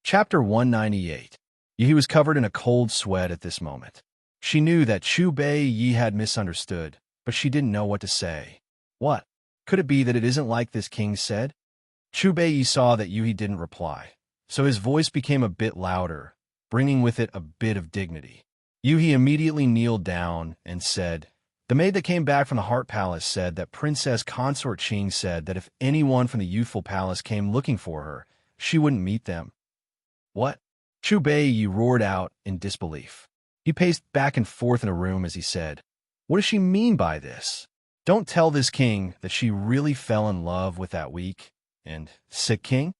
Chapter 198. He was covered in a cold sweat at this moment. She knew that Chu Bei had misunderstood, but she didn't know what to say. What? Could it be that it isn't like this king said? Chu Bei saw that Yuhi didn't reply, so his voice became a bit louder, bringing with it a bit of dignity. Yuhi immediately kneeled down and said, "The maid that came back from the Heart Palace said that Princess Consort Qing said that if anyone from the Youthful Palace came looking for her, she wouldn't meet them." What? Chu Bei roared out in disbelief. He paced back and forth in a room as he said, "What does she mean by this? Don't tell this king that she really fell in love with that weak and sick king?"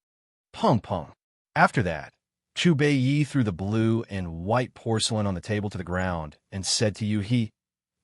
Pung pung. After that, Chu Bei threw the blue and white porcelain on the table to the ground and said to Yuhi,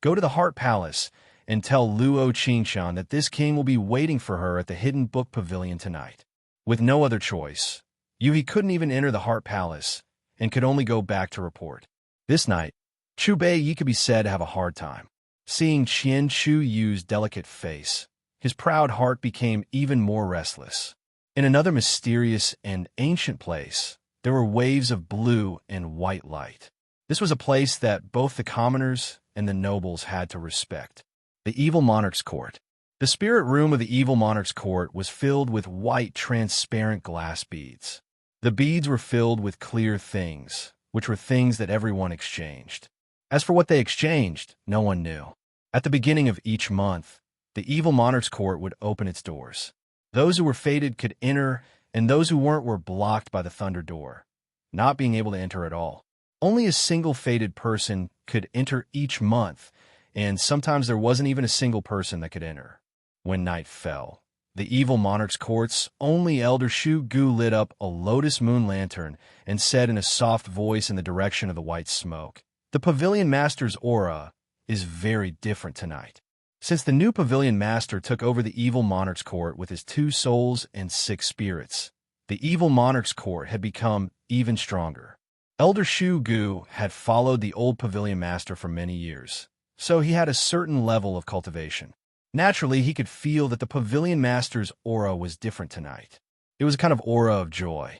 "Go to the Heart Palace and tell Luo Qingshan that this king will be waiting for her at the Hidden Book Pavilion tonight." With no other choice, Yuhi couldn't even enter the Heart Palace and could only go back to report. This night, Chu Bei could be said to have a hard time. Seeing Qian Chu Yu's delicate face, his proud heart became even more restless. In another mysterious and ancient place, there were waves of blue and white light. This was a place that both the commoners and the nobles had to respect. The Evil Monarch's Court. The spirit room of the Evil Monarch's Court was filled with white, transparent glass beads. The beads were filled with clear things, which were things that everyone exchanged. As for what they exchanged, no one knew. At the beginning of each month, the Evil Monarch's Court would open its doors. Those who were fated could enter, and those who weren't were blocked by the Thunder Door, not being able to enter at all. Only a single fated person could enter each month, and sometimes there wasn't even a single person that could enter. When night fell, the Evil Monarch's Court's only Elder Shu Gu lit up a lotus moon lantern and said in a soft voice in the direction of the white smoke, "The Pavilion Master's aura is very different tonight." Since the new Pavilion Master took over the Evil Monarch's Court with his 2 souls and 6 spirits, the Evil Monarch's Court had become even stronger. Elder Shu Gu had followed the old Pavilion Master for many years, so he had a certain level of cultivation. Naturally, he could feel that the Pavilion Master's aura was different tonight. It was a kind of aura of joy.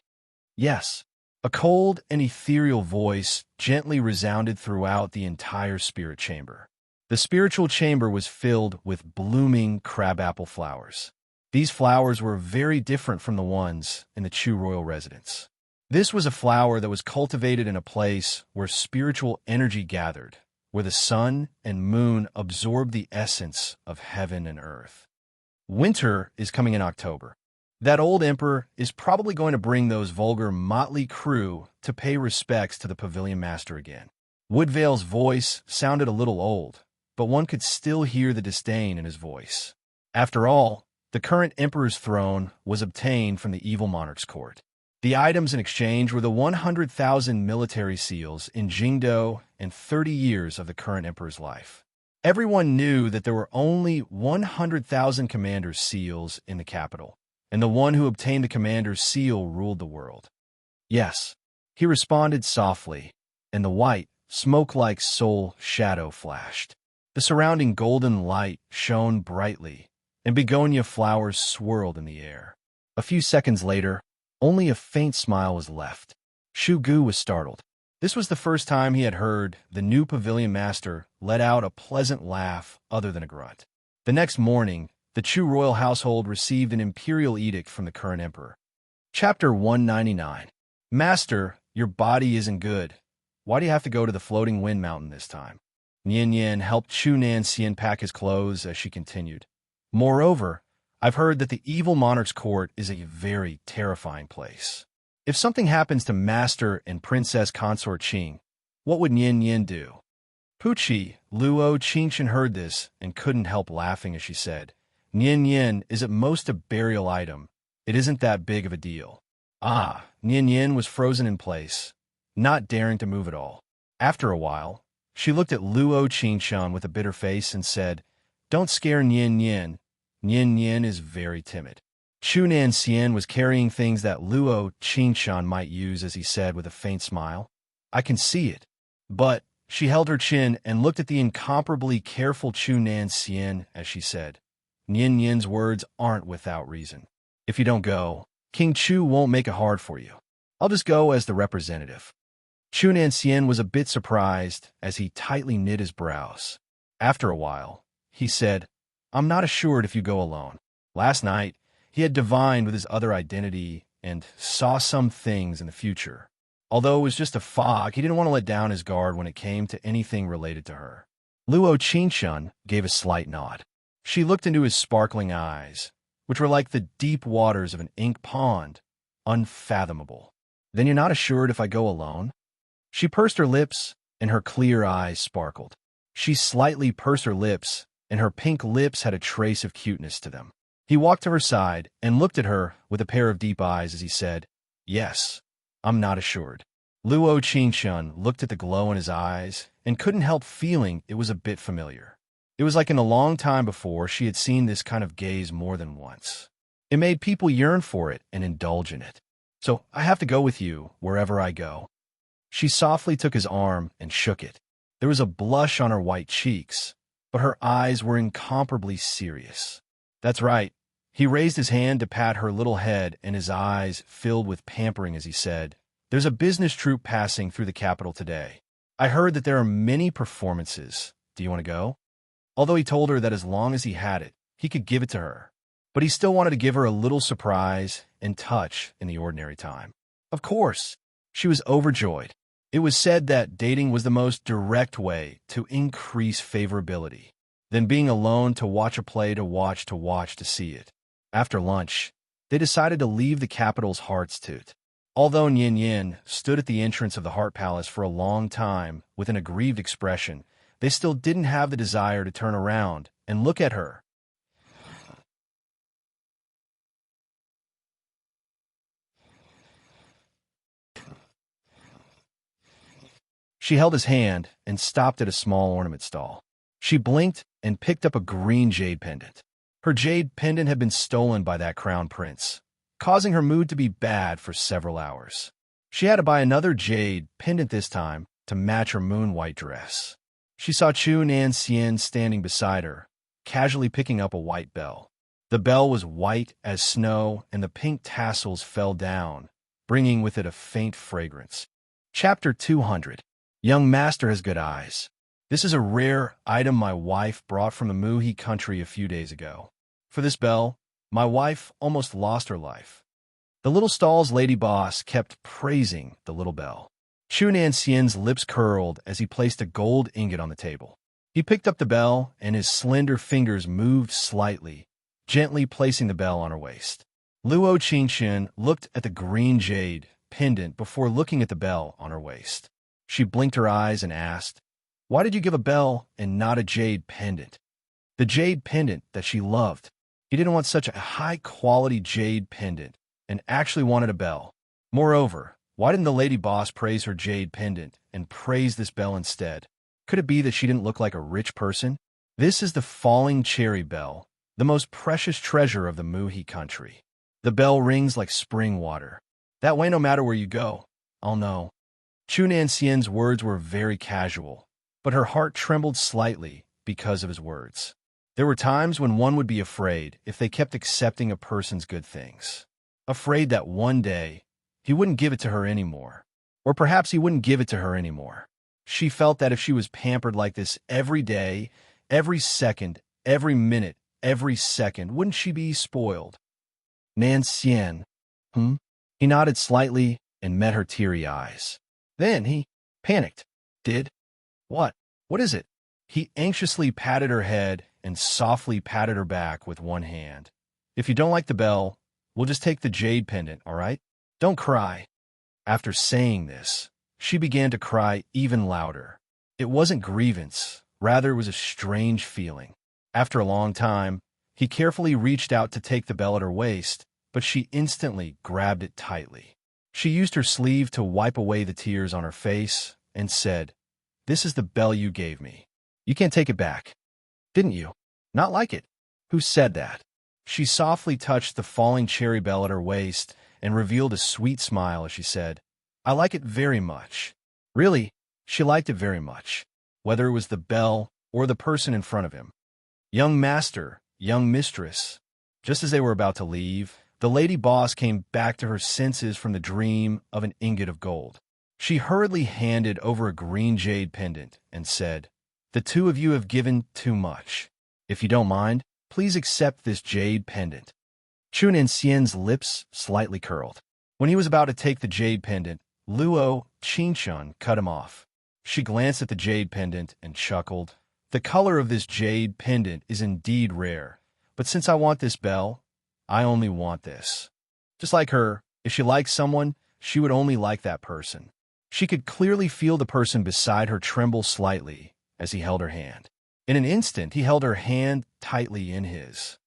Yes, a cold and ethereal voice gently resounded throughout the entire spirit chamber. The spiritual chamber was filled with blooming crabapple flowers. These flowers were very different from the ones in the Chu royal residence. This was a flower that was cultivated in a place where spiritual energy gathered, where the sun and moon absorbed the essence of heaven and earth. Winter is coming in October. That old emperor is probably going to bring those vulgar motley crew to pay respects to the Pavilion Master again. Woodvale's voice sounded a little old, but one could still hear the disdain in his voice. After all, the current emperor's throne was obtained from the Evil Monarch's Court. The items in exchange were the 100,000 military seals in Jingdo and 30 years of the current emperor's life. Everyone knew that there were only 100,000 commander's seals in the capital, and the one who obtained the commander's seal ruled the world. Yes, he responded softly, and the white, smoke-like soul shadow flashed. The surrounding golden light shone brightly, and begonia flowers swirled in the air. A few seconds later, only a faint smile was left. Shu Gu was startled. This was the first time he had heard the new Pavilion Master let out a pleasant laugh other than a grunt. The next morning, the Chu royal household received an imperial edict from the current emperor. Chapter 199. "Master, your body isn't good. Why do you have to go to the Floating Wind Mountain this time?" Nian Yan helped Chu Nanxian pack his clothes as she continued. "Moreover, I've heard that the Evil Monarch's Court is a very terrifying place. If something happens to Master and Princess Consort Qing, what would Nian Yan do?" Puchi, Luo Qingshan heard this and couldn't help laughing as she said, "Nian Yan is at most a burial item. It isn't that big of a deal." Nian Yan was frozen in place, not daring to move at all. After a while, she looked at Luo Qingshan with a bitter face and said, "Don't scare Nian Yan. Nian Yan is very timid." Chu Nanxian was carrying things that Luo Qingshan might use, as he said with a faint smile. "I can see it." But she held her chin and looked at the incomparably careful Chu Nanxian as she said, "Nian Yan's words aren't without reason. If you don't go, King Chu won't make it hard for you." I'll just go as the representative. Chu Nansien was a bit surprised as he tightly knit his brows. After a while, he said, I'm not assured if you go alone. Last night, he had divined with his other identity and saw some things in the future. Although it was just a fog, he didn't want to let down his guard when it came to anything related to her. Luo Qingshun gave a slight nod. She looked into his sparkling eyes, which were like the deep waters of an ink pond, unfathomable. Then you're not assured if I go alone? She pursed her lips, and her clear eyes sparkled. She slightly pursed her lips, and her pink lips had a trace of cuteness to them. He walked to her side and looked at her with a pair of deep eyes as he said, Yes, I'm not assured. Luo Qingshun looked at the glow in his eyes and couldn't help feeling it was a bit familiar. It was like in a long time before she had seen this kind of gaze more than once. It made people yearn for it and indulge in it. So I have to go with you wherever I go. She softly took his arm and shook it. There was a blush on her white cheeks, but her eyes were incomparably serious. That's right. He raised his hand to pat her little head, and his eyes filled with pampering as he said, There's a business troupe passing through the capital today. I heard that there are many performances. Do you want to go? Although he told her that as long as he had it, he could give it to her. But he still wanted to give her a little surprise and touch in the ordinary time. Of course. She was overjoyed. It was said that dating was the most direct way to increase favorability than being alone to watch a play to see it. After lunch, they decided to leave the capital's Heartstooth. Although Nyin Yin stood at the entrance of the Heart Palace for a long time with an aggrieved expression, they still didn't have the desire to turn around and look at her. She held his hand and stopped at a small ornament stall. She blinked and picked up a green jade pendant. Her jade pendant had been stolen by that crown prince, causing her mood to be bad for several hours. She had to buy another jade pendant this time to match her moon-white dress. She saw Chu Nansien standing beside her, casually picking up a white bell. The bell was white as snow, and the pink tassels fell down, bringing with it a faint fragrance. Chapter 200. Young master has good eyes. This is a rare item my wife brought from the Muhi country a few days ago. For this bell, my wife almost lost her life. The little stall's lady boss kept praising the little bell. Chu Nansien's lips curled as he placed a gold ingot on the table. He picked up the bell, and his slender fingers moved slightly, gently placing the bell on her waist. Luo Qingxin looked at the green jade pendant before looking at the bell on her waist. She blinked her eyes and asked, Why did you give a bell and not a jade pendant? The jade pendant that she loved. He didn't want such a high-quality jade pendant and actually wanted a bell. Moreover, why didn't the lady boss praise her jade pendant and praise this bell instead? Could it be that she didn't look like a rich person? This is the falling cherry bell, the most precious treasure of the Muhi country. The bell rings like spring water. That way no matter where you go, I'll know. Chu Nansien's words were very casual, but her heart trembled slightly because of his words. There were times when one would be afraid if they kept accepting a person's good things. Afraid that one day he wouldn't give it to her anymore. Or perhaps he wouldn't give it to her anymore. She felt that if she was pampered like this every day, every second, every minute, every second, wouldn't she be spoiled? Nansien. He nodded slightly and met her teary eyes. Then he panicked. Did? What? What is it? He anxiously patted her head and softly patted her back with one hand. If you don't like the bell, we'll just take the jade pendant, all right? Don't cry. After saying this, she began to cry even louder. It wasn't grievance, rather it was a strange feeling. After a long time, he carefully reached out to take the bell at her waist, but she instantly grabbed it tightly. She used her sleeve to wipe away the tears on her face and said, This is the bell you gave me. You can't take it back. Didn't you? Not like it. Who said that? She softly touched the falling cherry bell at her waist and revealed a sweet smile as she said, I like it very much. Really, she liked it very much, whether it was the bell or the person in front of him. Young master, young mistress. Just as they were about to leave, The lady boss came back to her senses from the dream of an ingot of gold. She hurriedly handed over a green jade pendant and said, "The two of you have given too much. If you don't mind, please accept this jade pendant." Chu Nanxian's lips slightly curled. When he was about to take the jade pendant, Luo Qingshun cut him off. She glanced at the jade pendant and chuckled. "The color of this jade pendant is indeed rare, but since I want this bell, I only want this." Just like her, if she liked someone, she would only like that person. She could clearly feel the person beside her tremble slightly as he held her hand. In an instant, he held her hand tightly in his.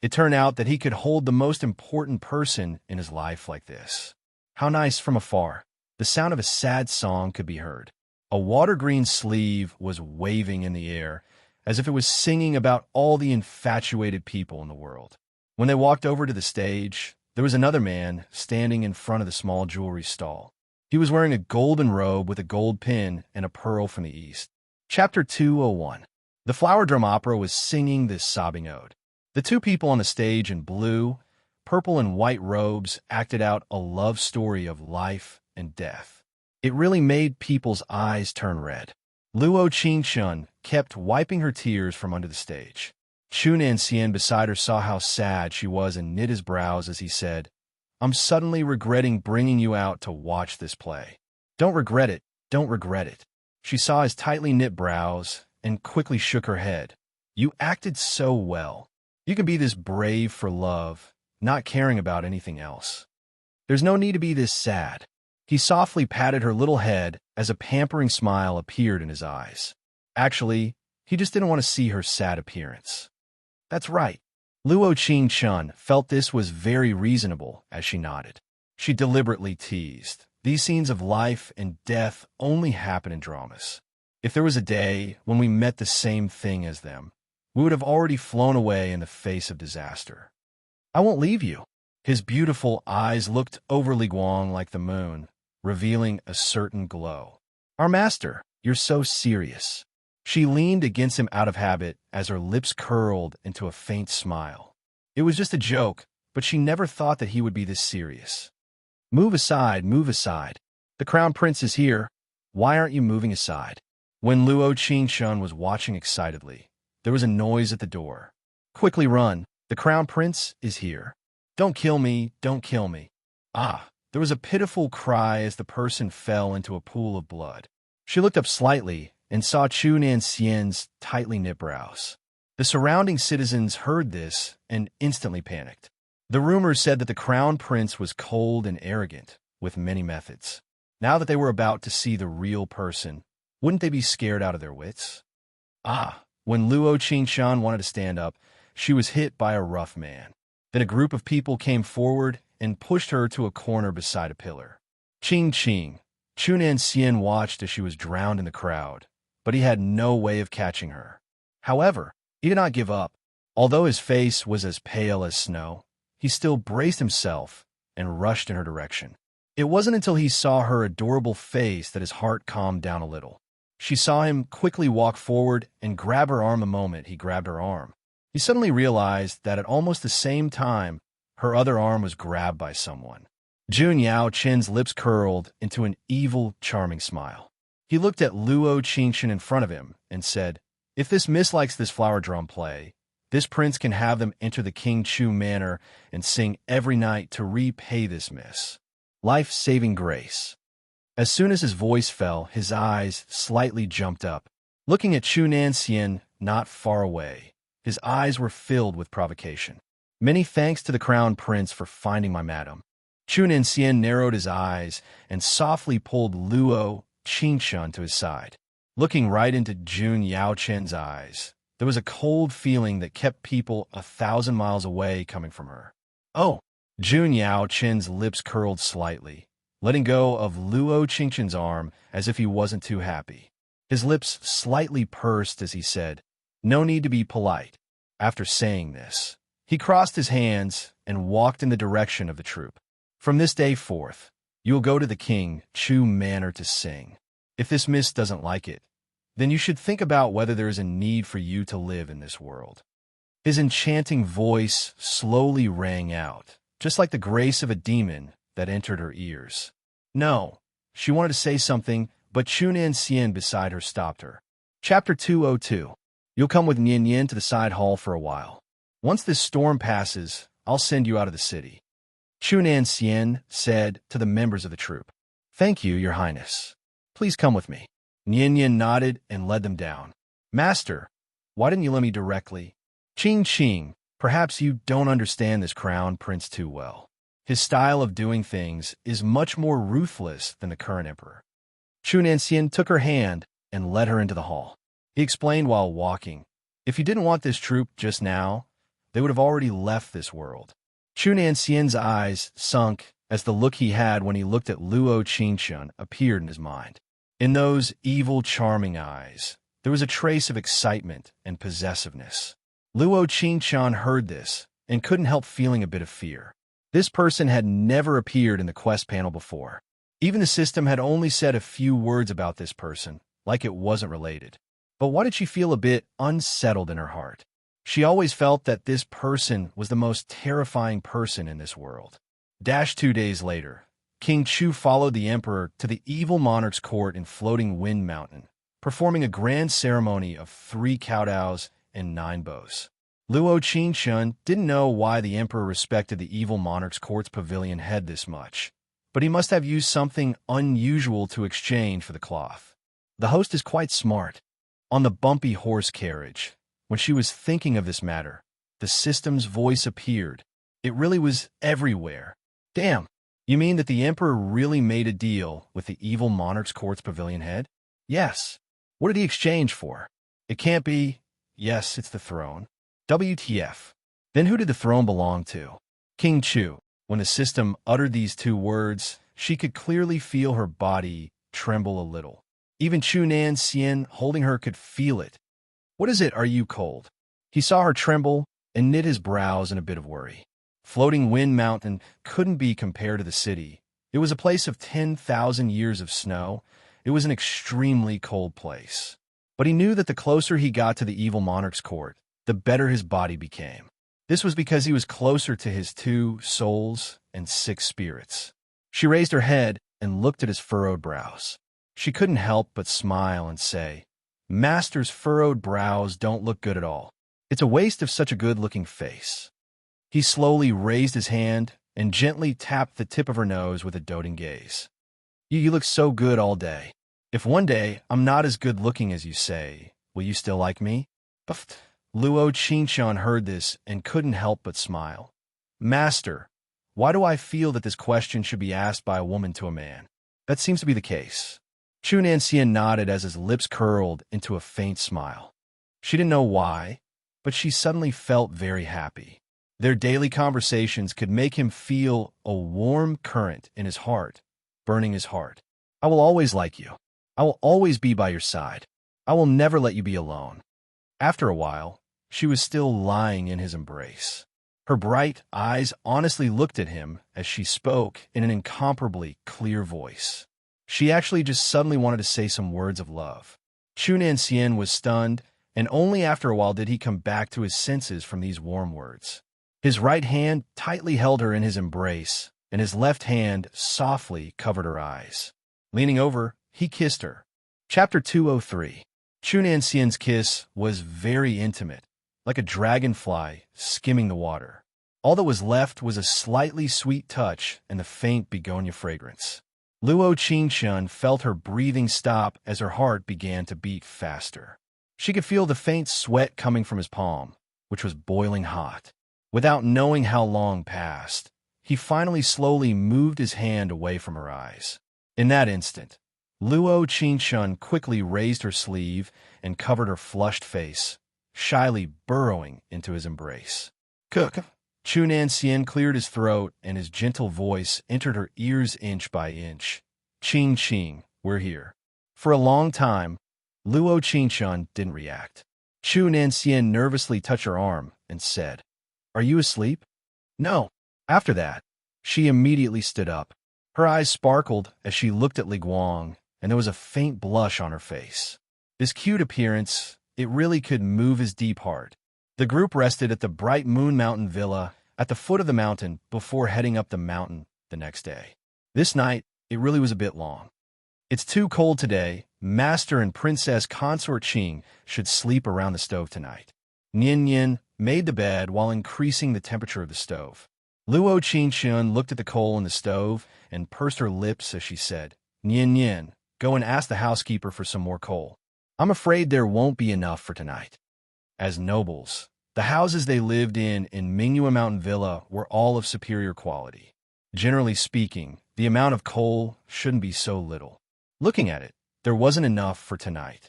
It turned out that he could hold the most important person in his life like this. How nice from afar. The sound of a sad song could be heard. A water-green sleeve was waving in the air, as if it was singing about all the infatuated people in the world. When they walked over to the stage, there was another man standing in front of the small jewelry stall. He was wearing a golden robe with a gold pin and a pearl from the east. Chapter 201. The Flower Drum Opera was singing this sobbing ode. The two people on the stage in blue, purple, and white robes acted out a love story of life and death. It really made people's eyes turn red. Luo Qingshun kept wiping her tears from under the stage. Chu Nanxian beside her saw how sad she was and knit his brows as he said, "I'm suddenly regretting bringing you out to watch this play." "Don't regret it, don't regret it." She saw his tightly knit brows and quickly shook her head. "You acted so well. You can be this brave for love, not caring about anything else. There's no need to be this sad." He softly patted her little head as a pampering smile appeared in his eyes. Actually, he just didn't want to see her sad appearance. That's right. Luo Qingshun felt this was very reasonable as she nodded. She deliberately teased. These scenes of life and death only happen in dramas. If there was a day when we met the same thing as them, we would have already flown away in the face of disaster. "I won't leave you." His beautiful eyes looked overly guang like the moon, revealing a certain glow. "Our master, you're so serious." She leaned against him out of habit as her lips curled into a faint smile. It was just a joke, but she never thought that he would be this serious. Move aside, move aside. The crown prince is here. Why aren't you moving aside?" When Luo Qingshun was watching excitedly, there was a noise at the door. "Quickly run. The crown prince is here. Don't kill me, don't kill me." Ah, there was a pitiful cry as the person fell into a pool of blood. She looked up slightly and saw Chu Nanxian's tightly knit brows. The surrounding citizens heard this and instantly panicked. The rumors said that the crown prince was cold and arrogant, with many methods. Now that they were about to see the real person, wouldn't they be scared out of their wits? Ah, when Luo Qingshun wanted to stand up, she was hit by a rough man. Then a group of people came forward and pushed her to a corner beside a pillar. Ching Ching. Chu Nanxian watched as she was drowned in the crowd, but he had no way of catching her. However, he did not give up. Although his face was as pale as snow, he still braced himself and rushed in her direction. It wasn't until he saw her adorable face that his heart calmed down a little. She saw him quickly walk forward and grab her arm the moment he grabbed her arm. He suddenly realized that at almost the same time, her other arm was grabbed by someone. Jun Yao Chen's lips curled into an evil, charming smile. He looked at Luo Qingshun in front of him and said, "If this miss likes this flower drum play, this prince can have them enter the King Chu manor and sing every night to repay this miss. Life-saving grace." As soon as his voice fell, his eyes slightly jumped up. Looking at Chu Nanxian not far away, his eyes were filled with provocation. "Many thanks to the crown prince for finding my madam." Chu Nanxian narrowed his eyes and softly pulled Luo Qingshun to his side. Looking right into Jun Yao Chen's eyes, there was a cold feeling that kept people 1,000 miles away coming from her. "Oh!" Jun Yao Chen's lips curled slightly, letting go of Luo Qingshun's arm as if he wasn't too happy. His lips slightly pursed as he said, "No need to be polite." After saying this, he crossed his hands and walked in the direction of the troop. "From this day forth, you will go to the King Chu manor to sing. If this miss doesn't like it, then you should think about whether there is a need for you to live in this world." His enchanting voice slowly rang out, just like the grace of a demon that entered her ears. No, she wanted to say something, but Chunan Xian beside her stopped her. Chapter 202. You'll come with Nian Yin to the side hall for a while. Once this storm passes, I'll send you out of the city. Chunan Xian said to the members of the troop. Thank you, Your Highness. Please come with me. Nian Yin nodded and led them down. Master, why didn't you let me directly? Ching, perhaps you don't understand this crown prince too well. His style of doing things is much more ruthless than the current emperor. Chunan Xian took her hand and led her into the hall. He explained while walking, if you didn't want this troop just now, they would have already left this world. Chunan Xian's eyes sunk as the look he had when he looked at Luo Qingshun appeared in his mind. In those evil, charming eyes, there was a trace of excitement and possessiveness. Luo Qingshun heard this and couldn't help feeling a bit of fear. This person had never appeared in the quest panel before. Even the system had only said a few words about this person, like it wasn't related. But why did she feel a bit unsettled in her heart? She always felt that this person was the most terrifying person in this world. 2 days later, King Chu followed the emperor to the evil monarch's court in Floating Wind Mountain, performing a grand ceremony of 3 kowtows and 9 bows. Luo Qingshun didn't know why the emperor respected the evil monarch's court's pavilion head this much, but he must have used something unusual to exchange for the cloth. The host is quite smart. On the bumpy horse carriage, when she was thinking of this matter, the system's voice appeared. It really was everywhere. Damn, you mean that the emperor really made a deal with the evil monarch's court's pavilion head? Yes. What did he exchange for? It can't be, yes, it's the throne. WTF. Then who did the throne belong to? King Chu. When the system uttered these 2 words, she could clearly feel her body tremble a little. Even Chunan Xian, holding her, could feel it. What is it? Are you cold? He saw her tremble and knit his brows in a bit of worry. Floating Wind Mountain couldn't be compared to the city. It was a place of 10,000 years of snow. It was an extremely cold place. But he knew that the closer he got to the evil monarch's court, the better his body became. This was because he was closer to his 2 souls and 6 spirits. She raised her head and looked at his furrowed brows. She couldn't help but smile and say, Master's furrowed brows don't look good at all. It's a waste of such a good-looking face. He slowly raised his hand and gently tapped the tip of her nose with a doting gaze. You look so good all day. If one day I'm not as good-looking as you say, will you still like me? Buffed. Luo Qingshun heard this and couldn't help but smile. Master, why do I feel that this question should be asked by a woman to a man? That seems to be the case. Chunan Xian nodded as his lips curled into a faint smile. She didn't know why, but she suddenly felt very happy. Their daily conversations could make him feel a warm current in his heart, burning his heart. I will always like you. I will always be by your side. I will never let you be alone. After a while, she was still lying in his embrace. Her bright eyes honestly looked at him as she spoke in an incomparably clear voice. She actually just suddenly wanted to say some words of love. Chunan Xian was stunned, and only after a while did he come back to his senses from these warm words. His right hand tightly held her in his embrace, and his left hand softly covered her eyes. Leaning over, he kissed her. Chapter 203. Chunan Xian's kiss was very intimate, like a dragonfly skimming the water. All that was left was a slightly sweet touch and the faint begonia fragrance. Luo Qingshun felt her breathing stop as her heart began to beat faster. She could feel the faint sweat coming from his palm, which was boiling hot. Without knowing how long passed, he finally slowly moved his hand away from her eyes. In that instant, Luo Qingshun quickly raised her sleeve and covered her flushed face, shyly burrowing into his embrace. Cook. Chunan Xian cleared his throat, and his gentle voice entered her ears inch by inch. Ching, we're here. For a long time, Luo Qingshun didn't react. Chunan Xian nervously touched her arm and said, Are you asleep? No. After that, she immediately stood up. Her eyes sparkled as she looked at Li Guang, and there was a faint blush on her face. This cute appearance, it really could move his deep heart. The group rested at the Bright Moon Mountain Villa at the foot of the mountain before heading up the mountain the next day. This night, it really was a bit long. It's too cold today. Master and Princess Consort Qing should sleep around the stove tonight. Nian Yin made the bed while increasing the temperature of the stove. Luo Qingxun looked at the coal in the stove and pursed her lips as she said, Nian Yin, go and ask the housekeeper for some more coal. I'm afraid there won't be enough for tonight. As nobles, the houses they lived in Mingyue Mountain Villa were all of superior quality. Generally speaking, the amount of coal shouldn't be so little. Looking at it, there wasn't enough for tonight.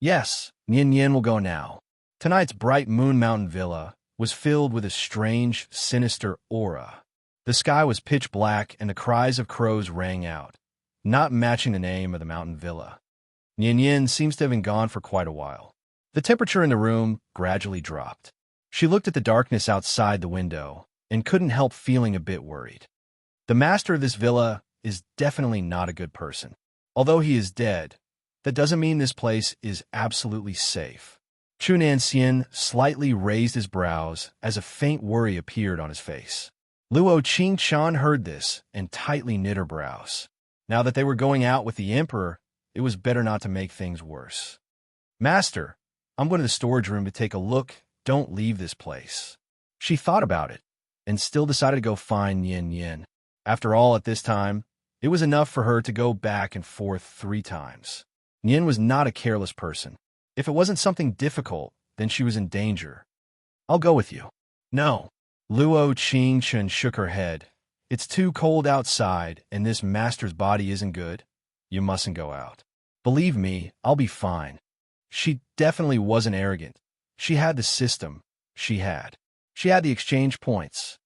Yes, Nian Yin will go now. Tonight's Bright Moon Mountain Villa was filled with a strange, sinister aura. The sky was pitch black and the cries of crows rang out, not matching the name of the mountain villa. Nian Yin seems to have been gone for quite a while. The temperature in the room gradually dropped. She looked at the darkness outside the window and couldn't help feeling a bit worried. The master of this villa is definitely not a good person. Although he is dead, that doesn't mean this place is absolutely safe. Chu Nanxian slightly raised his brows as a faint worry appeared on his face. Luo Qingxuan heard this and tightly knit her brows. Now that they were going out with the emperor, it was better not to make things worse. Master, I'm going to the storage room to take a look. Don't leave this place. She thought about it and still decided to go find Nian Yin. After all, at this time, it was enough for her to go back and forth 3 times. Nian was not a careless person. If it wasn't something difficult, then she was in danger. I'll go with you. No. Luo Qingxun shook her head. It's too cold outside, and this master's body isn't good. You mustn't go out. Believe me, I'll be fine. She definitely wasn't arrogant. She had the system. She had the exchange points.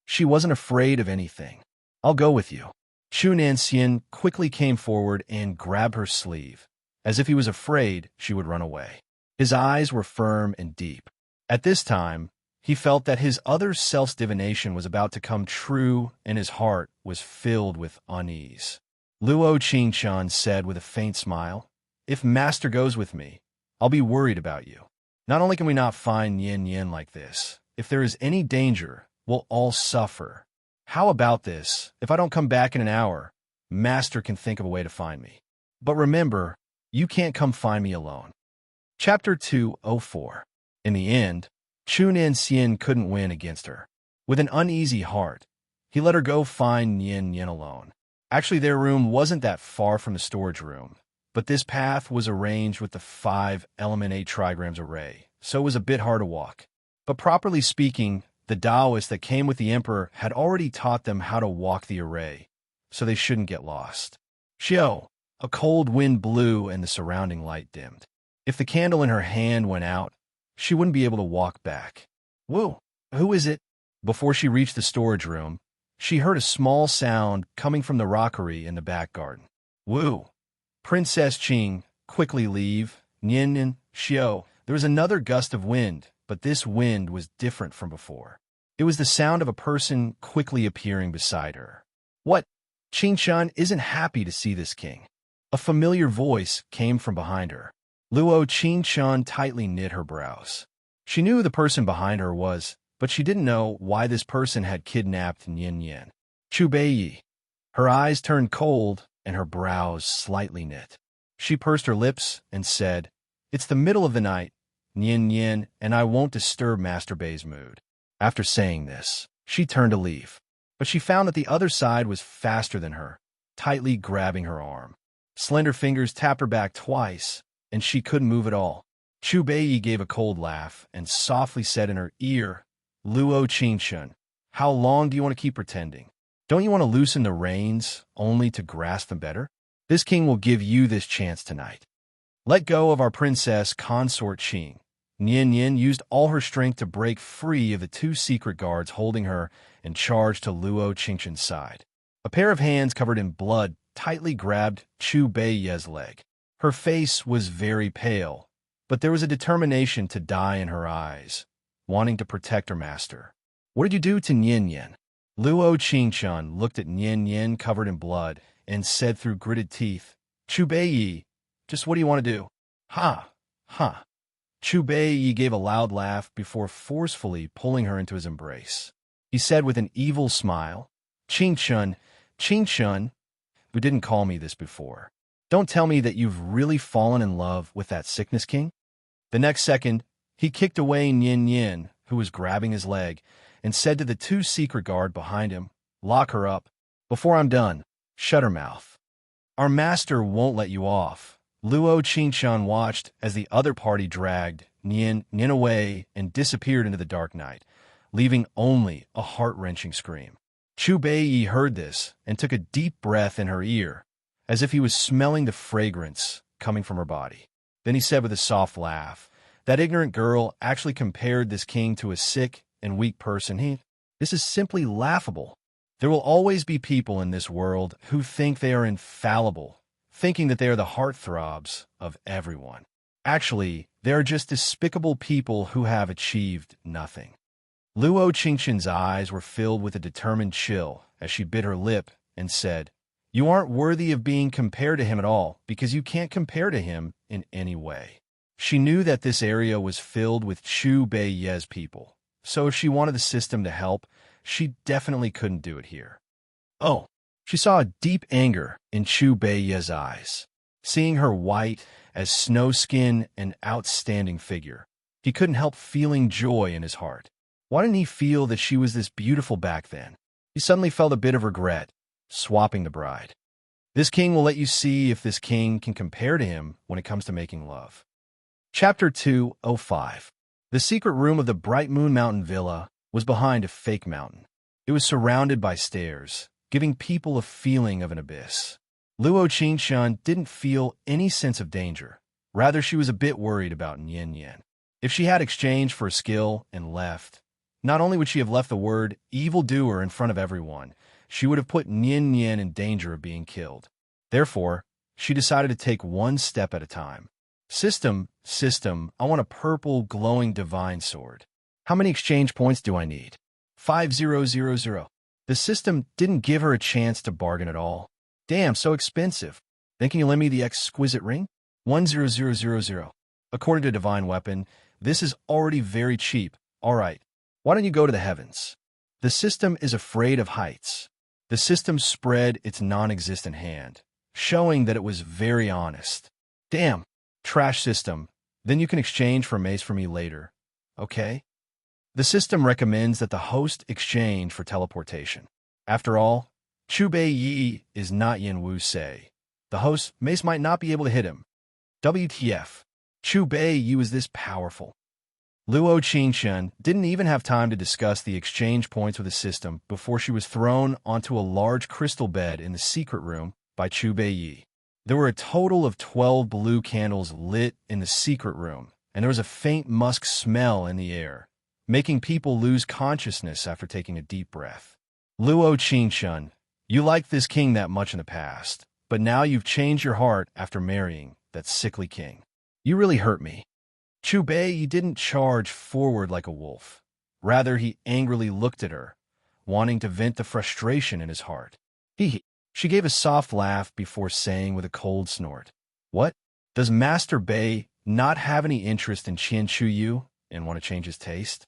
She wasn't afraid of anything. I'll go with you. Chu Nanxian quickly came forward and grabbed her sleeve, as if he was afraid she would run away. His eyes were firm and deep. At this time, he felt that his other self's divination was about to come true, and his heart was filled with unease. Luo Qingxuan said with a faint smile, If Master goes with me, I'll be worried about you. Not only can we not find Nian Yin like this, if there is any danger, we'll all suffer. How about this? If I don't come back in an hour, Master can think of a way to find me. But remember, you can't come find me alone. Chapter 204. In the end, Chu Nanxian couldn't win against her. With an uneasy heart, he let her go find Nian Yin alone. Actually, their room wasn't that far from the storage room, but this path was arranged with the 5-element 8 trigrams array, so it was a bit hard to walk. But properly speaking, the Taoists that came with the emperor had already taught them how to walk the array, so they shouldn't get lost. Xiao, a cold wind blew and the surrounding light dimmed. If the candle in her hand went out, she wouldn't be able to walk back. Whoa, who is it? Before she reached the storage room, she heard a small sound coming from the rockery in the back garden. Woo! Princess Qing, quickly leave. Nian and Xiao. There was another gust of wind, but this wind was different from before. It was the sound of a person quickly appearing beside her. What? Qingshan isn't happy to see this king. A familiar voice came from behind her. Luo Qingshan tightly knit her brows. She knew who the person behind her was, but she didn't know why this person had kidnapped Nian Yin. Chu Beiyi. Her eyes turned cold and her brows slightly knit. She pursed her lips and said, It's the middle of the night, Nian Yin, and I won't disturb Master Bei's mood. After saying this, she turned to leave, but she found that the other side was faster than her, tightly grabbing her arm. Slender fingers tapped her back twice, and she couldn't move at all. Chu Beiyi gave a cold laugh and softly said in her ear, Luo Qingxun, how long do you want to keep pretending? Don't you want to loosen the reins only to grasp them better? This king will give you this chance tonight. Let go of our princess consort Qing. Nian Yin used all her strength to break free of the 2 secret guards holding her and charged to Luo Qingxun's side. A pair of hands covered in blood tightly grabbed Chu Beiyi's leg. Her face was very pale, but there was a determination to die in her eyes, wanting to protect her master. What did you do to Nian Yin? Luo Qingxuan looked at Nian Yin covered in blood and said through gritted teeth, Chu Beiyi, just what do you want to do? Ha! Ha! Chu Beiyi gave a loud laugh before forcefully pulling her into his embrace. he said with an evil smile. Ching Chun, who didn't call me this before. Don't tell me that you've really fallen in love with that sickness king? The next second, he kicked away Yin, who was grabbing his leg, and said to the two secret guard behind him, lock her up. Before I'm done, shut her mouth. Our master won't let you off. Luo Qingshan watched as the other party dragged Nin away and disappeared into the dark night, leaving only a heart-wrenching scream. Chu Beiyi heard this and took a deep breath in her ear, as if he was smelling the fragrance coming from her body. Then he said with a soft laugh, that ignorant girl actually compared this king to a sick and weak person. This is simply laughable. There will always be people in this world who think they are infallible, thinking that they are the heartthrobs of everyone. Actually, they are just despicable people who have achieved nothing. Luo Qingshan's eyes were filled with a determined chill as she bit her lip and said, you aren't worthy of being compared to him at all because you can't compare to him in any way. She knew that this area was filled with Chu Beiyi's people, so if she wanted the system to help, she definitely couldn't do it here. Oh, she saw a deep anger in Chu Beiyi's eyes. Seeing her white as snow skin and outstanding figure, he couldn't help feeling joy in his heart. Why didn't he feel that she was this beautiful back then? He suddenly felt a bit of regret, swapping the bride. This king will let you see if this king can compare to him when it comes to making love. Chapter 205. The secret room of the Bright Moon Mountain Villa was behind a fake mountain. It was surrounded by stairs, giving people a feeling of an abyss. Luo Qingshan didn't feel any sense of danger. Rather, she was a bit worried about Yin. If she had exchanged for a skill and left, not only would she have left the word evildoer in front of everyone, she would have put Yin in danger of being killed. Therefore, she decided to take one step at a time. System, I want a purple glowing divine sword. How many exchange points do I need? 5000. The system didn't give her a chance to bargain at all. Damn, so expensive. Then can you lend me the exquisite ring? 10000. According to Divine Weapon, this is already very cheap. All right, why don't you go to the heavens? The system is afraid of heights. The system spread its non-existent hand, showing that it was very honest. Damn, trash system. Then you can exchange for mace for me later. Okay? The system recommends that the host exchange for teleportation. After all, Chu Beiyi is not Yin Wu Sei. The host's mace might not be able to hit him. WTF. Chu Beiyi is this powerful. Luo Qingshan didn't even have time to discuss the exchange points with the system before she was thrown onto a large crystal bed in the secret room by Chu Beiyi. There were a total of 12 blue candles lit in the secret room, and there was a faint musk smell in the air, making people lose consciousness after taking a deep breath. Luo Qingshan, you liked this king that much in the past, but now you've changed your heart after marrying that sickly king. You really hurt me. Chu Beiyi didn't charge forward like a wolf. Rather, he angrily looked at her, wanting to vent the frustration in his heart. She gave a soft laugh before saying with a cold snort, what? Does Master Bei not have any interest in Qian Chuyu and want to change his taste?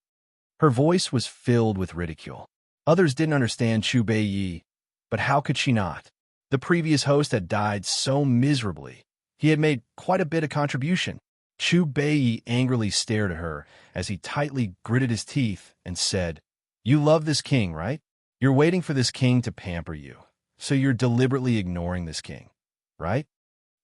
Her voice was filled with ridicule. Others didn't understand Chu Beiyi, but how could she not? The previous host had died so miserably. He had made quite a bit of contribution. Chu Beiyi angrily stared at her as he tightly gritted his teeth and said, you love this king, right? You're waiting for this king to pamper you, so you're deliberately ignoring this king, right?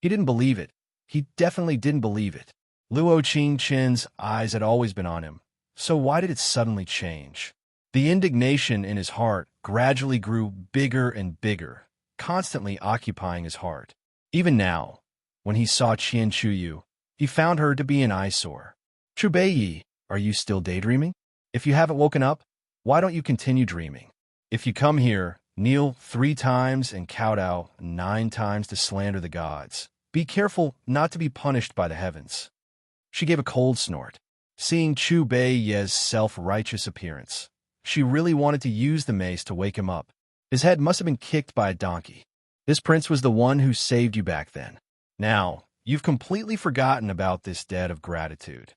He didn't believe it. He definitely didn't believe it. Luo Qingshan's eyes had always been on him, so why did it suddenly change? The indignation in his heart gradually grew bigger and bigger, constantly occupying his heart. Even now, when he saw Qian Chuyu, he found her to be an eyesore. Chu Beiyi, are you still daydreaming? If you haven't woken up, why don't you continue dreaming? If you come here, kneel 3 times and kowtow 9 times to slander the gods. Be careful not to be punished by the heavens. She gave a cold snort. Seeing Chu Beiyi's self-righteous appearance, she really wanted to use the mace to wake him up. His head must have been kicked by a donkey. This prince was the one who saved you back then. Now, you've completely forgotten about this debt of gratitude.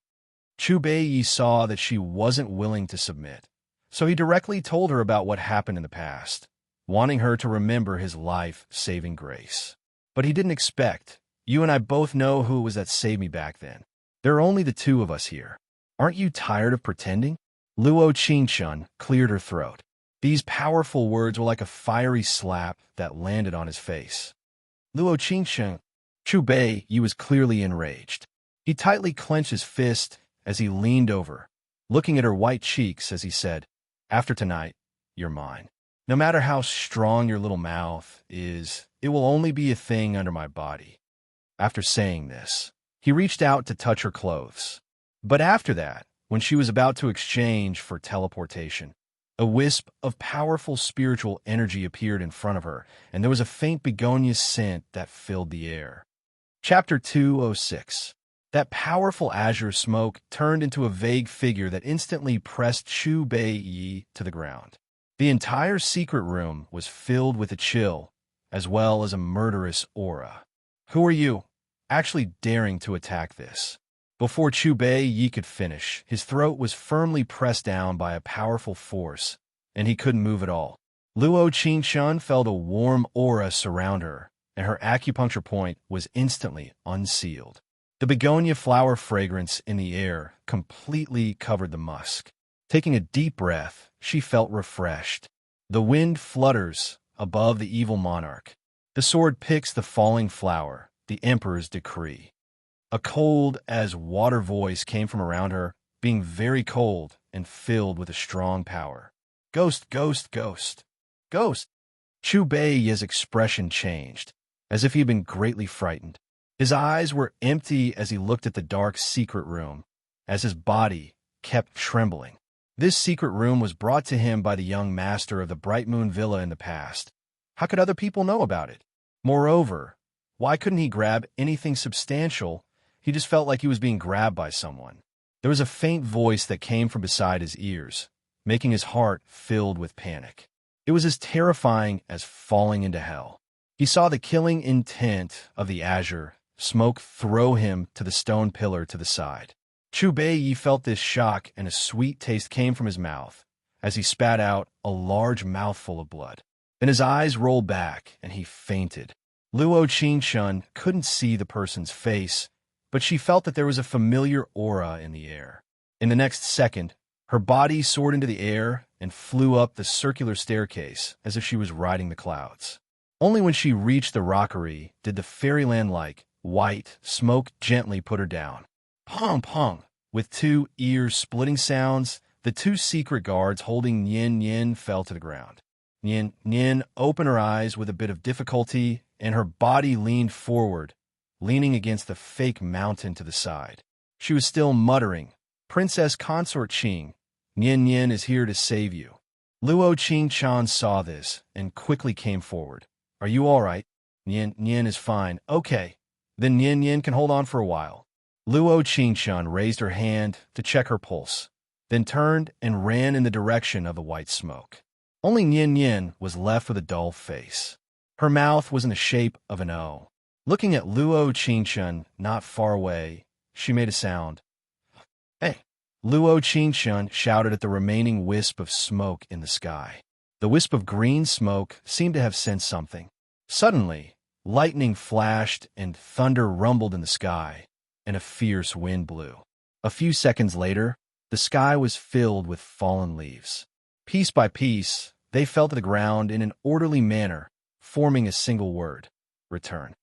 Chu Beiyi saw that she wasn't willing to submit, So he directly told her about what happened in the past, wanting her to remember his life-saving grace. But he didn't expect, "You and I both know who it was that saved me back then. There are only the two of us here. Aren't you tired of pretending?" Luo Qingshun cleared her throat. These powerful words were like a fiery slap that landed on his face. Luo Qingshun, Chu Bei Yi was clearly enraged. He tightly clenched his fist as he leaned over, looking at her white cheeks as he said, "After tonight, you're mine. No matter how strong your little mouth is, it will only be a thing under my body." After saying this, he reached out to touch her clothes. But after that, when she was about to exchange for teleportation, a wisp of powerful spiritual energy appeared in front of her, and there was a faint begonia scent that filled the air. Chapter 206. That powerful azure smoke turned into a vague figure that instantly pressed Chu Bei Yi to the ground. The entire secret room was filled with a chill, as well as a murderous aura. "Who are you, actually daring to attack this?" Before Chu Bei Yi could finish, his throat was firmly pressed down by a powerful force, and he couldn't move at all. Luo Qingshun felt a warm aura surround her, and her acupuncture point was instantly unsealed. The begonia flower fragrance in the air completely covered the musk. Taking a deep breath, she felt refreshed. The wind flutters above the evil monarch. The sword picks the falling flower, the emperor's decree. A cold-as-water voice came from around her, being very cold and filled with a strong power. "Ghost, ghost, ghost, ghost!" Chu Bei's expression changed, as if he had been greatly frightened. His eyes were empty as he looked at the dark secret room, as his body kept trembling. This secret room was brought to him by the young master of the Bright Moon Villa in the past. How could other people know about it? Moreover, why couldn't he grab anything substantial? He just felt like he was being grabbed by someone. There was a faint voice that came from beside his ears, making his heart filled with panic. It was as terrifying as falling into hell. He saw the killing intent of the azure smoke throw him to the stone pillar to the side. Chu Bei felt this shock, and a sweet taste came from his mouth as he spat out a large mouthful of blood. Then his eyes rolled back, and he fainted. Luo Qingshun couldn't see the person's face, but she felt that there was a familiar aura in the air. In the next second, her body soared into the air and flew up the circular staircase as if she was riding the clouds. Only when she reached the rockery did the fairyland-like white smoke gently put her down. Pong pong! With two ear-splitting sounds, the two secret guards holding Nian Nian fell to the ground. Nian Nian opened her eyes with a bit of difficulty, and her body leaned forward, leaning against the fake mountain to the side. She was still muttering, "Princess Consort Qing, Nian Nian is here to save you." Luo Qingshun saw this and quickly came forward. "Are you all right?" "Nian Nian is fine." "Okay, then Nian Nian can hold on for a while." Luo Qingshun raised her hand to check her pulse, then turned and ran in the direction of the white smoke. Only Nian Nian was left with a dull face. Her mouth was in the shape of an O. Looking at Luo Qingshun not far away, she made a sound. "Hey!" Luo Qingshun shouted at the remaining wisp of smoke in the sky. The wisp of green smoke seemed to have sensed something. Suddenly, lightning flashed and thunder rumbled in the sky, and a fierce wind blew. A few seconds later, the sky was filled with fallen leaves. Piece by piece, they fell to the ground in an orderly manner, forming a single word: return.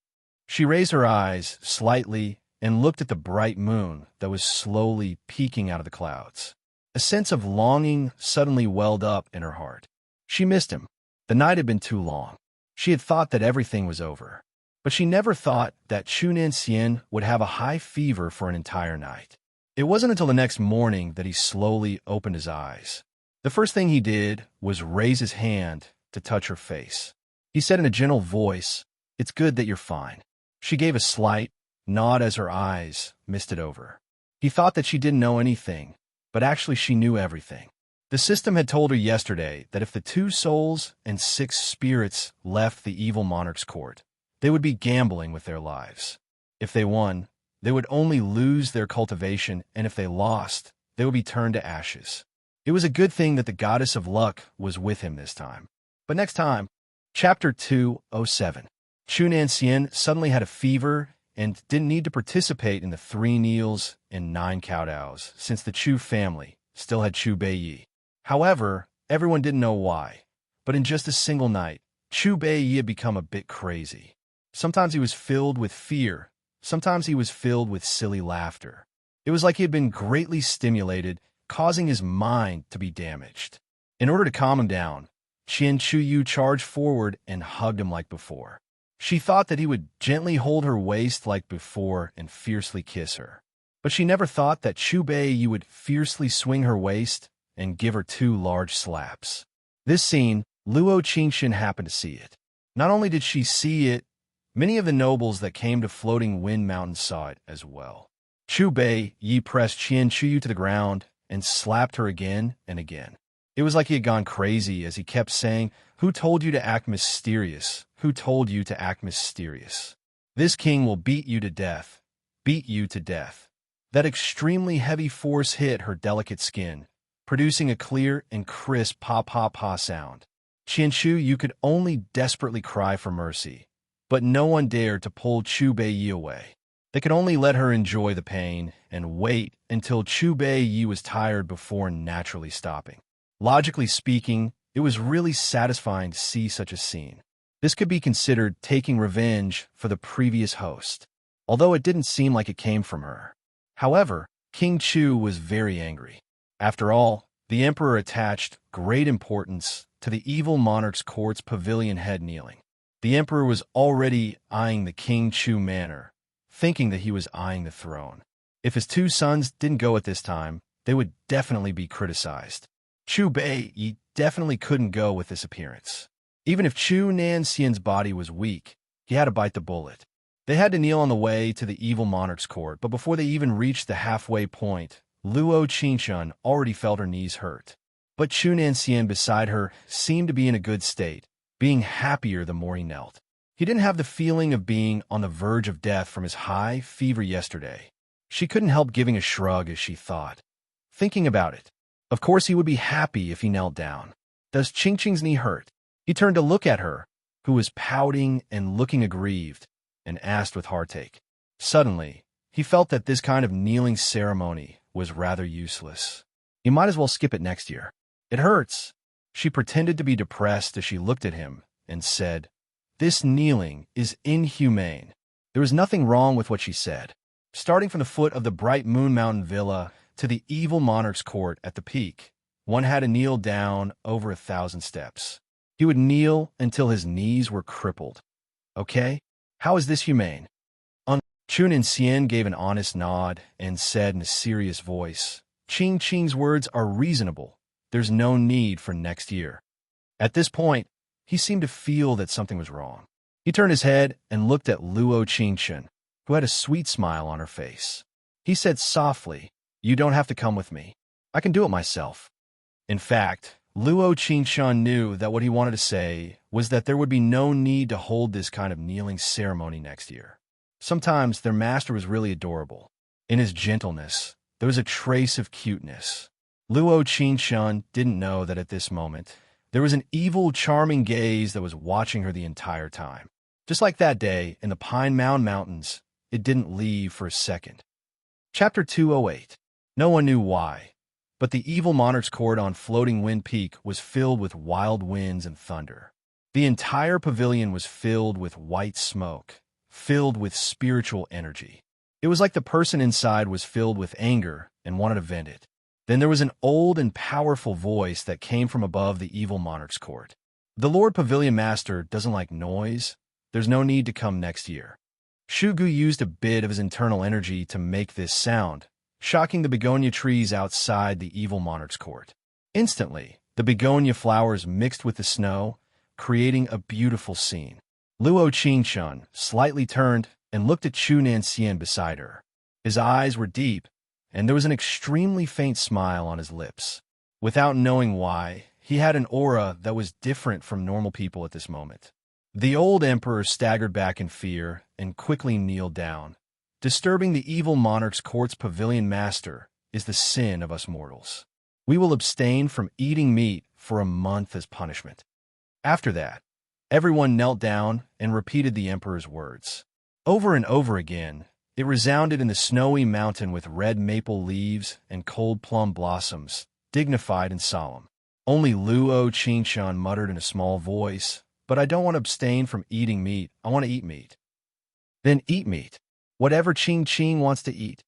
She raised her eyes slightly and looked at the bright moon that was slowly peeking out of the clouds. A sense of longing suddenly welled up in her heart. She missed him. The night had been too long. She had thought that everything was over. But she never thought that Chu Nanxian would have a high fever for an entire night. It wasn't until the next morning that he slowly opened his eyes. The first thing he did was raise his hand to touch her face. He said in a gentle voice, "It's good that you're fine." She gave a slight nod as her eyes misted over. He thought that she didn't know anything, but actually she knew everything. The system had told her yesterday that if the 2 souls and 6 spirits left the evil monarch's court, they would be gambling with their lives. If they won, they would only lose their cultivation, and if they lost, they would be turned to ashes. It was a good thing that the goddess of luck was with him this time. But next time, Chapter 207. Chu Nanxian suddenly had a fever and didn't need to participate in the 3 kneels and 9 kowtows, since the Chu family still had Chu Beiyi. However, everyone didn't know why. But in just a single night, Chu Beiyi had become a bit crazy. Sometimes he was filled with fear, sometimes he was filled with silly laughter. It was like he had been greatly stimulated, causing his mind to be damaged. In order to calm him down, Qian Chuyu charged forward and hugged him like before. She thought that he would gently hold her waist like before and fiercely kiss her. But she never thought that Chu Beiyi would fiercely swing her waist and give her 2 large slaps. This scene, Luo Qingxin happened to see it. Not only did she see it, many of the nobles that came to Floating Wind Mountain saw it as well. Chu Beiyi pressed Qian Chuyu to the ground and slapped her again and again. It was like he had gone crazy as he kept saying, "Who told you to act mysterious? Who told you to act mysterious? This king will beat you to death. Beat you to death." That extremely heavy force hit her delicate skin, producing a clear and crisp pa-pa-pa sound. Qian Chuyu could only desperately cry for mercy, but no one dared to pull Chu Beiyi away. They could only let her enjoy the pain and wait until Chu Beiyi was tired before naturally stopping. Logically speaking, it was really satisfying to see such a scene. This could be considered taking revenge for the previous host, although it didn't seem like it came from her. However, King Chu was very angry. After all, the emperor attached great importance to the evil monarch's court's pavilion head kneeling. The emperor was already eyeing the King Chu manor, thinking that he was eyeing the throne. If his 2 sons didn't go at this time, they would definitely be criticized. Chu Beiyi definitely couldn't go with this appearance. Even if Chu Nanxian's body was weak, he had to bite the bullet. They had to kneel on the way to the evil monarch's court, but before they even reached the halfway point, Luo Qingxun already felt her knees hurt. But Chu Nanxian beside her seemed to be in a good state, being happier the more he knelt. He didn't have the feeling of being on the verge of death from his high fever yesterday. She couldn't help giving a shrug as she thought. Thinking about it, of course he would be happy if he knelt down. Does Qingqing's knee hurt? He turned to look at her, who was pouting and looking aggrieved, and asked with heartache. Suddenly, he felt that this kind of kneeling ceremony was rather useless. He might as well skip it next year. It hurts. She pretended to be depressed as she looked at him and said, "This kneeling is inhumane." There was nothing wrong with what she said. Starting from the foot of the Bright Moon Mountain Villa to the evil monarch's court at the peak, one had to kneel down over 1,000 steps. He would kneel until his knees were crippled. Okay? How is this humane? Chu Nanxian gave an honest nod and said in a serious voice, "Qingqing's words are reasonable. There's no need for next year." At this point, he seemed to feel that something was wrong. He turned his head and looked at Luo Qingxun, who had a sweet smile on her face. He said softly, "You don't have to come with me. I can do it myself." In fact, Luo Qingxun knew that what he wanted to say was that there would be no need to hold this kind of kneeling ceremony next year. Sometimes their master was really adorable. In his gentleness, there was a trace of cuteness. Luo Qingxun didn't know that at this moment, there was an evil, charming gaze that was watching her the entire time. Just like that day in the Pine Mound Mountains, it didn't leave for a second. Chapter 208. No one knew why, but the evil monarch's court on Floating Wind Peak was filled with wild winds and thunder. The entire pavilion was filled with white smoke, filled with spiritual energy. It was like the person inside was filled with anger and wanted to vent it. Then there was an old and powerful voice that came from above the evil monarch's court. "The Lord Pavilion Master doesn't like noise. There's no need to come next year." Shugu used a bit of his internal energy to make this sound, shocking the begonia trees outside the evil monarch's court. Instantly, the begonia flowers mixed with the snow, creating a beautiful scene. Luo Qingxun slightly turned and looked at Chu Nanxian beside her. His eyes were deep, and there was an extremely faint smile on his lips. Without knowing why, he had an aura that was different from normal people at this moment. The old emperor staggered back in fear and quickly kneeled down. Disturbing the evil monarch's court's pavilion master is the sin of us mortals. We will abstain from eating meat for a month as punishment. After that, everyone knelt down and repeated the emperor's words. Over and over again, it resounded in the snowy mountain with red maple leaves and cold plum blossoms, dignified and solemn. Only Luo Qingshan muttered in a small voice, "But I don't want to abstain from eating meat. I want to eat meat." "Then eat meat. Whatever Qing Qing wants to eat.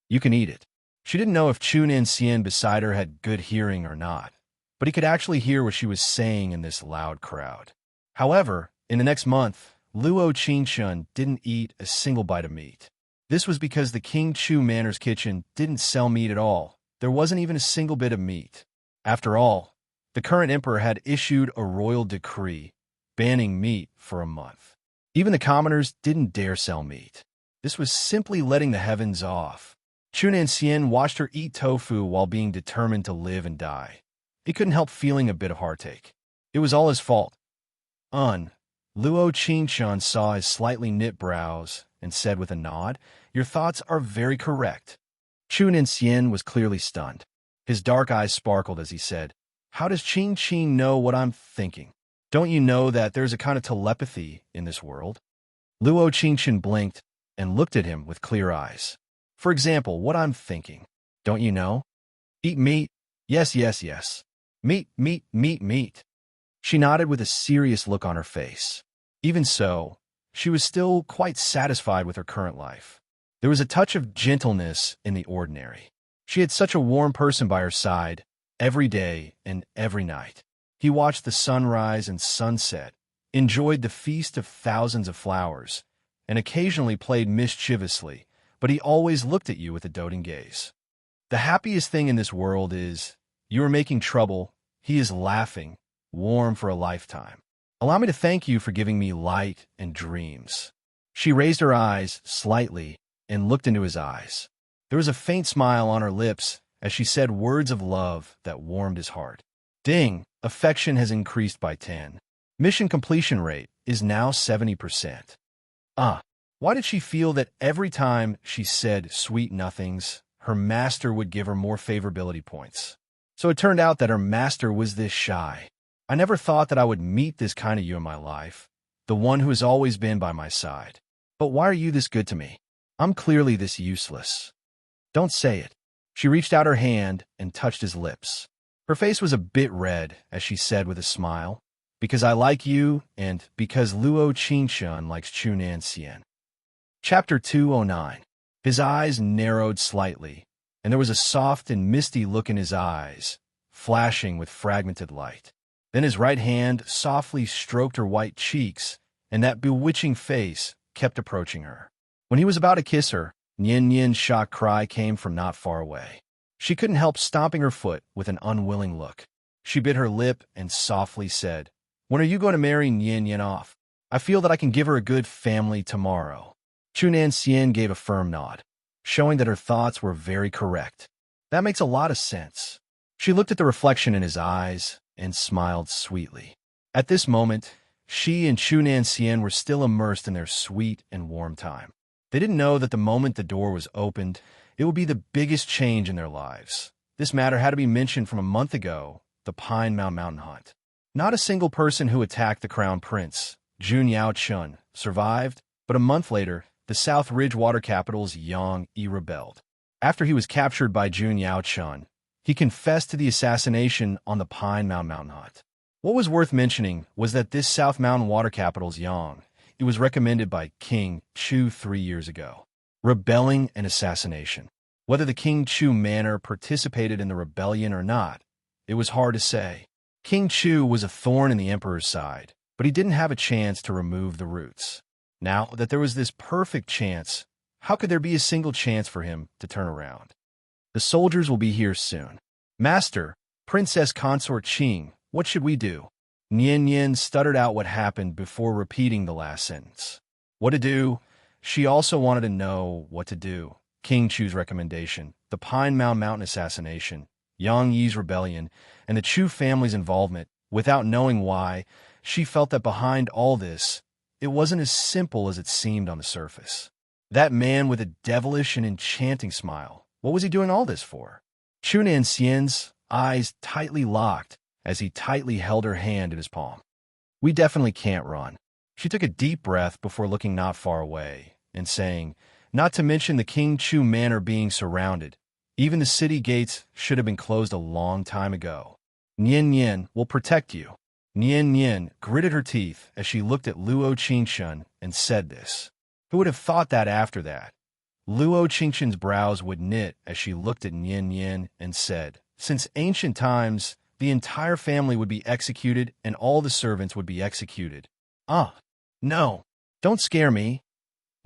You can eat it." She didn't know if Chu Nanxian beside her had good hearing or not, but he could actually hear what she was saying in this loud crowd. However, in the next month, Luo Qingshan didn't eat a single bite of meat. This was because the King Chu Manor's kitchen didn't sell meat at all. There wasn't even a single bit of meat. After all, the current emperor had issued a royal decree banning meat for a month. Even the commoners didn't dare sell meat. This was simply letting the heavens off. Chu Nanxian watched her eat tofu while being determined to live and die. He couldn't help feeling a bit of heartache. It was all his fault. Luo Qingshan saw his slightly knit brows and said with a nod, "Your thoughts are very correct." Chu Nanxian was clearly stunned. His dark eyes sparkled as he said, "How does Qing Qing know what I'm thinking? Don't you know that there's a kind of telepathy in this world?" Luo Qingshan blinked and looked at him with clear eyes. "For example, what I'm thinking. Don't you know? Eat meat. Yes, yes, yes. Meat, meat, meat, meat." She nodded with a serious look on her face. Even so, she was still quite satisfied with her current life. There was a touch of gentleness in the ordinary. She had such a warm person by her side, every day and every night. He watched the sunrise and sunset, enjoyed the feast of thousands of flowers, and occasionally played mischievously, but he always looked at you with a doting gaze. The happiest thing in this world is, you are making trouble, he is laughing, warm for a lifetime. Allow me to thank you for giving me light and dreams. She raised her eyes slightly and looked into his eyes. There was a faint smile on her lips as she said words of love that warmed his heart. Ding! Affection has increased by 10. Mission completion rate is now 70%. Why did she feel that every time she said sweet nothings, her master would give her more favorability points? So it turned out that her master was this shy. "I never thought that I would meet this kind of you in my life, the one who has always been by my side. But why are you this good to me? I'm clearly this useless." "Don't say it." She reached out her hand and touched his lips. Her face was a bit red as she said with a smile, "Because I like you and because Luo Qingshan likes Chu Nanxian." Chapter 209. His eyes narrowed slightly, and there was a soft and misty look in his eyes, flashing with fragmented light. Then his right hand softly stroked her white cheeks, and that bewitching face kept approaching her. When he was about to kiss her, Nian Nian's shocked cry came from not far away. She couldn't help stomping her foot with an unwilling look. She bit her lip and softly said, "When are you going to marry Nian Nian off? I feel that I can give her a good family tomorrow." Chu Nanxian gave a firm nod, showing that her thoughts were very correct. "That makes a lot of sense." She looked at the reflection in his eyes and smiled sweetly. At this moment, she and Chu Nanxian were still immersed in their sweet and warm time. They didn't know that the moment the door was opened, it would be the biggest change in their lives. This matter had to be mentioned from a month ago, the Pine Mountain hunt. Not a single person who attacked the crown prince, Jun Yaochun, survived, but a month later, the South Ridge water capital's Yang Yi rebelled. After he was captured by Jun Yaochun, he confessed to the assassination on the Pine Mountain hunt. What was worth mentioning was that this South Mountain water capital's Yang, it was recommended by King Chu 3 years ago. Rebelling and assassination. Whether the King Chu Manor participated in the rebellion or not, it was hard to say. King Chu was a thorn in the emperor's side, but he didn't have a chance to remove the roots. Now that there was this perfect chance, how could there be a single chance for him to turn around? "The soldiers will be here soon." "Master, Princess Consort Qing, what should we do?" Nian Nian stuttered out what happened before repeating the last sentence. What to do? She also wanted to know what to do. King Chu's recommendation, the Pine Mountain assassination, Yang Yi's rebellion, and the Chu family's involvement. Without knowing why, she felt that behind all this, it wasn't as simple as it seemed on the surface. That man with a devilish and enchanting smile, what was he doing all this for? Chu Nanxian's eyes tightly locked as he tightly held her hand in his palm. "We definitely can't run." She took a deep breath before looking not far away and saying, "Not to mention the King Chu Manor being surrounded. Even the city gates should have been closed a long time ago. Nian Nian will protect you." Nian Nian gritted her teeth as she looked at Luo Qingshun and said this. Who would have thought that after that? Luo Qingshun's brows would knit as she looked at Nian Nian and said, "Since ancient times, the entire family would be executed and all the servants would be executed." "Ah, no, don't scare me."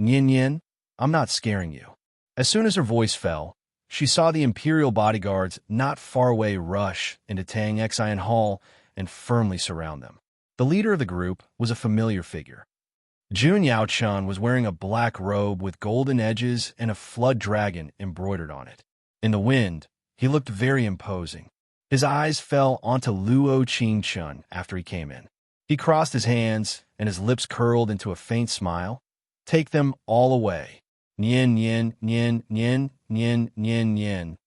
"Nian Nian, I'm not scaring you." As soon as her voice fell, she saw the imperial bodyguards not far away rush into Tang Xian Hall and firmly surround them. The leader of the group was a familiar figure. Jun Yaochun was wearing a black robe with golden edges and a flood dragon embroidered on it. In the wind, he looked very imposing. His eyes fell onto Luo Qingshun after he came in. He crossed his hands and his lips curled into a faint smile. "Take them all away." Nian, nian, nian, nian, nian, nian, nian.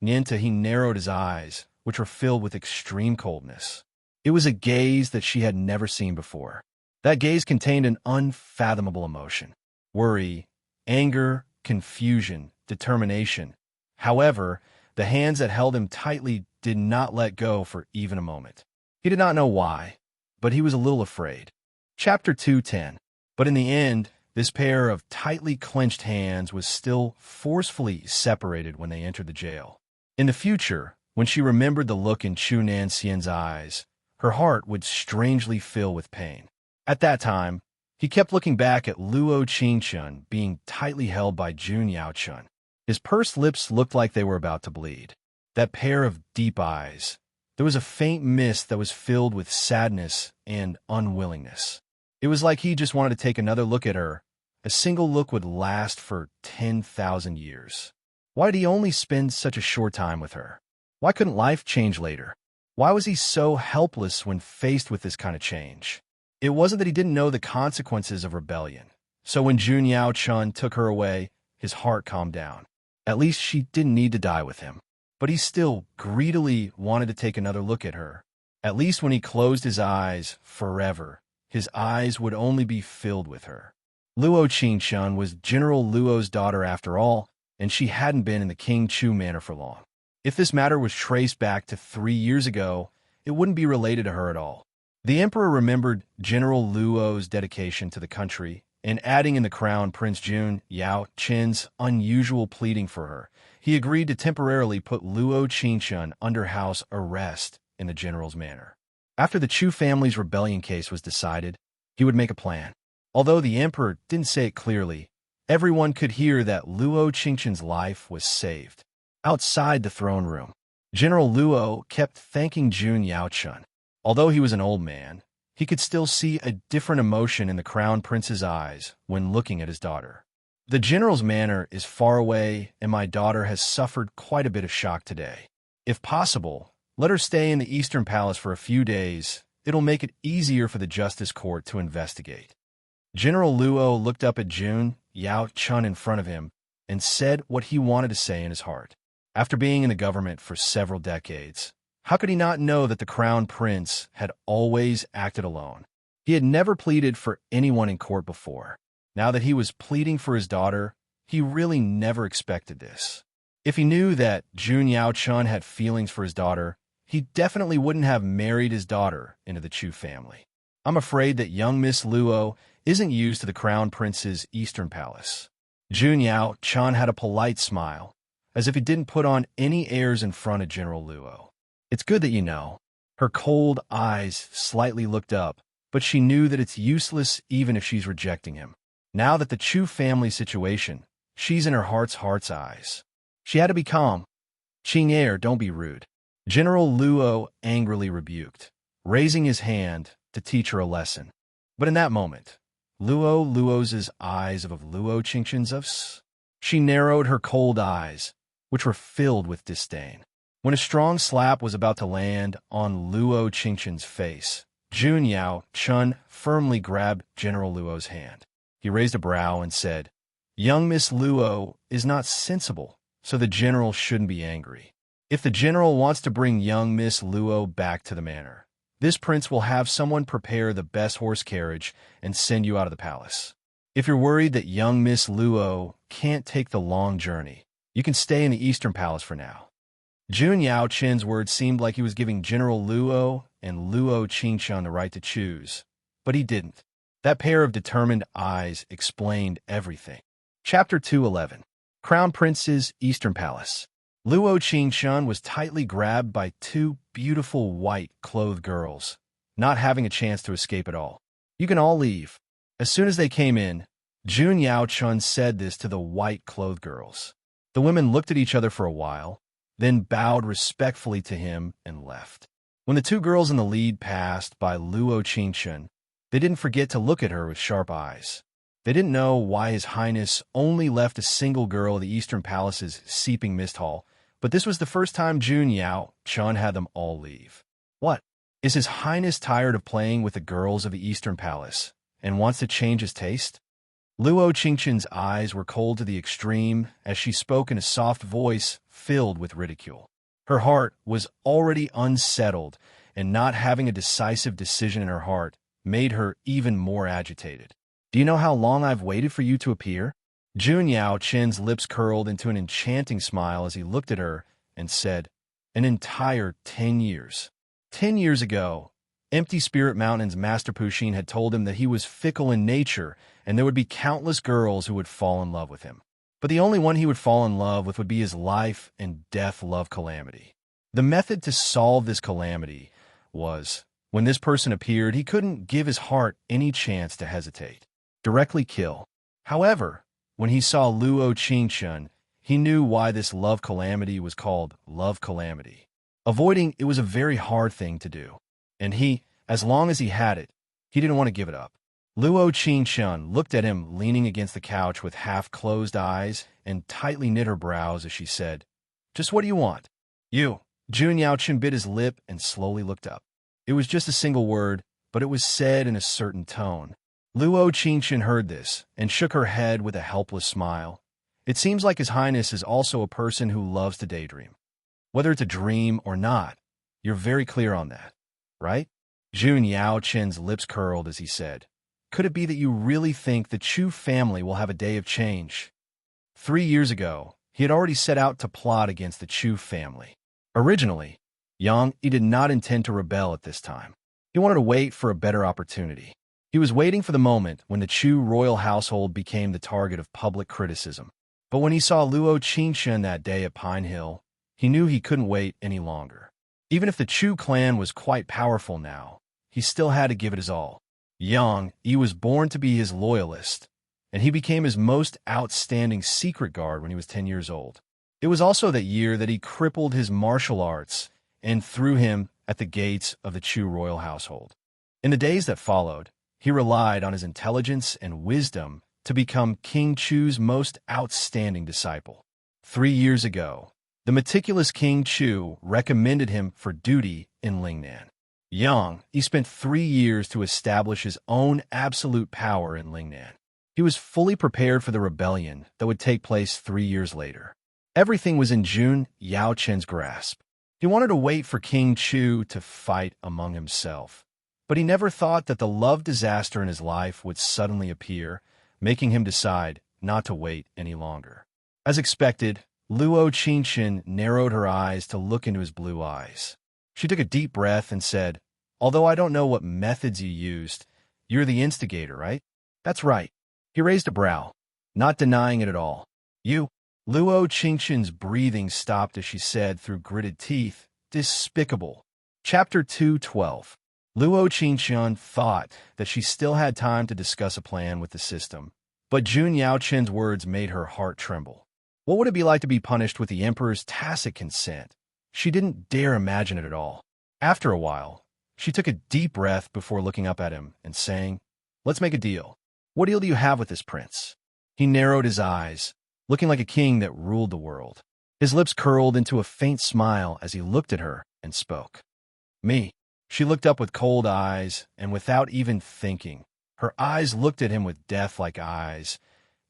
Nian till he narrowed his eyes, which were filled with extreme coldness. It was a gaze that she had never seen before. That gaze contained an unfathomable emotion. Worry, anger, confusion, determination. However, the hands that held him tightly did not let go for even a moment. He did not know why, but he was a little afraid. Chapter 210. But in the end, this pair of tightly clenched hands was still forcefully separated when they entered the jail. In the future, when she remembered the look in Chu Nanxian's eyes, her heart would strangely fill with pain. At that time, he kept looking back at Luo Qingshun being tightly held by Jun Yaochun. His pursed lips looked like they were about to bleed. That pair of deep eyes. There was a faint mist that was filled with sadness and unwillingness. It was like he just wanted to take another look at her. A single look would last for 10,000 years. Why did he only spend such a short time with her? Why couldn't life change later? Why was he so helpless when faced with this kind of change? It wasn't that he didn't know the consequences of rebellion. So when Jun Yaochun took her away, his heart calmed down. At least she didn't need to die with him. But he still greedily wanted to take another look at her. At least when he closed his eyes forever, his eyes would only be filled with her. Luo Qingshun was General Luo's daughter after all, and she hadn't been in the King Chu Manor for long. If this matter was traced back to 3 years ago, it wouldn't be related to her at all. The emperor remembered General Luo's dedication to the country, and adding in the crown Prince Jun Yaochen's unusual pleading for her, he agreed to temporarily put Luo Qingshun under house arrest in the general's manor. After the Chu family's rebellion case was decided, he would make a plan. Although the emperor didn't say it clearly, everyone could hear that Luo Qingshun's life was saved. Outside the throne room, General Luo kept thanking Jun Yaochun. Although he was an old man, he could still see a different emotion in the crown prince's eyes when looking at his daughter. "The general's manor is far away, and my daughter has suffered quite a bit of shock today. If possible, let her stay in the Eastern Palace for a few days. It'll make it easier for the Justice Court to investigate." General Luo looked up at Jun Yaochun in front of him and said what he wanted to say in his heart. After being in the government for several decades, how could he not know that the crown prince had always acted alone? He had never pleaded for anyone in court before. Now that he was pleading for his daughter, he really never expected this. If he knew that Jun Yaochun had feelings for his daughter, he definitely wouldn't have married his daughter into the Chu family. "I'm afraid that young Miss Luo isn't used to the crown prince's Eastern Palace." Jun Yaochun had a polite smile, as if he didn't put on any airs in front of General Luo. "It's good that you know." Her cold eyes slightly looked up, but she knew that it's useless even if she's rejecting him. Now that the Chu family situation, she's in her heart's eyes. She had to be calm. "Qing'er, don't be rude." General Luo angrily rebuked, raising his hand to teach her a lesson. But in that moment, Luo's eyes of Luo Qingshun's, she narrowed her cold eyes, which were filled with disdain. When a strong slap was about to land on Luo Qingshun's face, Jun Yaochun firmly grabbed General Luo's hand. He raised a brow and said, "Young Miss Luo is not sensible, so the general shouldn't be angry." If the general wants to bring young Miss Luo back to the manor, this prince will have someone prepare the best horse carriage and send you out of the palace. If you're worried that young Miss Luo can't take the long journey, you can stay in the Eastern Palace for now. Jun Yao Chen's words seemed like he was giving General Luo and Luo Qingxian the right to choose, but he didn't. That pair of determined eyes explained everything. Chapter 211. Crown Prince's Eastern Palace. Luo Qingxian was tightly grabbed by two beautiful white-clothed girls, not having a chance to escape at all. You can all leave. As soon as they came in, Jun Yao Chun said this to the white-clothed girls. The women looked at each other for a while, then bowed respectfully to him and left. When the two girls in the lead passed by Luo Qingxian, they didn't forget to look at her with sharp eyes. They didn't know why His Highness only left a single girl of the Eastern Palace's seeping mist hall, but this was the first time Jun Yao Chun had them all leave. What? Is His Highness tired of playing with the girls of the Eastern Palace and wants to change his taste? Luo Qingxian's eyes were cold to the extreme as she spoke in a soft voice filled with ridicule. Her heart was already unsettled, and not having a decisive decision in her heart made her even more agitated. Do you know how long I've waited for you to appear? Jun Yao Chen's lips curled into an enchanting smile as he looked at her and said, an entire 10 years. 10 years ago, Empty Spirit Mountain's Master Puxin had told him that he was fickle in nature and there would be countless girls who would fall in love with him. But the only one he would fall in love with would be his life and death love calamity. The method to solve this calamity was, when this person appeared, he couldn't give his heart any chance to hesitate. Directly kill. However, when he saw Luo Qingxian, he knew why this love calamity was called love calamity. Avoiding it was a very hard thing to do. And he, as long as he had it, he didn't want to give it up. Luo Qingxian looked at him leaning against the couch with half-closed eyes and tightly knit her brows as she said, just what do you want? You. Jun Yao Chen bit his lip and slowly looked up. It was just a single word, but it was said in a certain tone. Luo Qingxian heard this and shook her head with a helpless smile. It seems like His Highness is also a person who loves to daydream. Whether it's a dream or not, you're very clear on that, right? Jun Yao Chen's lips curled as he said, could it be that you really think the Chu family will have a day of change? 3 years ago, he had already set out to plot against the Chu family. Originally, Yang Yi did not intend to rebel at this time. He wanted to wait for a better opportunity. He was waiting for the moment when the Chu royal household became the target of public criticism. But when he saw Luo Qingxian that day at Pine Hill, he knew he couldn't wait any longer. Even if the Chu clan was quite powerful now, he still had to give it his all. Yang Yi was born to be his loyalist, and he became his most outstanding secret guard when he was 10 years old. It was also that year that he crippled his martial arts and threw him at the gates of the Chu royal household. In the days that followed, he relied on his intelligence and wisdom to become King Chu's most outstanding disciple. 3 years ago, the meticulous King Chu recommended him for duty in Lingnan. Young, he spent 3 years to establish his own absolute power in Lingnan. He was fully prepared for the rebellion that would take place 3 years later. Everything was in Jun Yao Chen's grasp. He wanted to wait for King Chu to fight among himself, but he never thought that the love disaster in his life would suddenly appear, making him decide not to wait any longer. As expected, Luo Qingxian narrowed her eyes to look into his blue eyes. She took a deep breath and said, although I don't know what methods you used, you're the instigator, right? That's right. He raised a brow, not denying it at all. You. Luo Qingxian's breathing stopped as she said through gritted teeth, despicable. Chapter 212. Luo Qingxian thought that she still had time to discuss a plan with the system, but Jun Yao Chen's words made her heart tremble. What would it be like to be punished with the emperor's tacit consent? She didn't dare imagine it at all. After a while, she took a deep breath before looking up at him and saying, let's make a deal. What deal do you have with this prince? He narrowed his eyes, looking like a king that ruled the world. His lips curled into a faint smile as he looked at her and spoke. Me. She looked up with cold eyes, and without even thinking, her eyes looked at him with death-like eyes.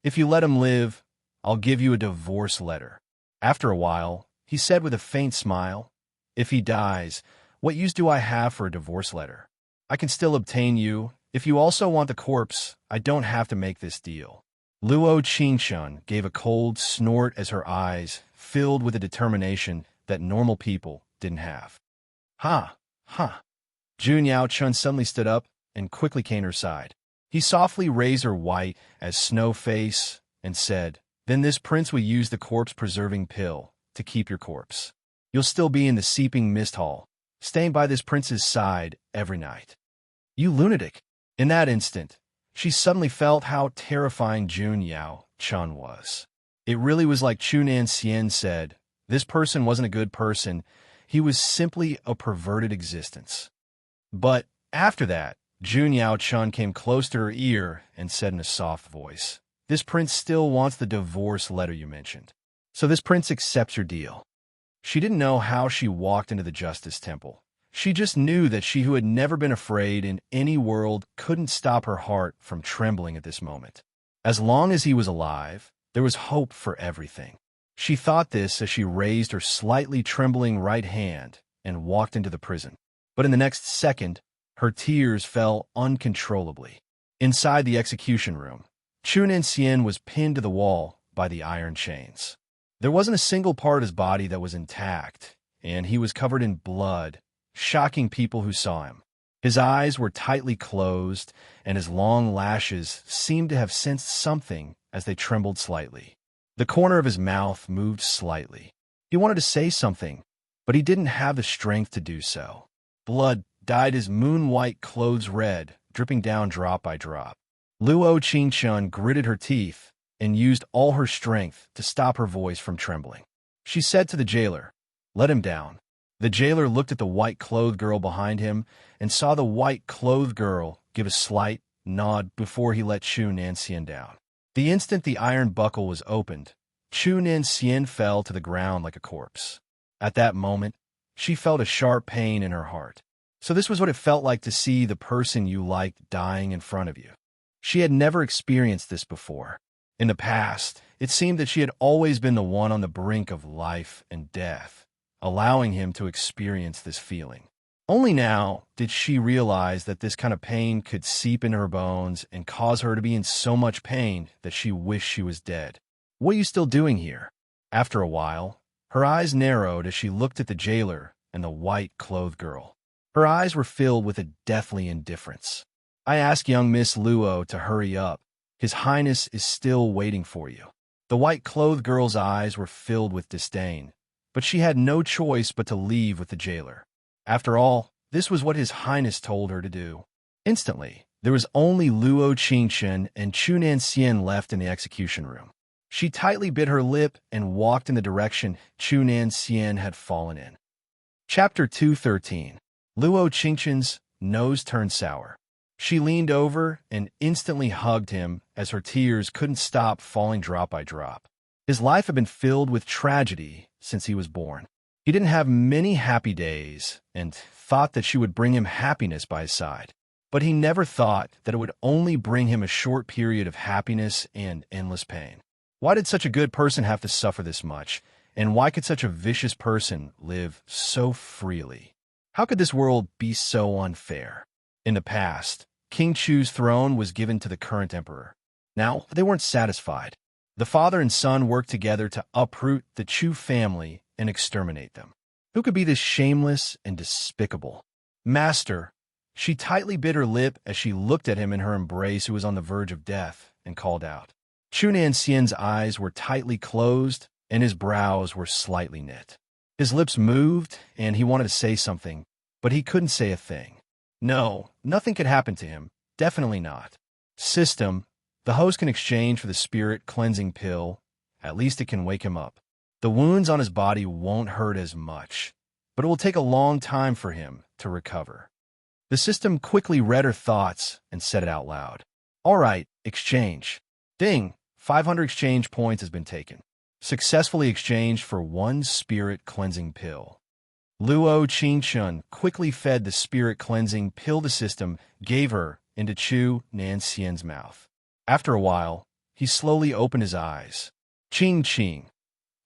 If you let him live, I'll give you a divorce letter. After a while, he said with a faint smile. If he dies, what use do I have for a divorce letter? I can still obtain you. If you also want the corpse, I don't have to make this deal. Luo Qingshun gave a cold snort as her eyes filled with a determination that normal people didn't have. Ha! Ha! Jun Yaochun suddenly stood up and quickly came to her side. He softly raised her white as snow face and said, "Then this prince will use the corpse-preserving pill to keep your corpse. You'll still be in the seeping mist hall, staying by this prince's side every night." You lunatic! In that instant, she suddenly felt how terrifying Jun Yao Chun was. It really was like Chu Nanxian said, this person wasn't a good person, he was simply a perverted existence. But after that, Jun Yao Chun came close to her ear and said in a soft voice, "This prince still wants the divorce letter you mentioned. So this prince accepts your deal." She didn't know how she walked into the Justice Temple. She just knew that she who had never been afraid in any world couldn't stop her heart from trembling at this moment. As long as he was alive, there was hope for everything. She thought this as she raised her slightly trembling right hand and walked into the prison. But in the next second, her tears fell uncontrollably. Inside the execution room, Chu Nanxian was pinned to the wall by the iron chains. There wasn't a single part of his body that was intact, and he was covered in blood, shocking people who saw him. His eyes were tightly closed, and his long lashes seemed to have sensed something as they trembled slightly. The corner of his mouth moved slightly. He wanted to say something, but he didn't have the strength to do so. Blood dyed his moon-white clothes red, dripping down drop by drop. Luo Qingshun gritted her teeth and used all her strength to stop her voice from trembling. She said to the jailer, "Let him down." The jailer looked at the white-clothed girl behind him and saw the white-clothed girl give a slight nod before he let Chu Nanxian down. The instant the iron buckle was opened, Chu Nanxian fell to the ground like a corpse. At that moment, she felt a sharp pain in her heart. So this was what it felt like to see the person you liked dying in front of you. She had never experienced this before. In the past, it seemed that she had always been the one on the brink of life and death, allowing him to experience this feeling. Only now did she realize that this kind of pain could seep into her bones and cause her to be in so much pain that she wished she was dead. "What are you still doing here?" After a while, her eyes narrowed as she looked at the jailer and the white-clothed girl. Her eyes were filled with a deathly indifference. "I asked young Miss Luo to hurry up. His Highness is still waiting for you." The white-clothed girl's eyes were filled with disdain, but she had no choice but to leave with the jailer. After all, this was what His Highness told her to do. Instantly, there was only Luo Qingshun and Chu Nanxian left in the execution room. She tightly bit her lip and walked in the direction Chu Nanxian had fallen in. Chapter 213. Luo Qingshun's nose turned sour. She leaned over and instantly hugged him as her tears couldn't stop falling drop by drop. His life had been filled with tragedy since he was born. He didn't have many happy days and thought that she would bring him happiness by his side. But he never thought that it would only bring him a short period of happiness and endless pain. Why did such a good person have to suffer this much? And why could such a vicious person live so freely? How could this world be so unfair? In the past, King Chu's throne was given to the current emperor. Now, they weren't satisfied. The father and son worked together to uproot the Chu family and exterminate them. Who could be this shameless and despicable? "Master," she tightly bit her lip as she looked at him in her embrace who was on the verge of death, and called out. Chu Nanxian's eyes were tightly closed, and his brows were slightly knit. His lips moved, and he wanted to say something, but he couldn't say a thing. No, nothing could happen to him. Definitely not. System, the host can exchange for the spirit cleansing pill. At least it can wake him up. The wounds on his body won't hurt as much, but it will take a long time for him to recover. The system quickly read her thoughts and said it out loud. "All right, exchange." Ding! 500 exchange points has been taken. Successfully exchanged for 1 spirit cleansing pill. Luo Qingshun quickly fed the spirit cleansing pill the system gave her into Chu Nanxian's mouth. After a while, he slowly opened his eyes. Ching ching.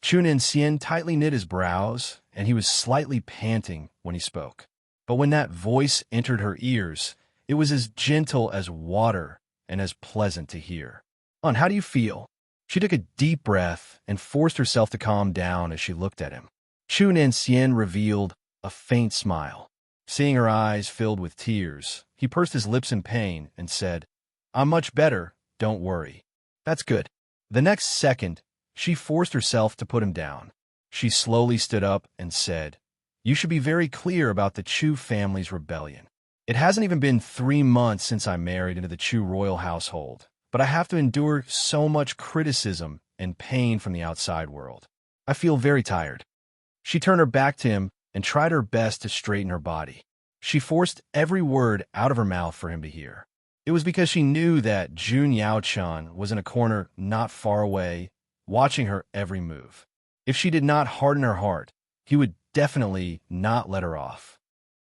Chunin Xian tightly knit his brows, and he was slightly panting when he spoke. But when that voice entered her ears, it was as gentle as water and as pleasant to hear. How do you feel?" She took a deep breath and forced herself to calm down as she looked at him. Chunin Xian revealed a faint smile. Seeing her eyes filled with tears, he pursed his lips in pain and said, "I'm much better, don't worry." "That's good." The next second, she forced herself to put him down. She slowly stood up and said, "You should be very clear about the Chu family's rebellion. It hasn't even been 3 months since I married into the Chu royal household, but I have to endure so much criticism and pain from the outside world. I feel very tired." She turned her back to him and tried her best to straighten her body. She forced every word out of her mouth for him to hear. It was because she knew that Jun Yaochan was in a corner not far away, watching her every move. If she did not harden her heart, he would definitely not let her off.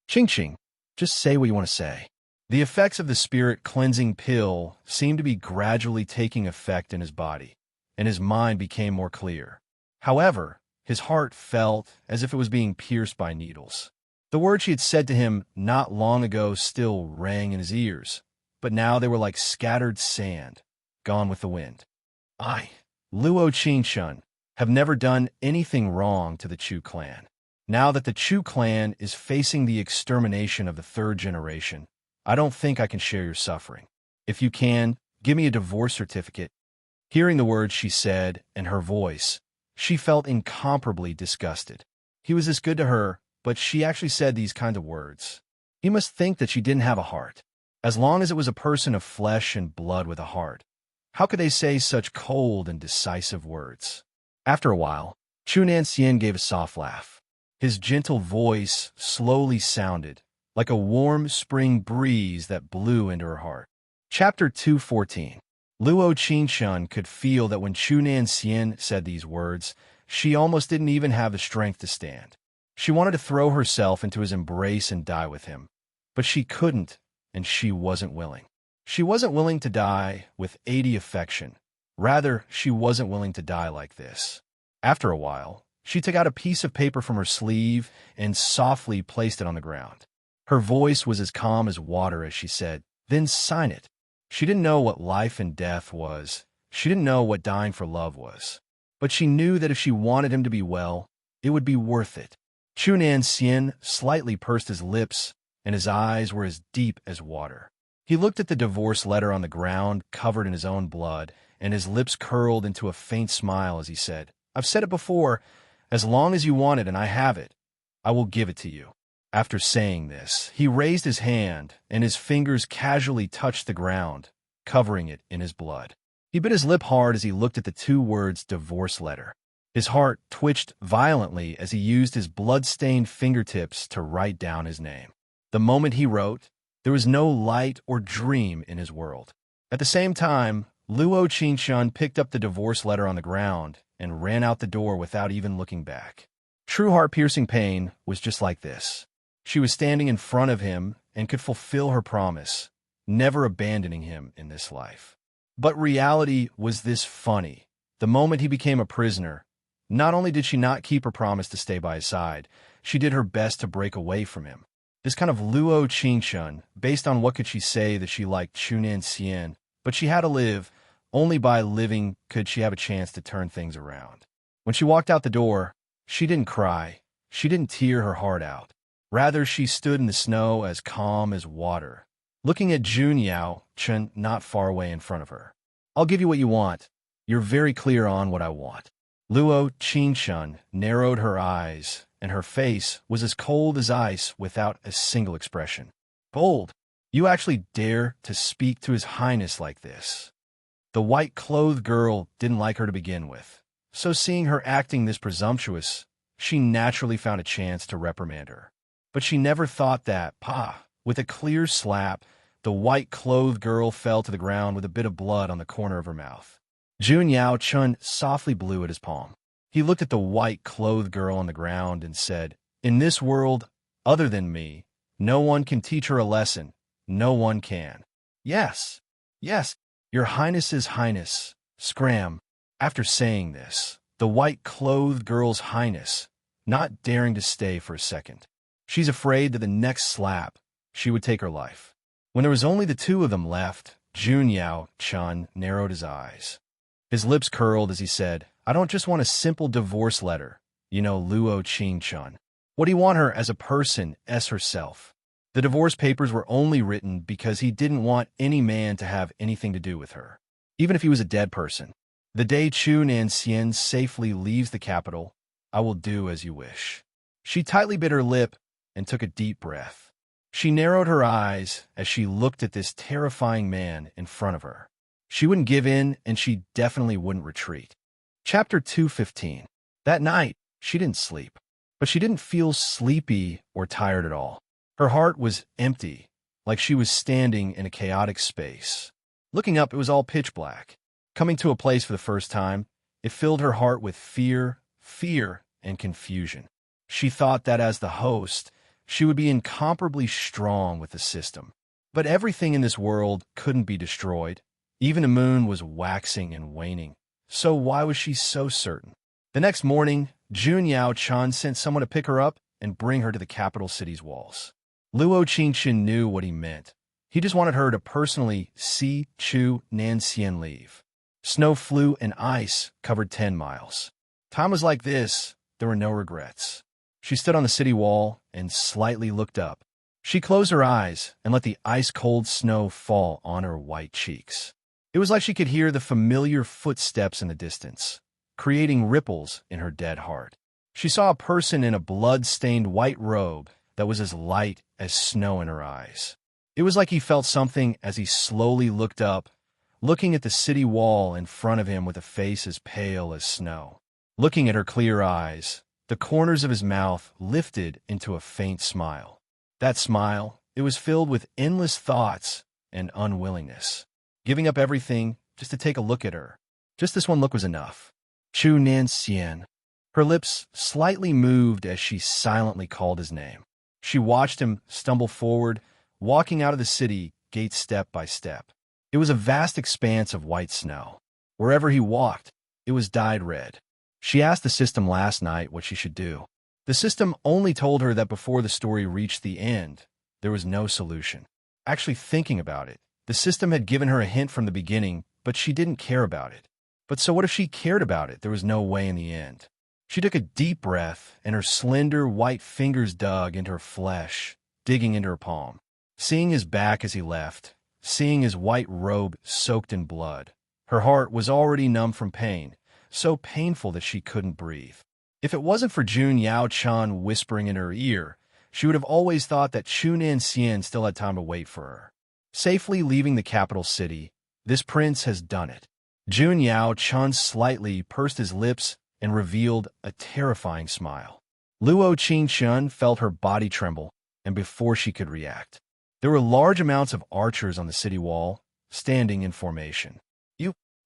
"Ching Ching, just say what you want to say." The effects of the spirit cleansing pill seemed to be gradually taking effect in his body, and his mind became more clear. However, his heart felt as if it was being pierced by needles. The words she had said to him not long ago still rang in his ears, but now they were like scattered sand, gone with the wind. "I, Luo Qingshun, have never done anything wrong to the Chu clan. Now that the Chu clan is facing the extermination of the 3rd generation, I don't think I can share your suffering. If you can, give me a divorce certificate." Hearing the words she said and her voice, she felt incomparably disgusted. He was this good to her, but she actually said these kinds of words. He must think that she didn't have a heart. As long as it was a person of flesh and blood with a heart, how could they say such cold and decisive words? After a while, Chunan Xian gave a soft laugh. His gentle voice slowly sounded, like a warm spring breeze that blew into her heart. Chapter 214. Luo Qingshun could feel that when Chunan Xian said these words, she almost didn't even have the strength to stand. She wanted to throw herself into his embrace and die with him, but she couldn't, and she wasn't willing. She wasn't willing to die with 80 affection. Rather, she wasn't willing to die like this. After a while, she took out a piece of paper from her sleeve and softly placed it on the ground. Her voice was as calm as water as she said, "Then sign it." She didn't know what life and death was. She didn't know what dying for love was. But she knew that if she wanted him to be well, it would be worth it. Chunan Xian slightly pursed his lips, and his eyes were as deep as water. He looked at the divorce letter on the ground, covered in his own blood, and his lips curled into a faint smile as he said, "I've said it before, as long as you want it and I have it, I will give it to you." After saying this, he raised his hand, and his fingers casually touched the ground, covering it in his blood. He bit his lip hard as he looked at the 2 words divorce letter. His heart twitched violently as he used his blood-stained fingertips to write down his name. The moment he wrote, there was no light or dream in his world. At the same time, Luo Qingshun picked up the divorce letter on the ground and ran out the door without even looking back. True heart-piercing pain was just like this. She was standing in front of him and could fulfill her promise, never abandoning him in this life. But reality was this funny. The moment he became a prisoner, not only did she not keep her promise to stay by his side, she did her best to break away from him. This kind of Luo Qingshun, based on what could she say that she liked Chunan Xian, but she had to live. Only by living could she have a chance to turn things around. When she walked out the door, she didn't cry. She didn't tear her heart out. Rather, she stood in the snow as calm as water, looking at Jun Yao Chen not far away in front of her. "I'll give you what you want. You're very clear on what I want." Luo Qingshun narrowed her eyes, and her face was as cold as ice without a single expression. "Bold, you actually dare to speak to His Highness like this." The white-clothed girl didn't like her to begin with, so seeing her acting this presumptuous, she naturally found a chance to reprimand her. But she never thought that, with a clear slap, the white-clothed girl fell to the ground with a bit of blood on the corner of her mouth. Jun Yao Chun softly blew at his palm. He looked at the white-clothed girl on the ground and said, "In this world, other than me, no one can teach her a lesson. No one can." "Yes, yes, your Highness's Highness." Scram. After saying this, the white-clothed girl's highness, not daring to stay for a second. She's afraid that the next slap, she would take her life. When there was only the two of them left, Jun Yao Chun narrowed his eyes. His lips curled as he said, I don't just want a simple divorce letter, Luo Qing Chun. What do you want her as a person, as herself? The divorce papers were only written because he didn't want any man to have anything to do with her, even if he was a dead person. The day Chu Nanxian safely leaves the capital, I will do as you wish. She tightly bit her lip and took a deep breath. She narrowed her eyes as she looked at this terrifying man in front of her. She wouldn't give in, and she definitely wouldn't retreat. Chapter 215. That night, she didn't sleep, but she didn't feel sleepy or tired at all. Her heart was empty, like she was standing in a chaotic space. Looking up, it was all pitch black. Coming to a place for the first time, it filled her heart with fear, and confusion. She thought that as the host, she would be incomparably strong with the system. But everything in this world couldn't be destroyed. Even the moon was waxing and waning. So why was she so certain? The next morning, Jun Yao Chan sent someone to pick her up and bring her to the capital city's walls. Luo Qingqian knew what he meant. He just wanted her to personally see Chu Nanxian leave. Snow flew and ice covered 10 miles. Time was like this, there were no regrets. She stood on the city wall and slightly looked up. She closed her eyes and let the ice-cold snow fall on her white cheeks. It was like she could hear the familiar footsteps in the distance, creating ripples in her dead heart. She saw a person in a blood-stained white robe that was as light as snow in her eyes. It was like he felt something as he slowly looked up, looking at the city wall in front of him with a face as pale as snow. Looking at her clear eyes, the corners of his mouth lifted into a faint smile. That smile, it was filled with endless thoughts and unwillingness. Giving up everything just to take a look at her. Just this one look was enough. Chu Nanxian. Her lips slightly moved as she silently called his name. She watched him stumble forward, walking out of the city gate step by step. It was a vast expanse of white snow. Wherever he walked, it was dyed red. She asked the system last night what she should do. The system only told her that before the story reached the end, there was no solution. Actually thinking about it, the system had given her a hint from the beginning, but she didn't care about it. But so what if she cared about it? There was no way in the end. She took a deep breath, and her slender white fingers dug into her flesh, digging into her palm. Seeing his back as he left, seeing his white robe soaked in blood, her heart was already numb from pain, so painful that she couldn't breathe. If it wasn't for Jun Yao Chan whispering in her ear, she would have always thought that Chu Nanxian still had time to wait for her. Safely leaving the capital city, this prince has done it. Jun Yao Chan slightly pursed his lips and revealed a terrifying smile. Luo Qingqian felt her body tremble, and before she could react, there were large amounts of archers on the city wall, standing in formation.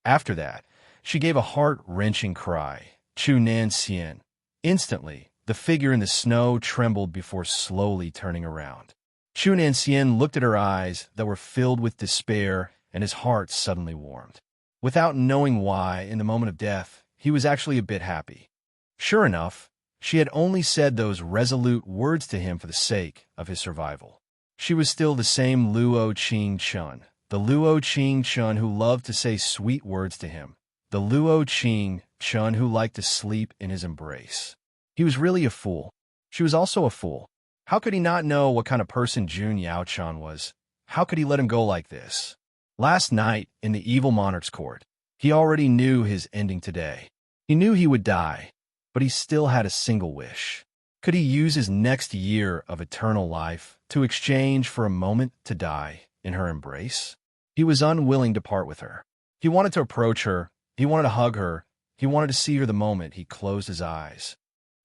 After that, she gave a heart-wrenching cry. Chu Nanxian. Instantly, the figure in the snow trembled before slowly turning around. Chu Nanxian looked at her eyes that were filled with despair, and his heart suddenly warmed. Without knowing why, in the moment of death, he was actually a bit happy. Sure enough, she had only said those resolute words to him for the sake of his survival. She was still the same Luo Qingqian, the Luo Qingqian who loved to say sweet words to him, the Luo Qingqian who liked to sleep in his embrace. He was really a fool. She was also a fool. How could he not know what kind of person Jun Yaochan was? How could he let him go like this? Last night, in the evil monarch's court, he already knew his ending today. He knew he would die, but he still had a single wish. Could he use his next year of eternal life to exchange for a moment to die in her embrace? He was unwilling to part with her. He wanted to approach her. He wanted to hug her. He wanted to see her the moment he closed his eyes.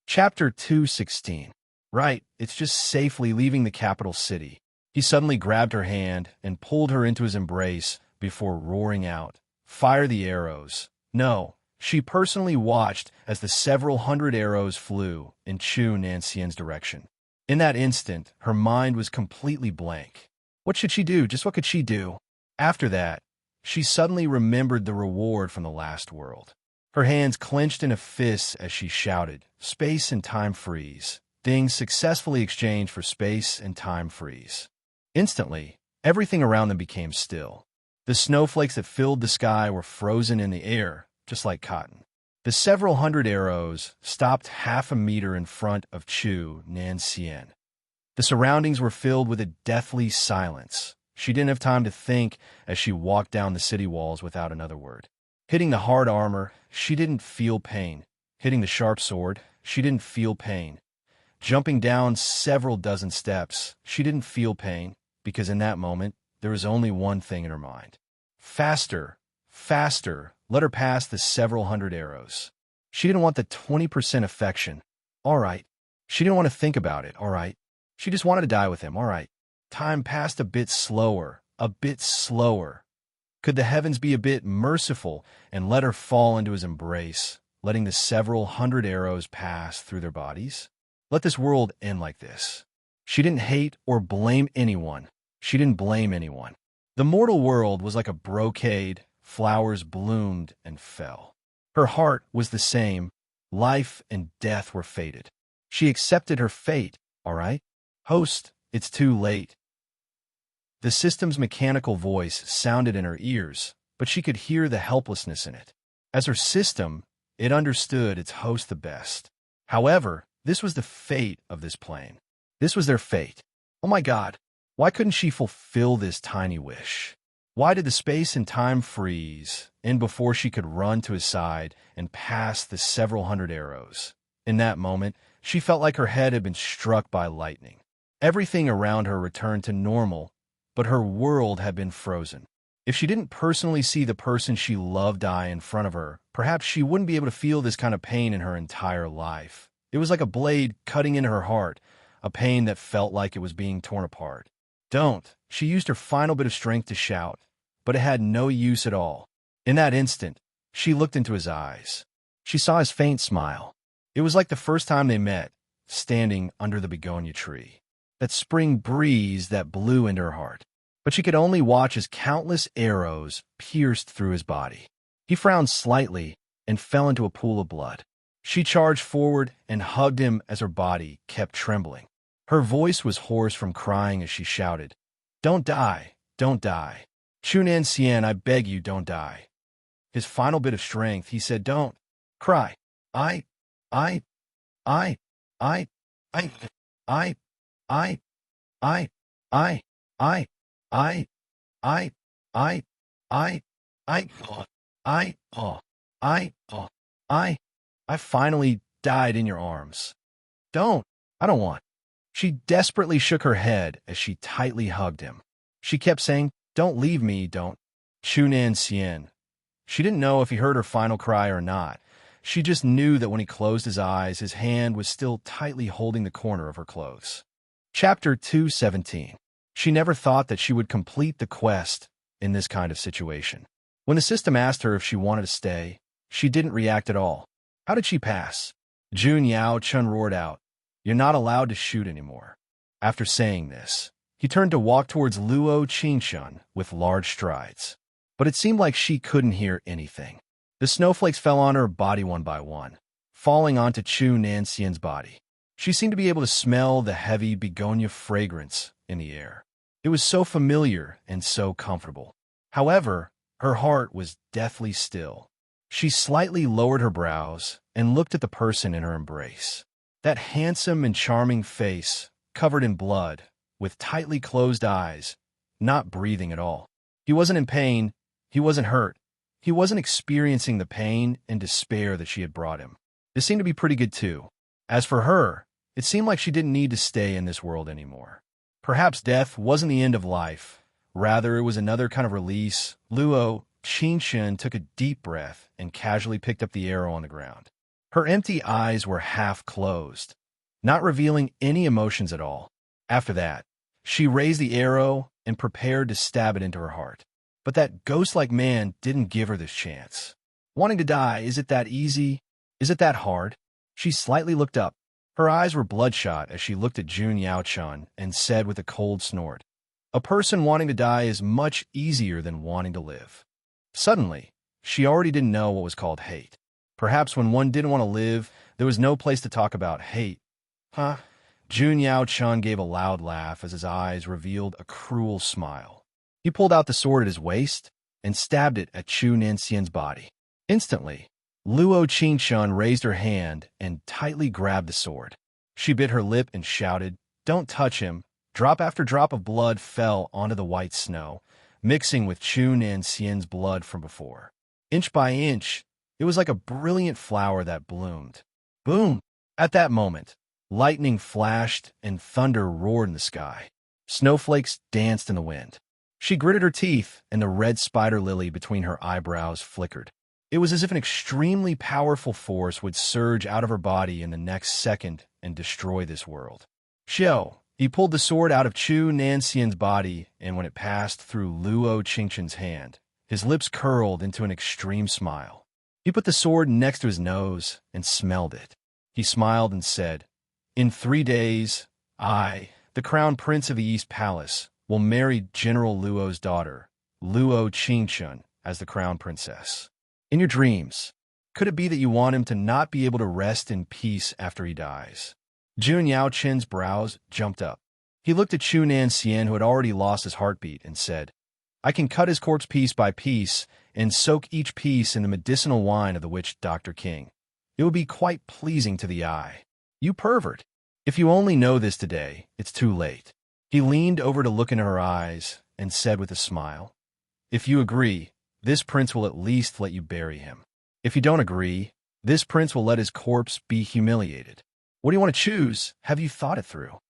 Chapter 216. Right, it's just safely leaving the capital city. He suddenly grabbed her hand and pulled her into his embrace before roaring out, "Fire the arrows." No, she personally watched as the several hundred arrows flew in Chu Nanxian's direction. In that instant, her mind was completely blank. What should she do? Just what could she do? After that, she suddenly remembered the reward from the last world. Her hands clenched in a fist as she shouted, "Space and time freeze." Things successfully exchanged for space and time freeze. Instantly, everything around them became still. The snowflakes that filled the sky were frozen in the air, just like cotton. The several hundred arrows stopped half a meter in front of Chu Nansien. The surroundings were filled with a deathly silence. She didn't have time to think as she walked down the city walls without another word. Hitting the hard armor, she didn't feel pain. Hitting the sharp sword, she didn't feel pain. Jumping down several dozen steps, she didn't feel pain, because in that moment, there was only one thing in her mind. Faster, faster, let her pass the several hundred arrows. She didn't want the 20% affection. All right. She didn't want to think about it. All right. She just wanted to die with him. All right. Time passed a bit slower, a bit slower. Could the heavens be a bit merciful and let her fall into his embrace, letting the several hundred arrows pass through their bodies? Let this world end like this. She didn't hate or blame anyone. She didn't blame anyone. The mortal world was like a brocade. Flowers bloomed and fell. Her heart was the same. Life and death were fated. She accepted her fate, all right? Host, it's too late. The system's mechanical voice sounded in her ears, but she could hear the helplessness in it. As her system, it understood its host the best. However, this was the fate of this plane. This was their fate. Oh my God, why couldn't she fulfill this tiny wish? Why did the space and time freeze in before she could run to his side and pass the several hundred arrows? In that moment, she felt like her head had been struck by lightning. Everything around her returned to normal, but her world had been frozen. If she didn't personally see the person she loved die in front of her, perhaps she wouldn't be able to feel this kind of pain in her entire life. It was like a blade cutting into her heart, a pain that felt like it was being torn apart. Don't. She used her final bit of strength to shout, but it had no use at all. In that instant, she looked into his eyes. She saw his faint smile. It was like the first time they met, standing under the begonia tree. That spring breeze that blew into her heart. But she could only watch as countless arrows pierced through his body. He frowned slightly and fell into a pool of blood. She charged forward and hugged him as her body kept trembling. Her voice was hoarse from crying as she shouted, "Don't die, don't die. Chu Nansien, I beg you, don't die." His final bit of strength, he said, "Don't cry. I, I, I, I, I, I, I, I, I, I, I, I, I, I finally died in your arms. Don't. I don't want." She desperately shook her head as she tightly hugged him. She kept saying, "Don't leave me, don't." Chu Nansien. She didn't know if he heard her final cry or not. She just knew that when he closed his eyes, his hand was still tightly holding the corner of her clothes. Chapter 217. She never thought that she would complete the quest in this kind of situation. When the system asked her if she wanted to stay, she didn't react at all. How did she pass? Jun Yao Chun roared out, "You're not allowed to shoot anymore." After saying this, he turned to walk towards Luo Qingshun with large strides. But it seemed like she couldn't hear anything. The snowflakes fell on her body one by one, falling onto Chu Nansien's body. She seemed to be able to smell the heavy begonia fragrance in the air. It was so familiar and so comfortable. However, her heart was deathly still. She slightly lowered her brows and looked at the person in her embrace. That handsome and charming face, covered in blood, with tightly closed eyes, not breathing at all. He wasn't in pain. He wasn't hurt. He wasn't experiencing the pain and despair that she had brought him. This seemed to be pretty good too. As for her, it seemed like she didn't need to stay in this world anymore. Perhaps death wasn't the end of life. Rather, it was another kind of release. Luo Qingshun took a deep breath and casually picked up the arrow on the ground. Her empty eyes were half closed, not revealing any emotions at all. After that, she raised the arrow and prepared to stab it into her heart. But that ghost-like man didn't give her this chance. Wanting to die, is it that easy? Is it that hard? She slightly looked up. Her eyes were bloodshot as she looked at Jun Yaochun and said with a cold snort, "A person wanting to die is much easier than wanting to live." Suddenly, she already didn't know what was called hate. Perhaps when one didn't want to live, there was no place to talk about hate. Huh? Jun Yao Chun gave a loud laugh as his eyes revealed a cruel smile. He pulled out the sword at his waist and stabbed it at Chu Nanxian's body. Instantly, Luo Qingshun raised her hand and tightly grabbed the sword. She bit her lip and shouted, "Don't touch him." Drop after drop of blood fell onto the white snow, mixing with Chu Nanxian's blood from before. Inch by inch, it was like a brilliant flower that bloomed. Boom! At that moment, lightning flashed and thunder roared in the sky. Snowflakes danced in the wind. She gritted her teeth, and the red spider lily between her eyebrows flickered. It was as if an extremely powerful force would surge out of her body in the next second and destroy this world. Xiao! He pulled the sword out of Chu Nanxian's body, and when it passed through Luo Qingshun's hand, his lips curled into an extreme smile. He put the sword next to his nose and smelled it. He smiled and said, "In 3 days, I, the Crown Prince of the East Palace, will marry General Luo's daughter, Luo Qingshun, as the Crown Princess. In your dreams, could it be that you want him to not be able to rest in peace after he dies?" Jun Yaoqin's brows jumped up. He looked at Chu Nanxian, who had already lost his heartbeat, and said, "I can cut his corpse piece by piece and soak each piece in the medicinal wine of the witch Dr. King. It would be quite pleasing to the eye. You pervert! If you only know this today, it's too late." He leaned over to look into her eyes and said with a smile, "If you agree, this prince will at least let you bury him. If you don't agree, this prince will let his corpse be humiliated. What do you want to choose? Have you thought it through?"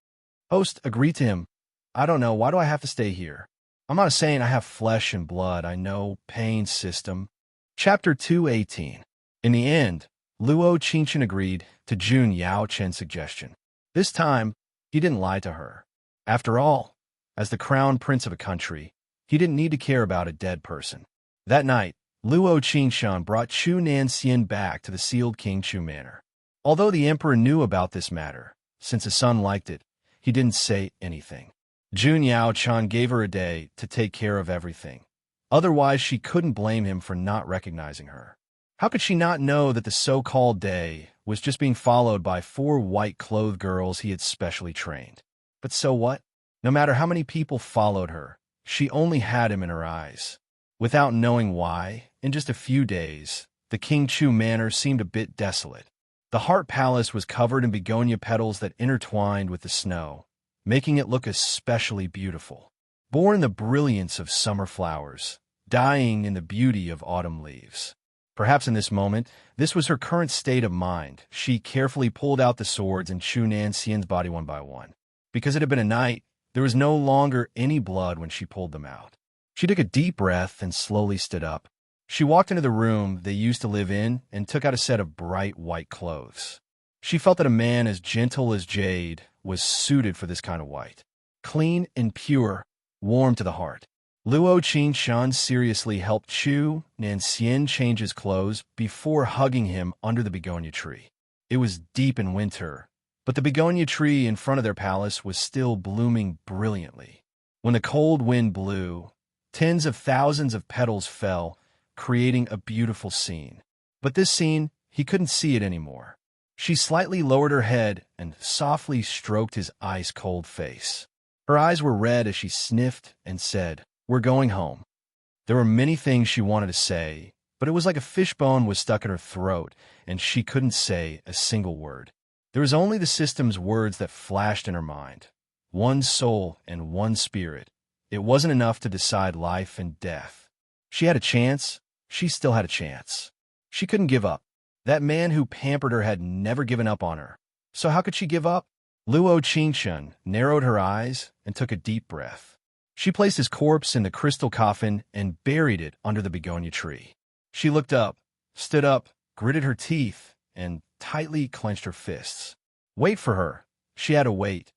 Host agreed to him. "I don't know. Why do I have to stay here? I'm not saying I have flesh and blood. I know pain system." Chapter 218. In the end, Luo Qingshun agreed to Jun Yaoqin's suggestion. This time, he didn't lie to her. After all, as the crown prince of a country, he didn't need to care about a dead person. That night, Luo Qingshun brought Chu Nanxian back to the sealed King Chu manor. Although the emperor knew about this matter, since his son liked it, he didn't say anything. Jun Yaoqin gave her a day to take care of everything. Otherwise, she couldn't blame him for not recognizing her. How could she not know that the so-called day was just being followed by 4 white-clothed girls he had specially trained? But so what? No matter how many people followed her, she only had him in her eyes. Without knowing why, in just a few days, the King Chu manor seemed a bit desolate. The Heart Palace was covered in begonia petals that intertwined with the snow, making it look especially beautiful. Born in the brilliance of summer flowers, dying in the beauty of autumn leaves. Perhaps in this moment, this was her current state of mind. She carefully pulled out the swords in Chu Nanxian's body one by one. Because it had been a night, there was no longer any blood when she pulled them out. She took a deep breath and slowly stood up. She walked into the room they used to live in and took out a set of bright white clothes. She felt that a man as gentle as jade was suited for this kind of white. Clean and pure, warm to the heart. Luo Qingshun seriously helped Chu Nanxian change his clothes before hugging him under the begonia tree. It was deep in winter, but the begonia tree in front of their palace was still blooming brilliantly. When the cold wind blew, tens of thousands of petals fell, creating a beautiful scene. But this scene, he couldn't see it anymore. She slightly lowered her head and softly stroked his ice-cold face. Her eyes were red as she sniffed and said, "We're going home." There were many things she wanted to say, but it was like a fishbone was stuck in her throat, and she couldn't say a single word. There was only the system's words that flashed in her mind. One soul and one spirit. It wasn't enough to decide life and death. She had a chance. She still had a chance. She couldn't give up. That man who pampered her had never given up on her. So how could she give up? Luo Qingshun narrowed her eyes and took a deep breath. She placed his corpse in the crystal coffin and buried it under the begonia tree. She looked up, stood up, gritted her teeth, and tightly clenched her fists. Wait for her. She had to wait.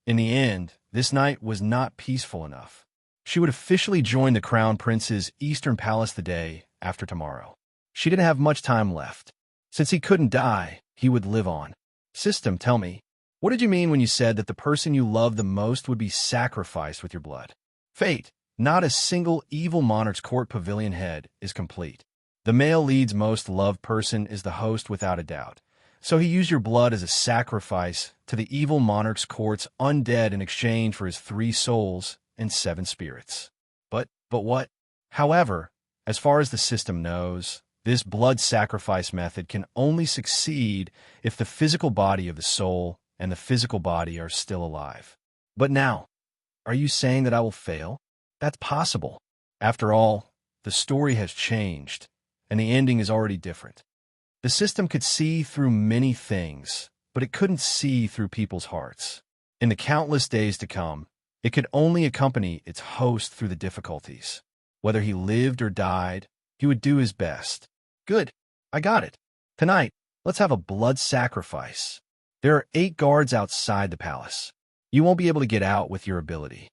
In the end, this night was not peaceful enough. She would officially join the Crown Prince's Eastern Palace the day after tomorrow. She didn't have much time left. Since he couldn't die, he would live on. System, tell me, what did you mean when you said that the person you loved the most would be sacrificed with your blood? Fate, not a single evil monarch's court pavilion head is complete. The male lead's most loved person is the host without a doubt. So he used your blood as a sacrifice to the evil monarch's court's undead in exchange for his 3 souls and 7 spirits. But what? However, as far as the system knows, this blood sacrifice method can only succeed if the physical body of the soul and the physical body are still alive. But now, are you saying that I will fail? That's possible. After all, the story has changed, and the ending is already different. The system could see through many things, but it couldn't see through people's hearts. In the countless days to come, it could only accompany its host through the difficulties. Whether he lived or died, he would do his best. Good, I got it. Tonight, let's have a blood sacrifice. There are 8 guards outside the palace. You won't be able to get out with your ability.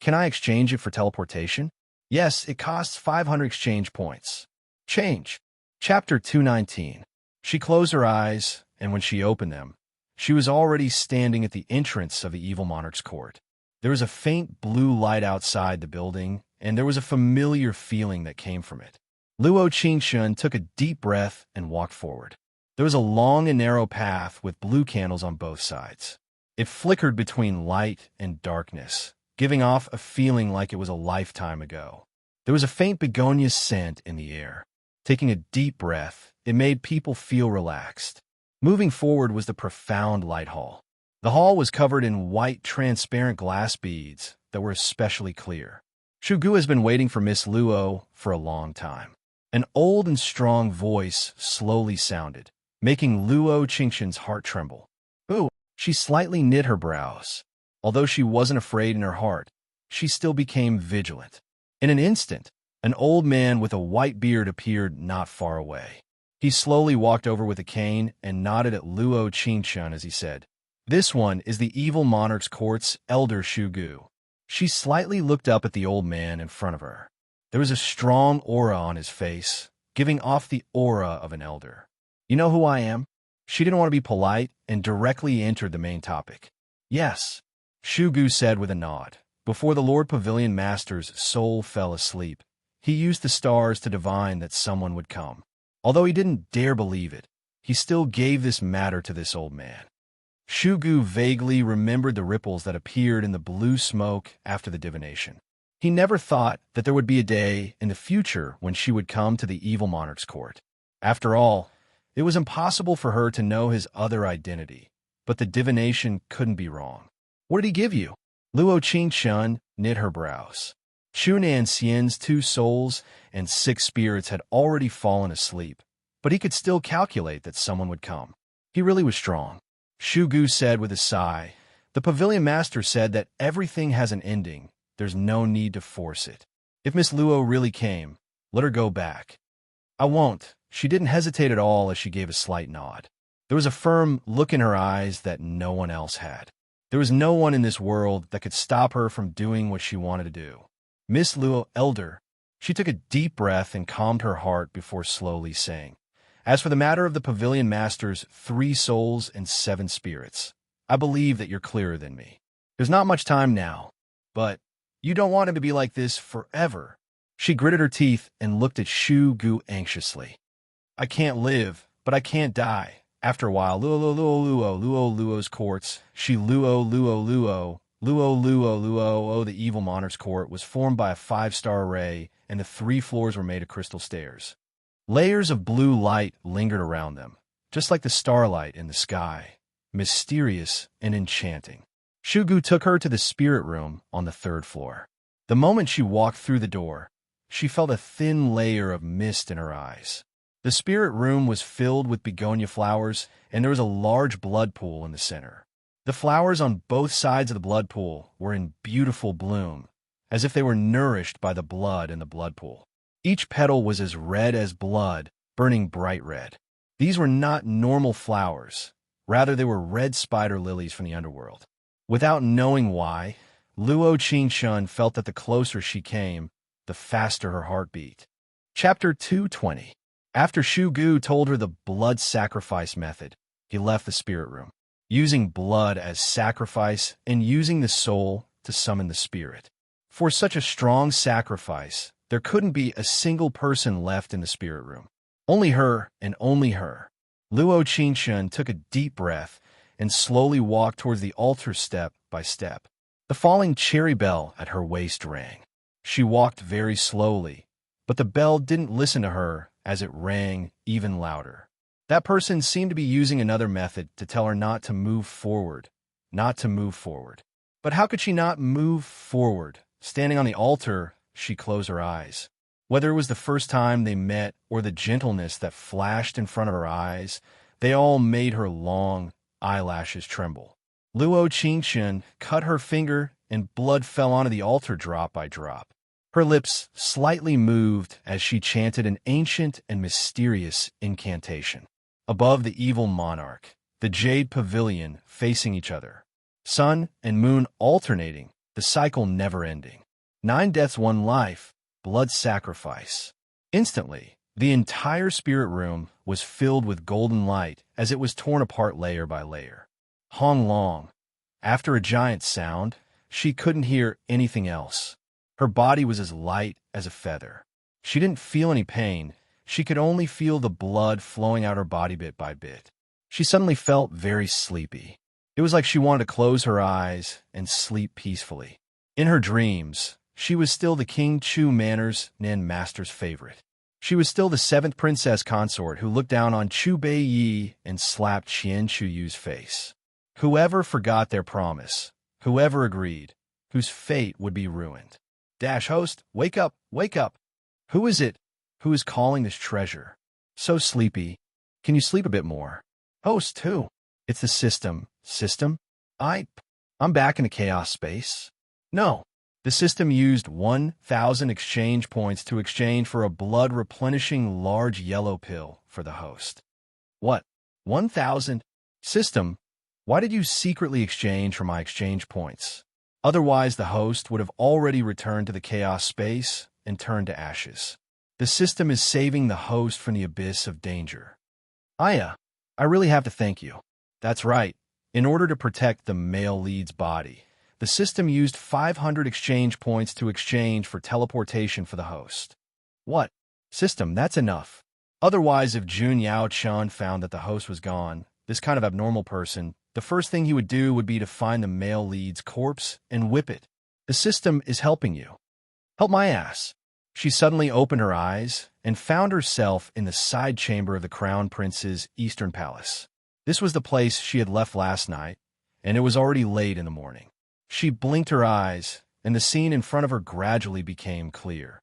Can I exchange it for teleportation? Yes, it costs 500 exchange points. Change. Chapter 219. She closed her eyes, and when she opened them, she was already standing at the entrance of the evil monarch's court. There was a faint blue light outside the building, and there was a familiar feeling that came from it. Luo Qingshun took a deep breath and walked forward. There was a long and narrow path with blue candles on both sides. It flickered between light and darkness, giving off a feeling like it was a lifetime ago. There was a faint begonia scent in the air. Taking a deep breath, it made people feel relaxed. Moving forward was the profound light hall. The hall was covered in white, transparent glass beads that were especially clear. Shugu has been waiting for Miss Luo for a long time. An old and strong voice slowly sounded, making Luo Qingshun's heart tremble. Ooh, she slightly knit her brows. Although she wasn't afraid in her heart, she still became vigilant. In an instant, an old man with a white beard appeared not far away. He slowly walked over with a cane and nodded at Luo Qingshun as he said, "This one is the evil monarch's court's elder Shugu." She slightly looked up at the old man in front of her. There was a strong aura on his face, giving off the aura of an elder. "You know who I am?" She didn't want to be polite and directly entered the main topic. "Yes," Shugu said with a nod. Before the Lord Pavilion Master's soul fell asleep, he used the stars to divine that someone would come. Although he didn't dare believe it, he still gave this matter to this old man. Shugu vaguely remembered the ripples that appeared in the blue smoke after the divination. He never thought that there would be a day in the future when she would come to the evil monarch's court. After all, it was impossible for her to know his other identity, but the divination couldn't be wrong. "What did he give you?" Luo Qingshun knit her brows. Shunan Xian's 2 souls and 6 spirits had already fallen asleep, but he could still calculate that someone would come. He really was strong. Shugu said with a sigh, "The Pavilion Master said that everything has an ending. There's no need to force it. If Miss Luo really came, let her go back." "I won't." She didn't hesitate at all as she gave a slight nod. There was a firm look in her eyes that no one else had. There was no one in this world that could stop her from doing what she wanted to do. "Miss Luo, elder." She took a deep breath and calmed her heart before slowly saying, "As for the matter of the Pavilion Master's 3 souls and 7 spirits, I believe that you're clearer than me. There's not much time now, but you don't want him to be like this forever." She gritted her teeth and looked at Shu Gu anxiously. "I can't live, but I can't die." After a while, Luo's courts, Luo, the evil monarch's court, was formed by a 5-star array, and the 3 floors were made of crystal stairs. Layers of blue light lingered around them, just like the starlight in the sky, mysterious and enchanting. Shugu took her to the spirit room on the 3rd floor. The moment she walked through the door, she felt a thin layer of mist in her eyes. The spirit room was filled with begonia flowers, and there was a large blood pool in the center. The flowers on both sides of the blood pool were in beautiful bloom, as if they were nourished by the blood in the blood pool. Each petal was as red as blood, burning bright red. These were not normal flowers. Rather, they were red spider lilies from the underworld. Without knowing why, Luo Qingshun felt that the closer she came, the faster her heart beat. Chapter 220. After Shu Gu told her the blood sacrifice method, he left the spirit room, using blood as sacrifice and using the soul to summon the spirit. For such a strong sacrifice, There couldn't be a single person left in the spirit room. Only her and only her. Luo Qingshun took a deep breath and slowly walked towards the altar step by step. The falling cherry bell at her waist rang. She walked very slowly, but the bell didn't listen to her as it rang even louder. That person seemed to be using another method to tell her not to move forward, not to move forward. But how could she not move forward? Standing on the altar, she closed her eyes. Whether it was the first time they met or the gentleness that flashed in front of her eyes, they all made her long eyelashes tremble. Luo Qingshun cut her finger and blood fell onto the altar drop by drop. Her lips slightly moved as she chanted an ancient and mysterious incantation. Above the evil monarch, the jade pavilion facing each other. Sun and moon alternating, the cycle never ending. 9 deaths, 1 life, blood sacrifice. Instantly, the entire spirit room was filled with golden light as it was torn apart layer by layer. Hong Long. After a giant sound, she couldn't hear anything else. Her body was as light as a feather. She didn't feel any pain. She could only feel the blood flowing out her body bit by bit. She suddenly felt very sleepy. It was like she wanted to close her eyes and sleep peacefully. In her dreams, she was still the King Chu Manor's Nen Master's favorite. She was still the 7th princess consort who looked down on Chu Bei Yi and slapped Qian Chu Yu's face. Whoever forgot their promise, whoever agreed, whose fate would be ruined. Host, wake up, wake up. Who is it? Who is calling this treasure? So sleepy. Can you sleep a bit more? Host, who? It's the system. System? I'm back in a chaos space. No. The system used 1,000 exchange points to exchange for a blood-replenishing large yellow pill for the host. What? 1,000? System, why did you secretly exchange for my exchange points? Otherwise, the host would have already returned to the chaos space and turned to ashes. The system is saving the host from the abyss of danger. I really have to thank you. That's right. In order to protect the male lead's body, the system used 500 exchange points to exchange for teleportation for the host. What? System, that's enough. Otherwise, if Jun Yao Chun found that the host was gone, this kind of abnormal person, the first thing he would do would be to find the male lead's corpse and whip it. The system is helping you. Help my ass. She suddenly opened her eyes and found herself in the side chamber of the Crown Prince's Eastern Palace. This was the place she had left last night, and it was already late in the morning. She blinked her eyes, and the scene in front of her gradually became clear.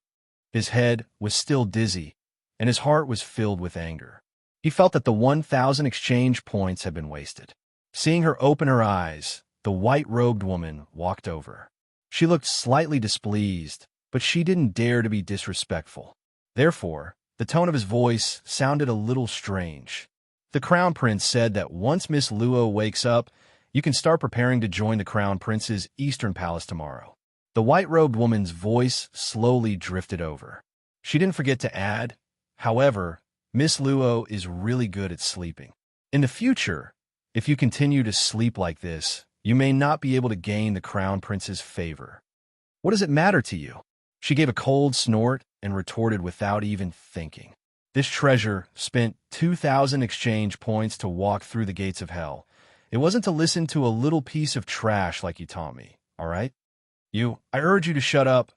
His head was still dizzy, and his heart was filled with anger. He felt that the 1,000 exchange points had been wasted. Seeing her open her eyes, the white-robed woman walked over. She looked slightly displeased, but she didn't dare to be disrespectful. Therefore, the tone of his voice sounded a little strange. The Crown Prince said that once Miss Luo wakes up, you can start preparing to join the Crown Prince's Eastern Palace tomorrow. The white-robed woman's voice slowly drifted over. She didn't forget to add, however, Miss Luo is really good at sleeping. In the future, if you continue to sleep like this, you may not be able to gain the Crown Prince's favor. What does it matter to you? She gave a cold snort and retorted without even thinking. This treasure spent 2,000 exchange points to walk through the gates of hell. It wasn't to listen to a little piece of trash like you taught me, all right? I urge you to shut up.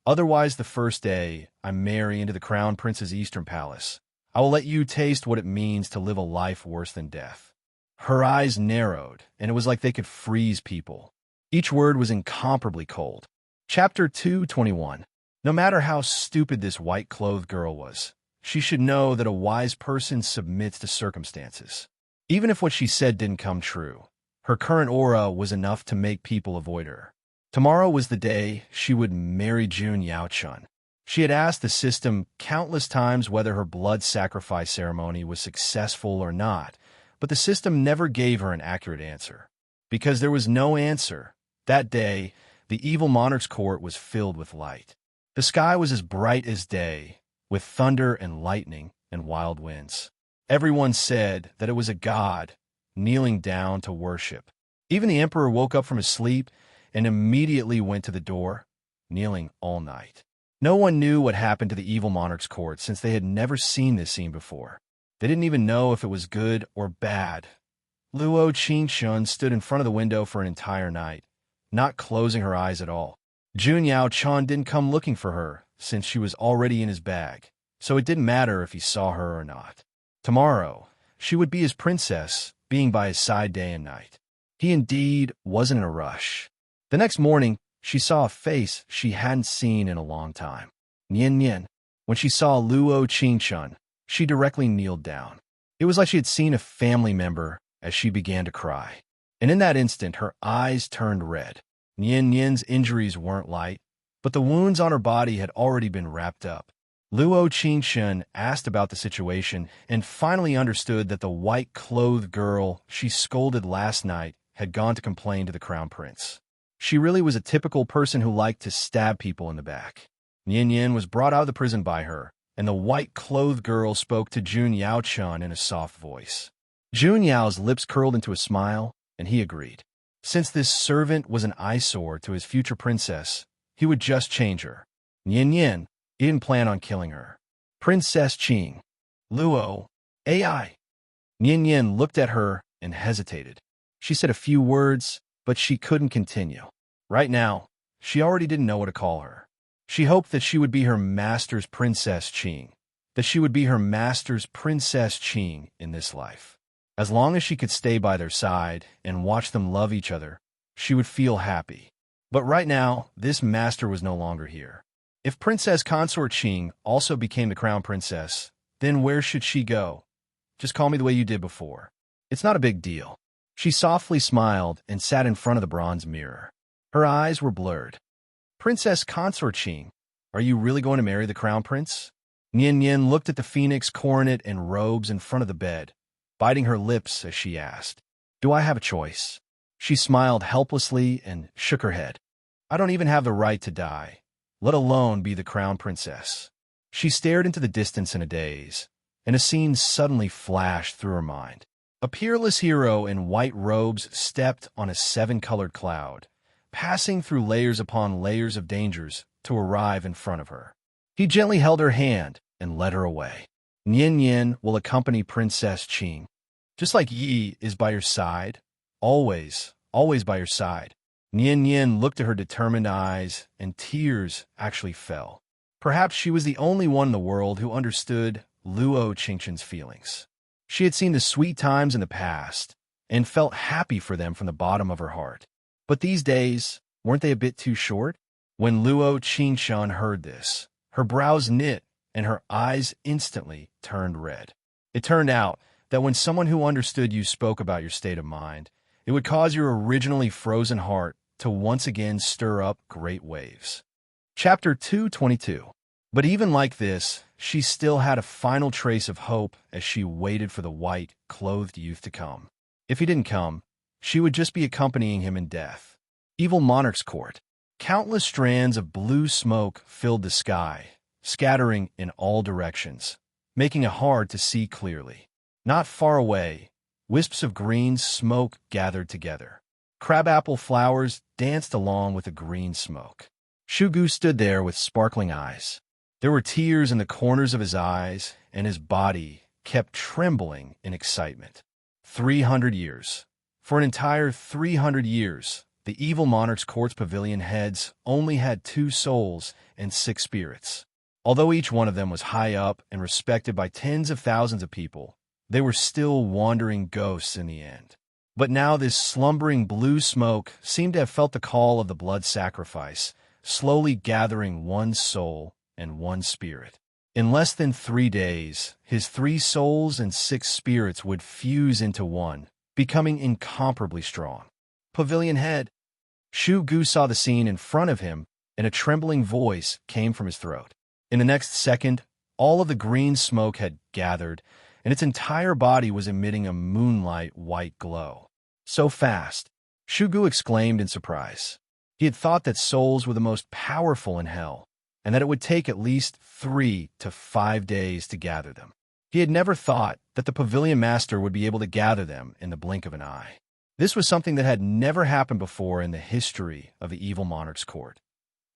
Otherwise, the first day I marry into the Crown Prince's Eastern Palace, I will let you taste what it means to live a life worse than death. Her eyes narrowed, and it was like they could freeze people. Each word was incomparably cold. Chapter 221. No matter how stupid this white-clothed girl was, she should know that a wise person submits to circumstances. Even if what she said didn't come true, her current aura was enough to make people avoid her. Tomorrow was the day she would marry Jun Yao Chun. She had asked the system countless times whether her blood sacrifice ceremony was successful or not, but the system never gave her an accurate answer. Because there was no answer, that day, the evil monarch's court was filled with light. The sky was as bright as day, with thunder and lightning and wild winds. Everyone said that it was a god kneeling down to worship. Even the emperor woke up from his sleep and immediately went to the door, kneeling all night. No one knew what happened to the evil monarch's court since they had never seen this scene before. They didn't even know if it was good or bad. Luo Qingshun stood in front of the window for an entire night, not closing her eyes at all. Jun Yao Chan didn't come looking for her, since she was already in his bag, so it didn't matter if he saw her or not. Tomorrow, she would be his princess, being by his side day and night. He indeed wasn't in a rush. The next morning, she saw a face she hadn't seen in a long time. Nian Nian. When she saw Luo Qingshun, she directly kneeled down. It was like she had seen a family member as she began to cry. And in that instant, her eyes turned red. Nian Nian's injuries weren't light, but the wounds on her body had already been wrapped up. Luo Qingshun asked about the situation and finally understood that the white-clothed girl she scolded last night had gone to complain to the crown prince. She really was a typical person who liked to stab people in the back. Nian Nian was brought out of the prison by her, and the white-clothed girl spoke to Jun Yao Chun in a soft voice. Jun Yao's lips curled into a smile, and he agreed. Since this servant was an eyesore to his future princess, he would just change her. Nian Nian, he didn't plan on killing her. Princess Qing. Luo. AI. Nian Nian looked at her and hesitated. She said a few words, but she couldn't continue. Right now, she already didn't know what to call her. She hoped that she would be her master's Princess Qing, that she would be her master's Princess Qing in this life. As long as she could stay by their side and watch them love each other, she would feel happy. But right now, this master was no longer here. If Princess Consort Qing also became the crown princess, then where should she go? Just call me the way you did before. It's not a big deal. She softly smiled and sat in front of the bronze mirror. Her eyes were blurred. Princess Consort Qing, are you really going to marry the crown prince? Nian Nian looked at the phoenix coronet and robes in front of the bed, biting her lips as she asked, "Do I have a choice?" She smiled helplessly and shook her head. "I don't even have the right to die, let alone be the crown princess." She stared into the distance in a daze, and a scene suddenly flashed through her mind. A peerless hero in white robes stepped on a seven-colored cloud, passing through layers upon layers of dangers to arrive in front of her. He gently held her hand and led her away. Nian Nian will accompany Princess Qing. Just like Yi is by your side, always, always by your side. Nian Nian looked at her determined eyes, and tears actually fell. Perhaps she was the only one in the world who understood Luo Qingshun's feelings. She had seen the sweet times in the past and felt happy for them from the bottom of her heart. But these days, weren't they a bit too short? When Luo Qingshun heard this, her brows knit and her eyes instantly turned red. It turned out that when someone who understood you spoke about your state of mind, it would cause your originally frozen heart to once again stir up great waves. Chapter 222. But even like this, she still had a final trace of hope as she waited for the white-clothed youth to come. If he didn't come, she would just be accompanying him in death. Evil Monarch's Court. Countless strands of blue smoke filled the sky, scattering in all directions, making it hard to see clearly. Not far away, wisps of green smoke gathered together. Crabapple flowers danced along with the green smoke. Shugu stood there with sparkling eyes. There were tears in the corners of his eyes, and his body kept trembling in excitement. 300 years. For an entire 300 years, the evil monarch's court's pavilion heads only had 2 souls and 6 spirits. Although each one of them was high up and respected by tens of thousands of people, they were still wandering ghosts in the end. But now this slumbering blue smoke seemed to have felt the call of the blood sacrifice, slowly gathering 1 soul and 1 spirit. In less than 3 days, his 3 souls and 6 spirits would fuse into one, becoming incomparably strong. Pavilion head. Shu Gu saw the scene in front of him, and a trembling voice came from his throat. In the next second, all of the green smoke had gathered, and its entire body was emitting a moonlight white glow. So fast, Shu Gu exclaimed in surprise. He had thought that souls were the most powerful in hell, and that it would take at least 3 to 5 days to gather them. He had never thought that the pavilion master would be able to gather them in the blink of an eye. This was something that had never happened before in the history of the evil monarch's court.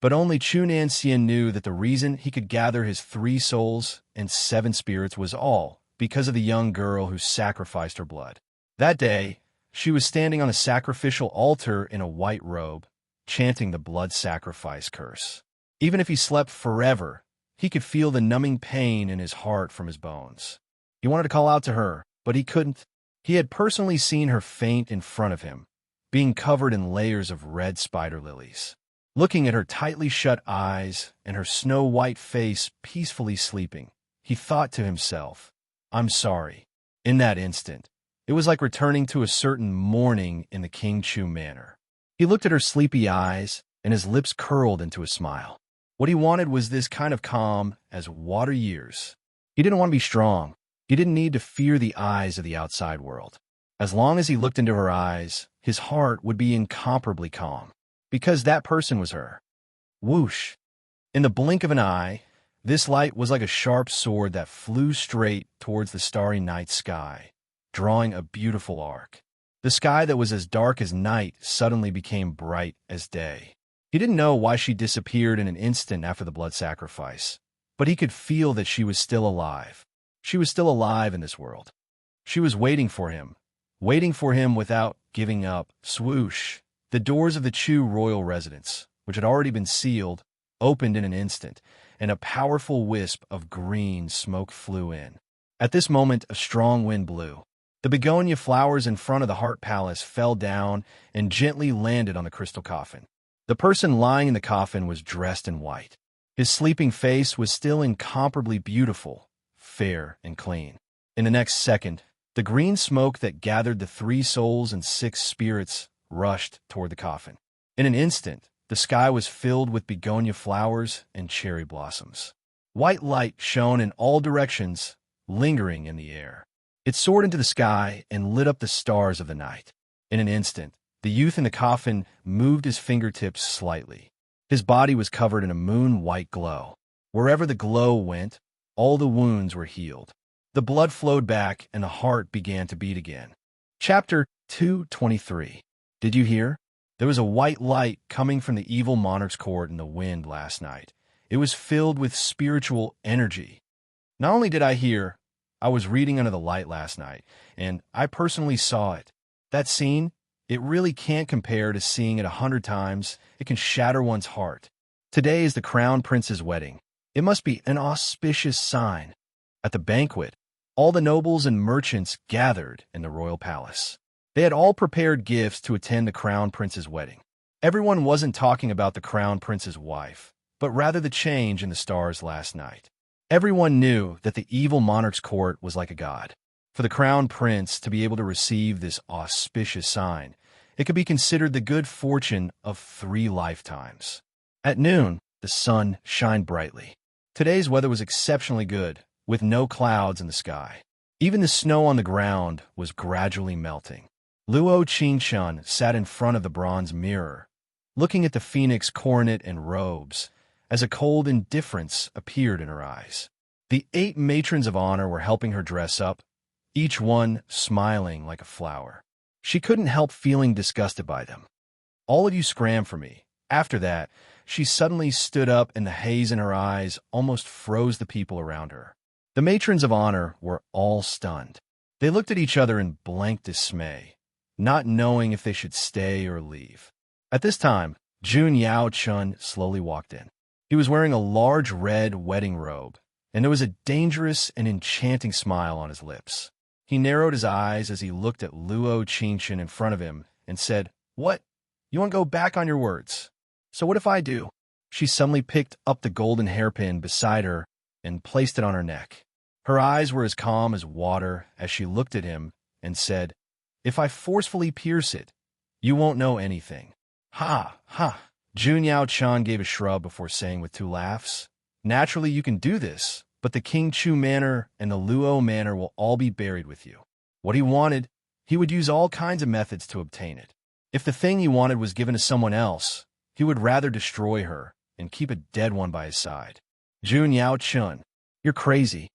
But only Chu Nanxian knew that the reason he could gather his 3 souls and 7 spirits was all because of the young girl who sacrificed her blood. That day, she was standing on a sacrificial altar in a white robe, chanting the blood sacrifice curse. Even if he slept forever, he could feel the numbing pain in his heart from his bones. He wanted to call out to her, but he couldn't. He had personally seen her faint in front of him, being covered in layers of red spider lilies. Looking at her tightly shut eyes and her snow-white face peacefully sleeping, he thought to himself, "I'm sorry." In that instant, it was like returning to a certain morning in the King Chu manor. He looked at her sleepy eyes, and his lips curled into a smile. What he wanted was this kind of calm as water years. He didn't want to be strong. He didn't need to fear the eyes of the outside world. As long as he looked into her eyes, his heart would be incomparably calm. Because that person was her. Whoosh! In the blink of an eye, this light was like a sharp sword that flew straight towards the starry night sky, drawing a beautiful arc. The sky that was as dark as night suddenly became bright as day. He didn't know why she disappeared in an instant after the blood sacrifice, but he could feel that she was still alive. She was still alive in this world. She was waiting for him without giving up. Swoosh! The doors of the Chu royal residence, which had already been sealed, opened in an instant, and a powerful wisp of green smoke flew in. At this moment, a strong wind blew. The begonia flowers in front of the Heart Palace fell down and gently landed on the crystal coffin. The person lying in the coffin was dressed in white. His sleeping face was still incomparably beautiful, fair and clean. In the next second, the green smoke that gathered the 3 souls and 6 spirits rushed toward the coffin. In an instant, the sky was filled with begonia flowers and cherry blossoms. White light shone in all directions, lingering in the air. It soared into the sky and lit up the stars of the night. In an instant, the youth in the coffin moved his fingertips slightly. His body was covered in a moon-white glow. Wherever the glow went, all the wounds were healed. The blood flowed back and the heart began to beat again. Chapter 223. Did you hear? There was a white light coming from the evil monarch's court in the wind last night. It was filled with spiritual energy. Not only did I hear, I was reading under the light last night, and I personally saw it. That scene, it really can't compare to seeing it 100 times. It can shatter one's heart. Today is the crown prince's wedding. It must be an auspicious sign. At the banquet, all the nobles and merchants gathered in the royal palace. They had all prepared gifts to attend the crown prince's wedding. Everyone wasn't talking about the crown prince's wife, but rather the change in the stars last night. Everyone knew that the evil monarch's court was like a god. For the crown prince to be able to receive this auspicious sign, it could be considered the good fortune of 3 lifetimes. At noon, the sun shined brightly. Today's weather was exceptionally good, with no clouds in the sky. Even the snow on the ground was gradually melting. Luo Qingshun sat in front of the bronze mirror, looking at the phoenix coronet and robes, as a cold indifference appeared in her eyes. The 8 matrons of honor were helping her dress up, each one smiling like a flower. She couldn't help feeling disgusted by them. "All of you scram for me." After that, she suddenly stood up and the haze in her eyes almost froze the people around her. The matrons of honor were all stunned. They looked at each other in blank dismay, not knowing if they should stay or leave. At this time, Jun Yao Chun slowly walked in. He was wearing a large red wedding robe, and there was a dangerous and enchanting smile on his lips. He narrowed his eyes as he looked at Luo Qingshun in front of him and said, "What? You want to go back on your words? So what if I do?" She suddenly picked up the golden hairpin beside her and placed it on her neck. Her eyes were as calm as water as she looked at him and said, "If I forcefully pierce it, you won't know anything." "Ha, ha." Jun Yao Chan gave a shrug before saying with 2 laughs, "Naturally you can do this, but the King Chu Manor and the Luo Manor will all be buried with you." What he wanted, he would use all kinds of methods to obtain it. If the thing he wanted was given to someone else, he would rather destroy her and keep a dead one by his side. "Jun Yao Chun, you're crazy."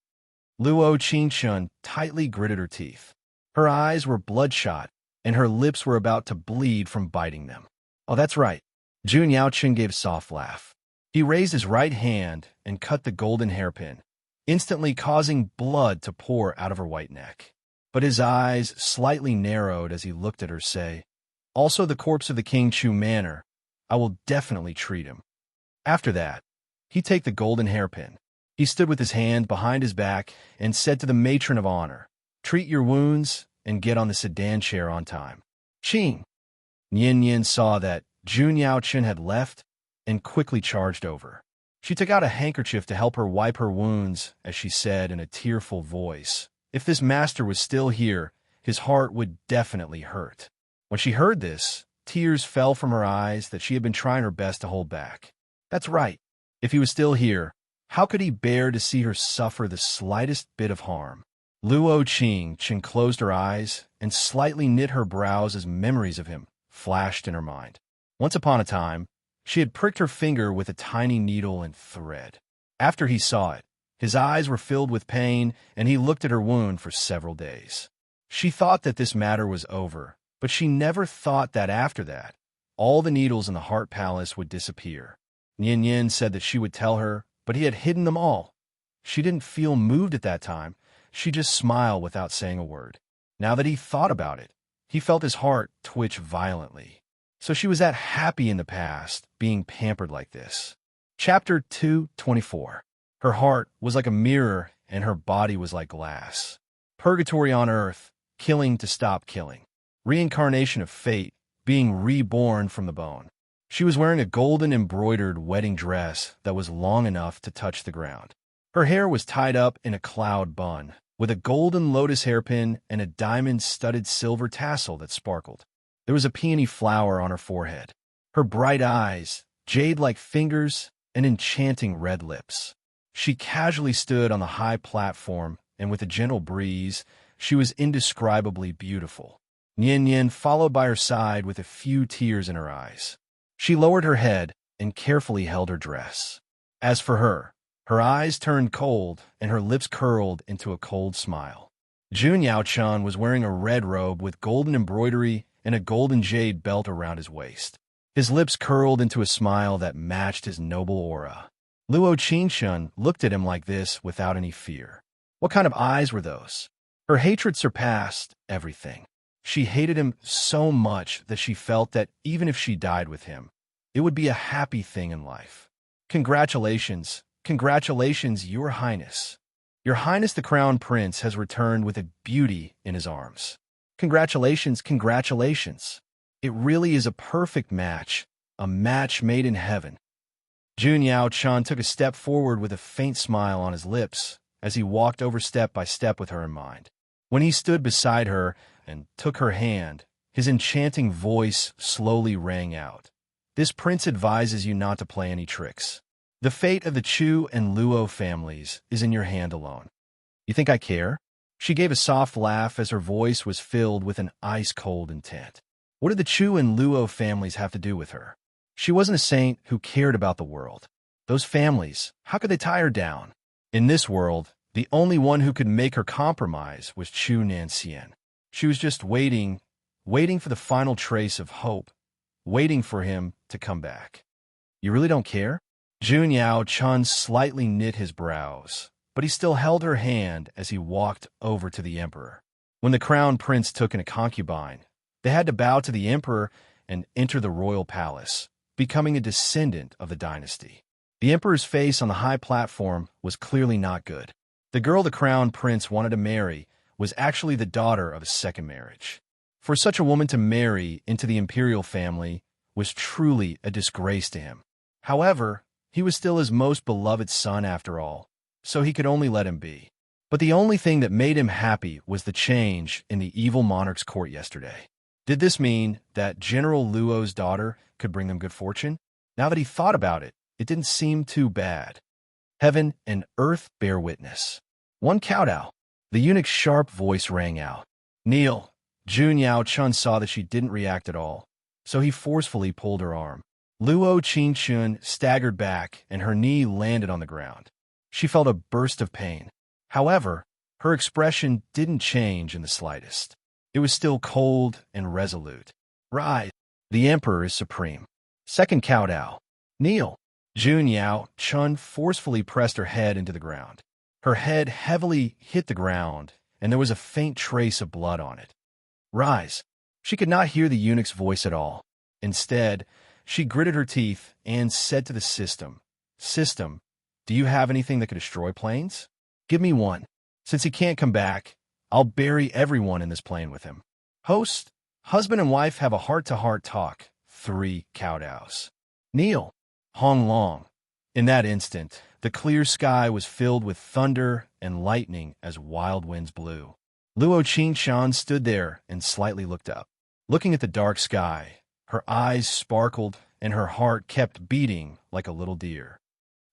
Luo Qingshun tightly gritted her teeth. Her eyes were bloodshot, and her lips were about to bleed from biting them. "Oh, that's right." Jun Yaochen gave a soft laugh. He raised his right hand and cut the golden hairpin, instantly causing blood to pour out of her white neck. But his eyes slightly narrowed as he looked at her, say, "Also the corpse of the King Chu Manor. I will definitely treat him." After that, he take the golden hairpin. He stood with his hand behind his back and said to the matron of honor, "Treat your wounds and get on the sedan chair on time." Ching! Nian Yin saw that Jun Yaochen had left and quickly charged over. She took out a handkerchief to help her wipe her wounds as she said in a tearful voice, "If this master was still here, his heart would definitely hurt." When she heard this, tears fell from her eyes that she had been trying her best to hold back. That's right. If he was still here, how could he bear to see her suffer the slightest bit of harm? Luo Qing closed her eyes and slightly knit her brows as memories of him flashed in her mind. Once upon a time, she had pricked her finger with a tiny needle and thread. After he saw it, his eyes were filled with pain, and he looked at her wound for several days. She thought that this matter was over, but she never thought that after that, all the needles in the Heart Palace would disappear. Nian Yin said that she would tell her, but he had hidden them all. She didn't feel moved at that time. She just smiled without saying a word. Now that he thought about it, he felt his heart twitch violently. So she was that happy in the past, being pampered like this. Chapter 224. Her heart was like a mirror, and her body was like glass. Purgatory on earth, killing to stop killing. Reincarnation of fate, being reborn from the bone. She was wearing a golden embroidered wedding dress that was long enough to touch the ground. Her hair was tied up in a cloud bun, with a golden lotus hairpin and a diamond-studded silver tassel that sparkled. There was a peony flower on her forehead. Her bright eyes, jade-like fingers, and enchanting red lips. She casually stood on the high platform, and with a gentle breeze, she was indescribably beautiful. Nian Yin followed by her side with a few tears in her eyes. She lowered her head and carefully held her dress. As for her eyes turned cold and her lips curled into a cold smile. Jun Yaochen was wearing a red robe with golden embroidery and a golden jade belt around his waist. His lips curled into a smile that matched his noble aura. Luo Qingshun looked at him like this without any fear. What kind of eyes were those? Her hatred surpassed everything. She hated him so much that she felt that even if she died with him, it would be a happy thing in life. Congratulations, congratulations, Your Highness. Your Highness the Crown Prince has returned with a beauty in his arms. Congratulations, congratulations. It really is a perfect match, a match made in heaven. Jun Yaochen took a step forward with a faint smile on his lips as he walked over step by step with her in mind. When he stood beside her and took her hand, his enchanting voice slowly rang out. This prince advises you not to play any tricks. The fate of the Chu and Luo families is in your hand alone. You think I care? She gave a soft laugh as her voice was filled with an ice-cold intent. What did the Chu and Luo families have to do with her? She wasn't a saint who cared about the world. Those families, how could they tie her down? In this world, the only one who could make her compromise was Chu Nanxian. She was just waiting for the final trace of hope, waiting for him to come back. You really don't care? Jun Yaochen slightly knit his brows, but he still held her hand as he walked over to the emperor. When the crown prince took in a concubine, they had to bow to the emperor and enter the royal palace, becoming a descendant of the dynasty. The emperor's face on the high platform was clearly not good. The girl the crown prince wanted to marry was actually the daughter of a second marriage. For such a woman to marry into the imperial family was truly a disgrace to him. However, he was still his most beloved son after all, so he could only let him be. But the only thing that made him happy was the change in the evil monarch's court yesterday. Did this mean that General Luo's daughter could bring them good fortune? Now that he thought about it, it didn't seem too bad. Heaven and earth bear witness. One kowtow. The eunuch's sharp voice rang out. Kneel. Jun Yaochen saw that she didn't react at all, so he forcefully pulled her arm. Luo Qingshun staggered back and her knee landed on the ground. She felt a burst of pain. However, her expression didn't change in the slightest. It was still cold and resolute. Rise. The emperor is supreme. Second kowtow. Kneel. Jun Yao Chun forcefully pressed her head into the ground. Her head heavily hit the ground, and there was a faint trace of blood on it. Rise. She could not hear the eunuch's voice at all. Instead, she gritted her teeth and said to the system, "System, do you have anything that could destroy planes? Give me one. Since he can't come back, I'll bury everyone in this plane with him." Host, husband and wife have a heart-to-heart talk. 3 Cowdows. Kneel. Hong Long. In that instant, the clear sky was filled with thunder and lightning as wild winds blew. Luo Qingshan stood there and slightly looked up. Looking at the dark sky, her eyes sparkled and her heart kept beating like a little deer.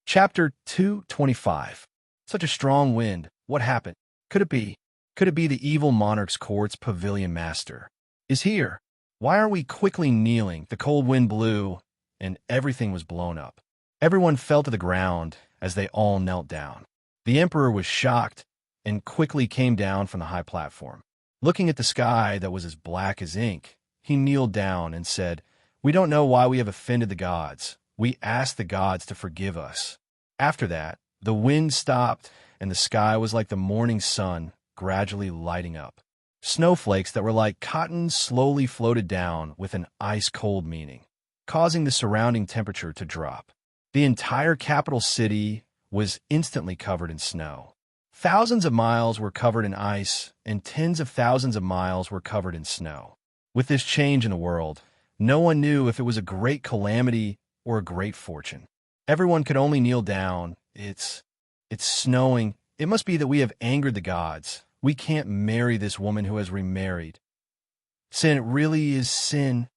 Chapter 225. Such a strong wind. What happened? Could it be? Could it be the evil monarch's court's pavilion master is here? Why aren't we quickly kneeling? The cold wind blew, and everything was blown up. Everyone fell to the ground as they all knelt down. The emperor was shocked and quickly came down from the high platform. Looking at the sky that was as black as ink, he kneeled down and said, "We don't know why we have offended the gods. We ask the gods to forgive us." After that, the wind stopped, and the sky was like the morning sun, gradually lighting up. Snowflakes that were like cotton slowly floated down with an ice-cold meaning, causing the surrounding temperature to drop. The entire capital city was instantly covered in snow. Thousands of miles were covered in ice, and tens of thousands of miles were covered in snow. With this change in the world, no one knew if it was a great calamity or a great fortune. Everyone could only kneel down. It's snowing. It must be that we have angered the gods. We can't marry this woman who has remarried. Sin, it really is sin.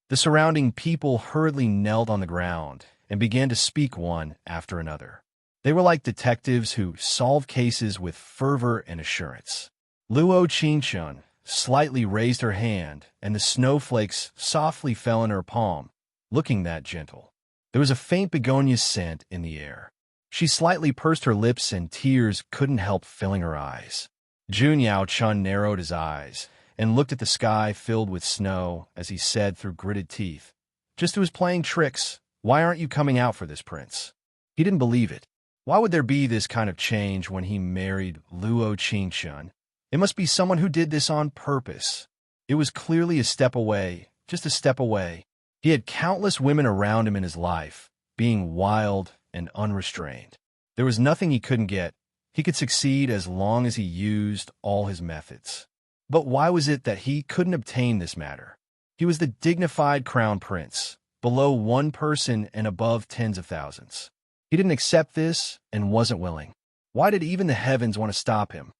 The surrounding people hurriedly knelt on the ground and began to speak one after another. They were like detectives who solve cases with fervor and assurance. Luo Qingshan slightly raised her hand, and the snowflakes softly fell in her palm, looking that gentle. There was a faint begonia scent in the air. She slightly pursed her lips, and tears couldn't help filling her eyes. Jun Yao Chun narrowed his eyes and looked at the sky filled with snow as he said through gritted teeth, "Just who is playing tricks? Why aren't you coming out for this, prince?" He didn't believe it. Why would there be this kind of change when he married Luo Qingshan? It must be someone who did this on purpose. It was clearly a step away, just a step away. He had countless women around him in his life, being wild and unrestrained. There was nothing he couldn't get. He could succeed as long as he used all his methods. But why was it that he couldn't obtain this matter? He was the dignified crown prince, below one person and above tens of thousands. He didn't accept this and wasn't willing. Why did even the heavens want to stop him?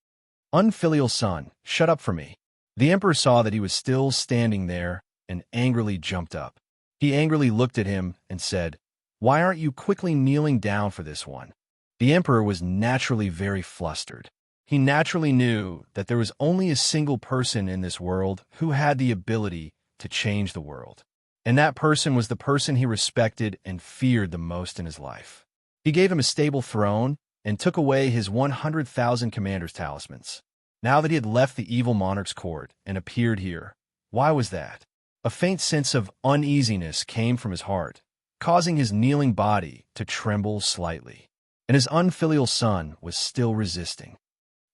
Unfilial son, shut up for me. The emperor saw that he was still standing there and angrily jumped up. He angrily looked at him and said, "Why aren't you quickly kneeling down for this one?" The emperor was naturally very flustered. He naturally knew that there was only a single person in this world who had the ability to change the world. And that person was the person he respected and feared the most in his life. He gave him a stable throne and took away his 100,000 commander's talismans. Now that he had left the evil monarch's court and appeared here, why was that? A faint sense of uneasiness came from his heart, causing his kneeling body to tremble slightly. And his unfilial son was still resisting.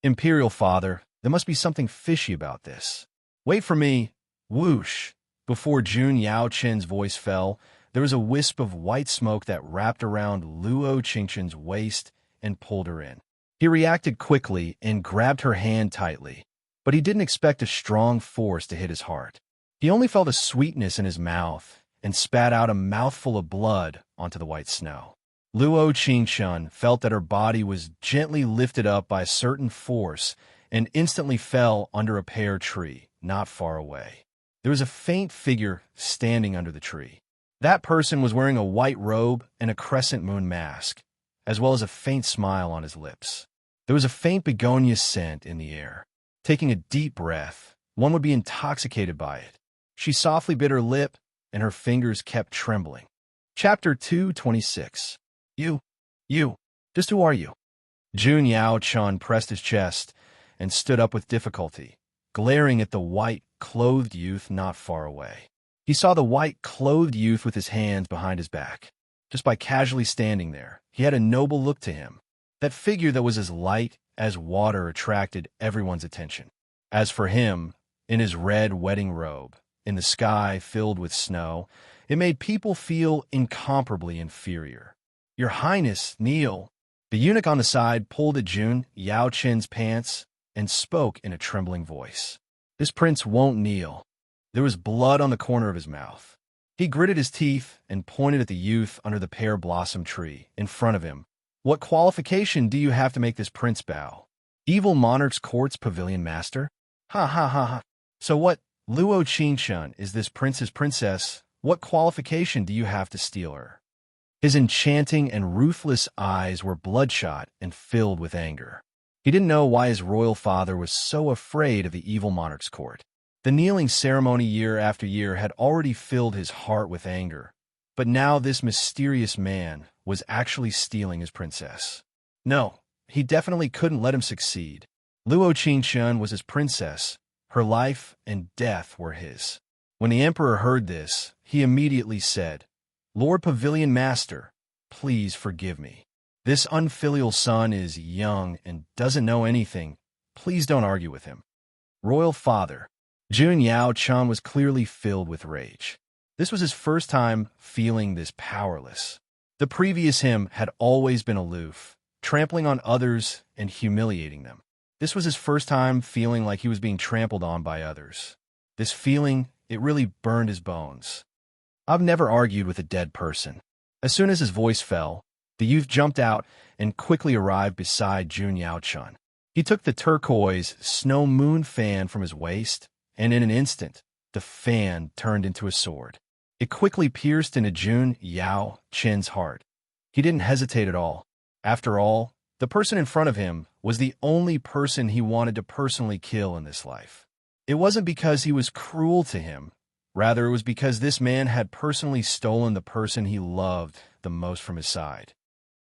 "Imperial father, there must be something fishy about this. Wait for me." Whoosh! Before Jun Yao Chen's voice fell, there was a wisp of white smoke that wrapped around Luo Qingshan's waist and pulled her in. He reacted quickly and grabbed her hand tightly, but he didn't expect a strong force to hit his heart. He only felt a sweetness in his mouth and spat out a mouthful of blood onto the white snow. Luo Qingshan felt that her body was gently lifted up by a certain force and instantly fell under a pear tree not far away. There was a faint figure standing under the tree. That person was wearing a white robe and a crescent moon mask, as well as a faint smile on his lips. There was a faint begonia scent in the air. Taking a deep breath, one would be intoxicated by it. She softly bit her lip, and her fingers kept trembling. Chapter 226. You, just who are you? Jun Yao Chun pressed his chest and stood up with difficulty, glaring at the white-clothed youth not far away. He saw the white-clothed youth with his hands behind his back. just by casually standing there. He had a noble look to him. That figure that was as light as water attracted everyone's attention. As for him, in his red wedding robe, in the sky filled with snow, it made people feel incomparably inferior. "Your Highness, kneel." The eunuch on the side pulled at Jun Yao Chen's pants and spoke in a trembling voice. "This prince won't kneel." There was blood on the corner of his mouth. He gritted his teeth and pointed at the youth under the pear blossom tree in front of him. "What qualification do you have to make this prince bow? Evil monarch's court's pavilion master? Ha ha ha ha. So what, Luo Qingshun is this prince's princess? What qualification do you have to steal her?" His enchanting and ruthless eyes were bloodshot and filled with anger. He didn't know why his royal father was so afraid of the evil monarch's court. The kneeling ceremony year after year had already filled his heart with anger, but now this mysterious man was actually stealing his princess. No, he definitely couldn't let him succeed. Luo Qingshun was his princess. Her life and death were his. When the emperor heard this, he immediately said, "Lord Pavilion Master, please forgive me. This unfilial son is young and doesn't know anything. Please don't argue with him." Royal Father. Jun Yao Chen was clearly filled with rage. This was his first time feeling this powerless. The previous him had always been aloof, trampling on others and humiliating them. This was his first time feeling like he was being trampled on by others. This feeling, it really burned his bones. "I've never argued with a dead person." As soon as his voice fell, the youth jumped out and quickly arrived beside Jun Yao Chen. He took the turquoise snow moon fan from his waist, and in an instant, the fan turned into a sword. It quickly pierced into Jun Yao Chen's heart. He didn't hesitate at all. After all, the person in front of him was the only person he wanted to personally kill in this life. It wasn't because he was cruel to him. Rather, it was because this man had personally stolen the person he loved the most from his side.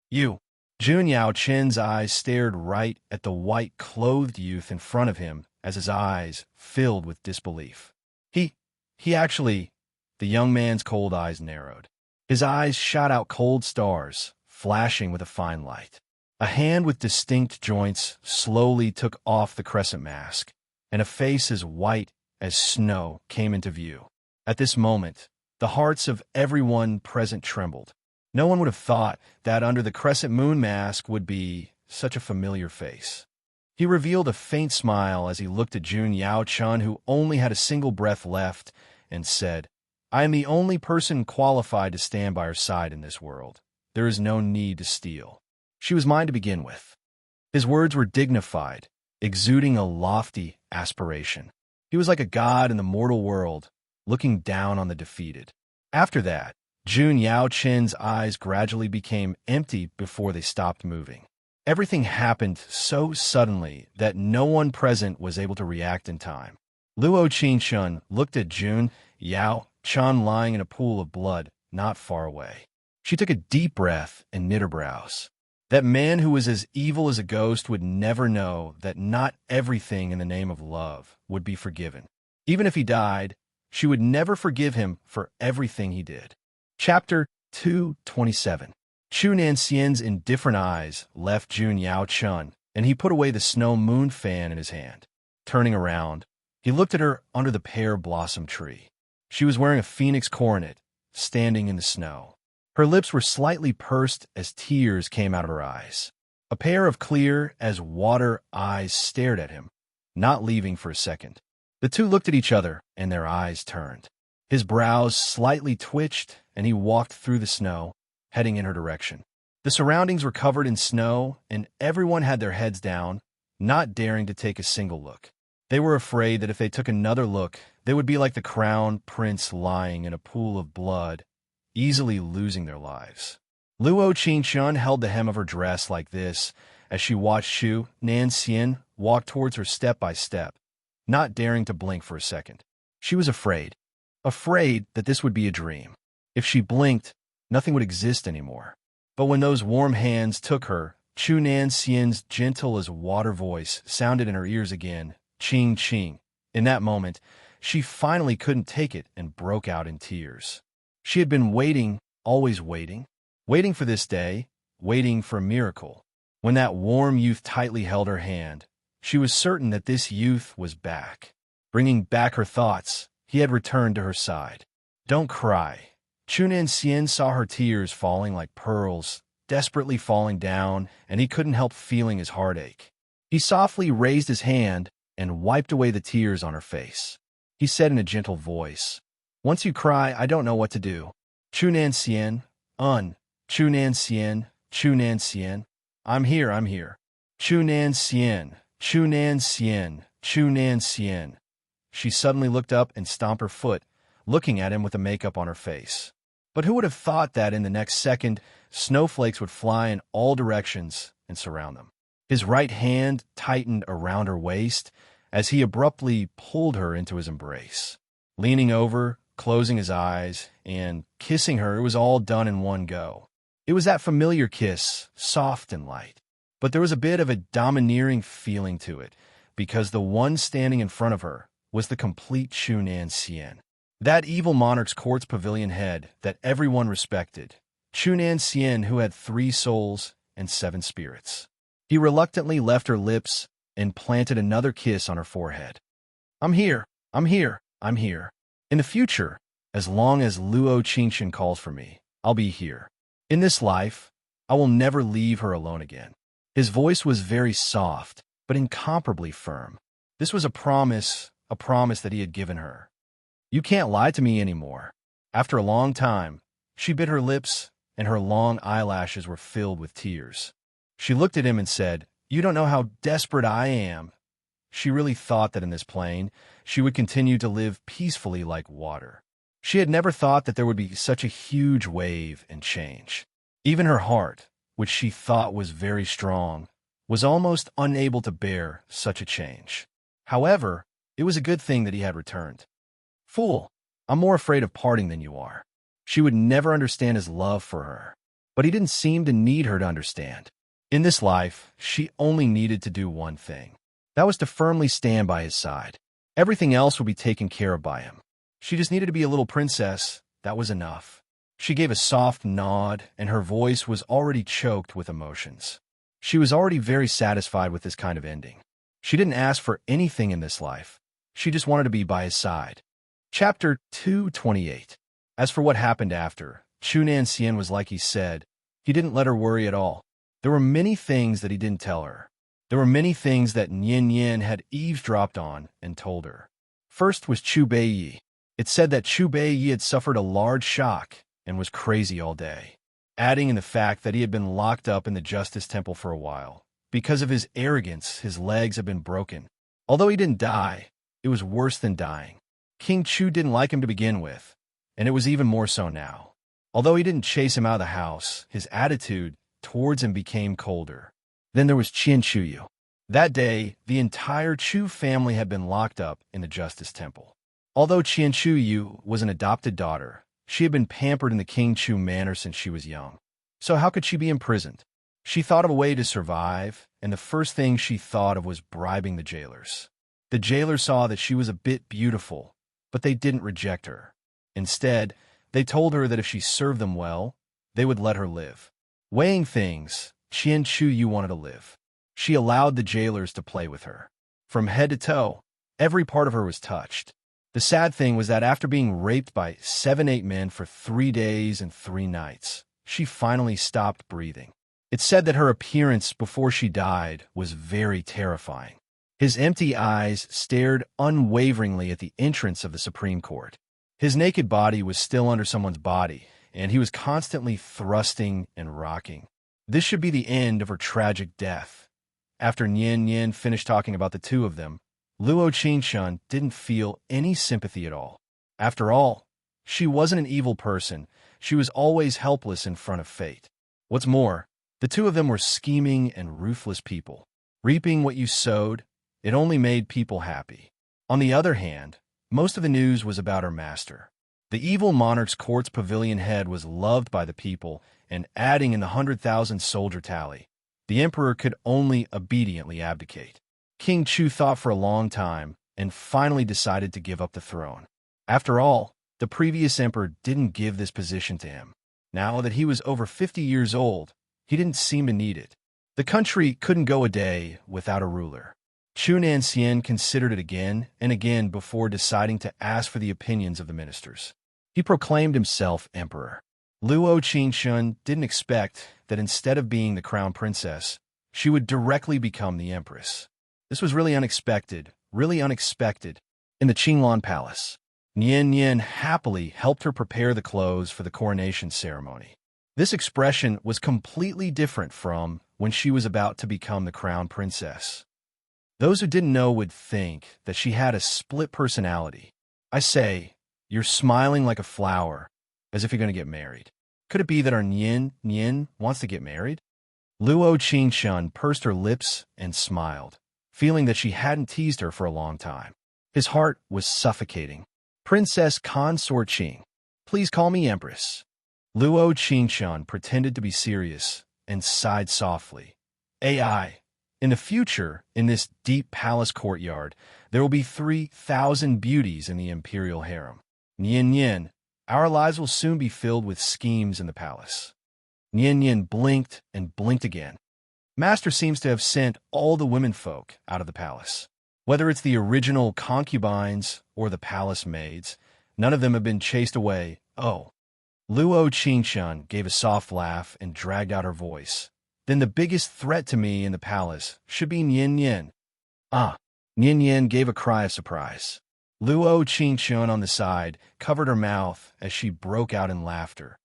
"You." Jun Yao Chen's eyes stared right at the white-clothed youth in front of him as his eyes filled with disbelief. He actually... The young man's cold eyes narrowed. His eyes shot out cold stars, flashing with a fine light. A hand with distinct joints slowly took off the crescent mask, and a face as white as snow came into view. At this moment, the hearts of everyone present trembled. No one would have thought that under the crescent moon mask would be such a familiar face. He revealed a faint smile as he looked at Jun Yao Chen, who only had a single breath left, and said, "I am the only person qualified to stand by her side in this world. There is no need to steal. She was mine to begin with." His words were dignified, exuding a lofty aspiration. He was like a god in the mortal world, looking down on the defeated. After that, Jun Yao Chen's eyes gradually became empty before they stopped moving. Everything happened so suddenly that no one present was able to react in time. Luo Qingshun looked at Jun Yao Chen lying in a pool of blood not far away. She took a deep breath and knit her brows. That man who was as evil as a ghost would never know that not everything in the name of love would be forgiven. Even if he died, she would never forgive him for everything he did. Chapter 227. Chu Nanxian's indifferent eyes left Jun Yao Chen, and he put away the snow moon fan in his hand. Turning around, he looked at her under the pear blossom tree. She was wearing a phoenix coronet, standing in the snow. Her lips were slightly pursed as tears came out of her eyes. A pair of clear as water eyes stared at him, not leaving for a second. The two looked at each other, and their eyes turned. His brows slightly twitched, and he walked through the snow, heading in her direction. The surroundings were covered in snow, and everyone had their heads down, not daring to take a single look. They were afraid that if they took another look, they would be like the crown prince lying in a pool of blood, easily losing their lives. Luo Qingshun held the hem of her dress like this as she watched Chu Nanxian walk towards her step by step, not daring to blink for a second. She was afraid that this would be a dream. If she blinked, nothing would exist anymore. But when those warm hands took her, Chu Nanxian's gentle as water voice sounded in her ears again, "Ching ching." In that moment, she finally couldn't take it and broke out in tears. She had been waiting, always waiting. waiting for this day, waiting for a miracle. When that warm youth tightly held her hand, she was certain that this youth was back. Bringing back her thoughts, he had returned to her side. Don't cry. Chunan Xian saw her tears falling like pearls, desperately falling down, and he couldn't help feeling his heartache. He softly raised his hand and wiped away the tears on her face. He said in a gentle voice, "Once you cry, I don't know what to do. Chunan Xian, Chunan Xian, Chunan Xian. I'm here. Chunan Xian, Chunan Xian, Chunan Xian." She suddenly looked up and stomped her foot, looking at him with the makeup on her face. But who would have thought that in the next second, snowflakes would fly in all directions and surround them? His right hand tightened around her waist as he abruptly pulled her into his embrace. Leaning over, closing his eyes, and kissing her, it was all done in one go. It was that familiar kiss, soft and light. But there was a bit of a domineering feeling to it, because the one standing in front of her was the complete Chunan Xian. That evil monarch's court's pavilion head that everyone respected. Chunan Xian, who had 3 souls and 7 spirits. He reluctantly left her lips and planted another kiss on her forehead. I'm here. In the future, as long as Luo Qingshan calls for me, I'll be here. In this life, I will never leave her alone again. His voice was very soft, but incomparably firm. This was a promise that he had given her. You can't lie to me anymore. After a long time, she bit her lips, and her long eyelashes were filled with tears. She looked at him and said, "You don't know how desperate I am." She really thought that in this plane, she would continue to live peacefully like water. She had never thought that there would be such a huge wave and change. Even her heart, which she thought was very strong, was almost unable to bear such a change. However, it was a good thing that he had returned. Fool, I'm more afraid of parting than you are. She would never understand his love for her. But he didn't seem to need her to understand. In this life, she only needed to do one thing. That was to firmly stand by his side. Everything else would be taken care of by him. She just needed to be a little princess. That was enough. She gave a soft nod, and her voice was already choked with emotions. She was already very satisfied with this kind of ending. She didn't ask for anything in this life. She just wanted to be by his side. Chapter 228. As for what happened after, Chunan Xian was like he said. He didn't let her worry at all. There were many things that he didn't tell her. There were many things that Nian Yin had eavesdropped on and told her. First was Chu Beiyi. It said that Chu Beiyi had suffered a large shock and was crazy all day, adding in the fact that he had been locked up in the Justice Temple for a while. Because of his arrogance, his legs had been broken. Although he didn't die, it was worse than dying. King Chu didn't like him to begin with, and it was even more so now. Although he didn't chase him out of the house, his attitude towards him became colder. Then there was Qian Chuyu. That day, the entire Chu family had been locked up in the Justice Temple. Although Qian Chuyu was an adopted daughter, she had been pampered in the King Chu manor since she was young. So how could she be imprisoned? She thought of a way to survive, and the first thing she thought of was bribing the jailers. The jailers saw that she was a bit beautiful, but they didn't reject her. Instead, they told her that if she served them well, they would let her live. Weighing things, Qian Chuyu wanted to live. She allowed the jailers to play with her. From head to toe, every part of her was touched. The sad thing was that after being raped by 7-8 men for 3 days and 3 nights, she finally stopped breathing. It said that her appearance before she died was very terrifying. His empty eyes stared unwaveringly at the entrance of the Supreme Court. His naked body was still under someone's body, and he was constantly thrusting and rocking. This should be the end of her tragic death. After Nian Yin finished talking about the two of them, Luo Qingshan didn't feel any sympathy at all. After all, she wasn't an evil person. She was always helpless in front of fate. What's more, the two of them were scheming and ruthless people. Reaping what you sowed, it only made people happy. On the other hand, most of the news was about her master. The evil monarch's court's pavilion head was loved by the people, and adding in the 100,000 soldier tally, the emperor could only obediently abdicate. King Chu thought for a long time and finally decided to give up the throne. After all, the previous emperor didn't give this position to him. Now that he was over 50 years old, he didn't seem to need it. The country couldn't go a day without a ruler. Chu Nanxian considered it again and again before deciding to ask for the opinions of the ministers. He proclaimed himself emperor. Luo Qingshun didn't expect that instead of being the crown princess, she would directly become the empress. This was really unexpected. In the Qinglan Palace, Nian Nian happily helped her prepare the clothes for the coronation ceremony. This expression was completely different from when she was about to become the crown princess. Those who didn't know would think that she had a split personality. I say, you're smiling like a flower, as if you're going to get married. Could it be that our Nian wants to get married? Luo Qingshun pursed her lips and smiled, feeling that she hadn't teased her for a long time. His heart was suffocating. Princess Consort Qing, please call me Empress. Luo Qingshun pretended to be serious and sighed softly. AI. In the future, in this deep palace courtyard, there will be 3,000 beauties in the imperial harem. Nian Nian, our lives will soon be filled with schemes in the palace. Nian Nian blinked and blinked again. Master seems to have sent all the womenfolk out of the palace. Whether it's the original concubines or the palace maids, none of them have been chased away. Oh. Luo Qingshun gave a soft laugh and dragged out her voice. Then the biggest threat to me in the palace should be Nian Nian. Ah. Nian Nian gave a cry of surprise. Luo Qingshun on the side covered her mouth as she broke out in laughter.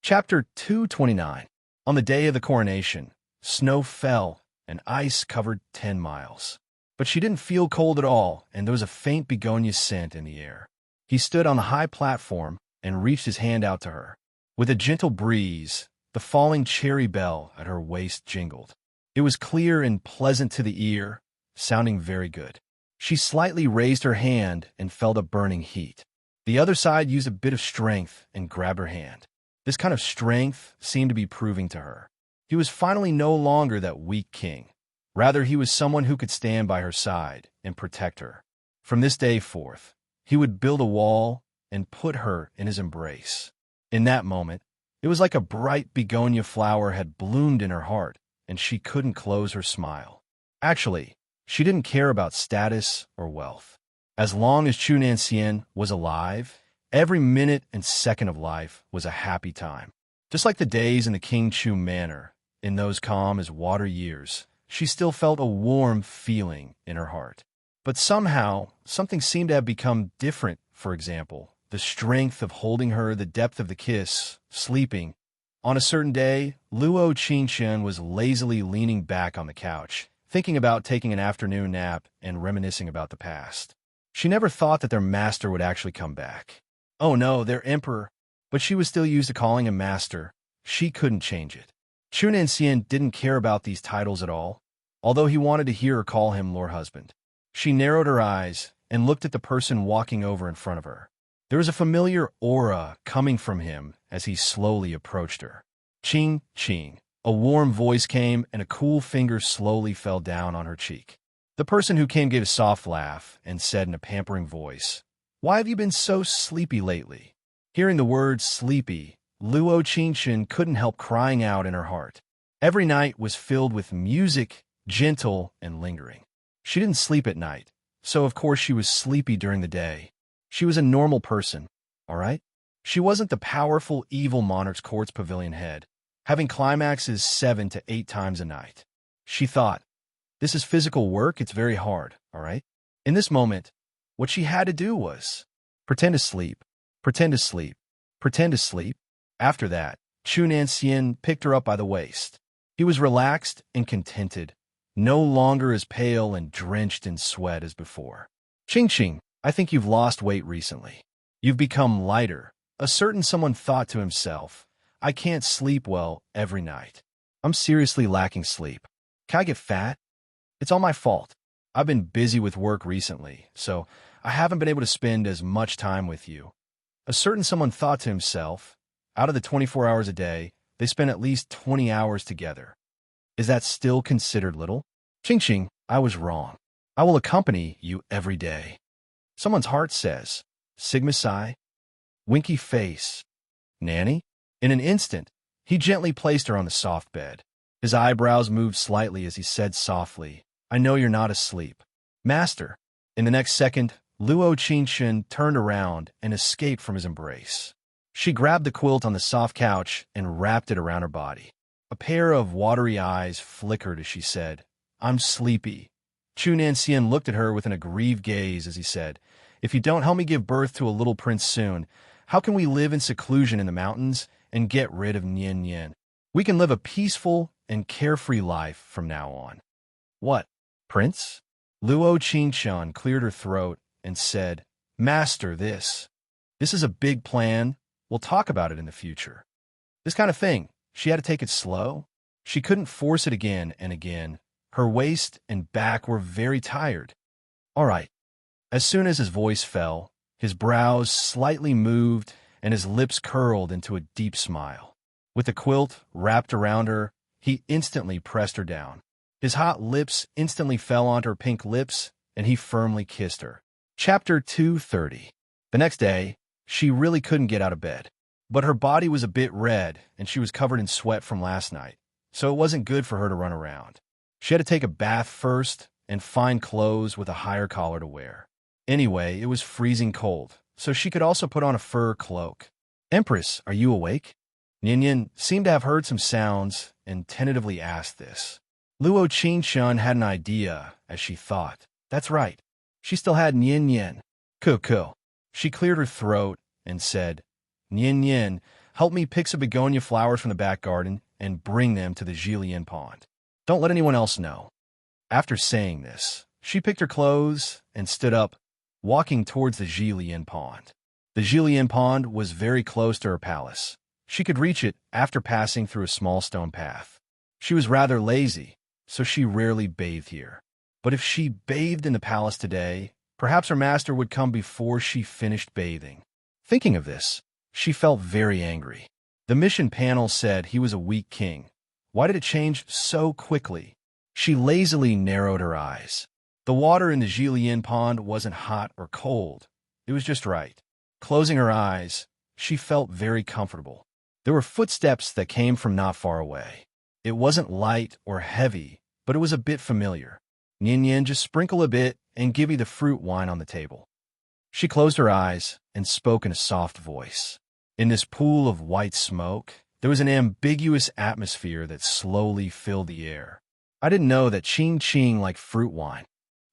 Chapter 229. On the day of the coronation, snow fell and ice covered 10 miles. But she didn't feel cold at all, and there was a faint begonia scent in the air. He stood on the high platform and reached his hand out to her. With a gentle breeze, the falling cherry bell at her waist jingled. It was clear and pleasant to the ear, sounding very good. She slightly raised her hand and felt a burning heat. The other side used a bit of strength and grabbed her hand. This kind of strength seemed to be proving to her. He was finally no longer that weak king. Rather, he was someone who could stand by her side and protect her. From this day forth, he would build a wall and put her in his embrace. In that moment, it was like a bright begonia flower had bloomed in her heart, and she couldn't close her smile. Actually, she didn't care about status or wealth. As long as Chu Nanxian was alive, every minute and second of life was a happy time. Just like the days in the King Chu manor, in those calm as water years, she still felt a warm feeling in her heart. But somehow, something seemed to have become different. For example, the strength of holding her, the depth of the kiss, sleeping. On a certain day, Luo Qingshun was lazily leaning back on the couch, thinking about taking an afternoon nap and reminiscing about the past. She never thought that their master would actually come back. Oh no, their emperor. But she was still used to calling him master. She couldn't change it. Chu Nanxian didn't care about these titles at all, although he wanted to hear her call him Lord Husband. She narrowed her eyes and looked at the person walking over in front of her. There was a familiar aura coming from him as he slowly approached her. Ching, ching. A warm voice came and a cool finger slowly fell down on her cheek. The person who came gave a soft laugh and said in a pampering voice, "Why have you been so sleepy lately?" Hearing the word sleepy, Luo Qingshun couldn't help crying out in her heart. Every night was filled with music, gentle and lingering. She didn't sleep at night, so of course she was sleepy during the day. She was a normal person, all right? She wasn't the powerful, evil monarch's court's pavilion head, having climaxes 7 to 8 times a night. She thought, this is physical work, it's very hard, all right? In this moment, what she had to do was pretend to sleep, pretend to sleep, pretend to sleep. After that, Chu Nanxian picked her up by the waist. He was relaxed and contented, no longer as pale and drenched in sweat as before. Ching Ching, I think you've lost weight recently. You've become lighter. A certain someone thought to himself, I can't sleep well every night. I'm seriously lacking sleep. Can I get fat? It's all my fault. I've been busy with work recently, so I haven't been able to spend as much time with you. A certain someone thought to himself, out of the 24 hours a day, they spend at least 20 hours together. Is that still considered little? Ching Ching, I was wrong. I will accompany you every day. Someone's heart says, Sigma Psi, winky face. Nanny? In an instant, he gently placed her on the soft bed. His eyebrows moved slightly as he said softly, "I know you're not asleep, Master." In the next second, Luo Qingxun turned around and escaped from his embrace. She grabbed the quilt on the soft couch and wrapped it around her body. A pair of watery eyes flickered as she said, "I'm sleepy." Chu Nanxian looked at her with an aggrieved gaze as he said, "If you don't help me give birth to a little prince soon, how can we live in seclusion in the mountains and get rid of Nian Nian? We can live a peaceful and carefree life from now on." "What, prince?" Luo Qingxun cleared her throat and said, "Master, this is a big plan. We'll talk about it in the future." This kind of thing, she had to take it slow. She couldn't force it again and again. Her waist and back were very tired. "All right." As soon as his voice fell, his brows slightly moved and his lips curled into a deep smile. With the quilt wrapped around her, he instantly pressed her down. His hot lips instantly fell onto her pink lips, and he firmly kissed her. Chapter 230. The next day, she really couldn't get out of bed. But her body was a bit red, and she was covered in sweat from last night, so it wasn't good for her to run around. She had to take a bath first and find clothes with a higher collar to wear. Anyway, it was freezing cold, so she could also put on a fur cloak. "Empress, are you awake?" Ninian seemed to have heard some sounds and tentatively asked this. Luo Qingxun had an idea, as she thought. That's right. She still had Nian Nian. Kuku. She cleared her throat and said, "Nian Nian, help me pick some begonia flowers from the back garden and bring them to the Jillian pond. Don't let anyone else know." After saying this, she picked her clothes and stood up, walking towards the Jillian pond. The Jillian pond was very close to her palace. She could reach it after passing through a small stone path. She was rather lazy, so she rarely bathed here. But if she bathed in the palace today, perhaps her master would come before she finished bathing. Thinking of this, she felt very angry. The mission panel said he was a weak king. Why did it change so quickly? She lazily narrowed her eyes. The water in the Jillian pond wasn't hot or cold. It was just right. Closing her eyes, she felt very comfortable. There were footsteps that came from not far away. It wasn't light or heavy, but it was a bit familiar. Nian Nian, just sprinkle a bit and give me the fruit wine on the table. She closed her eyes and spoke in a soft voice. In this pool of white smoke, there was an ambiguous atmosphere that slowly filled the air. "I didn't know that Qing Qing liked fruit wine."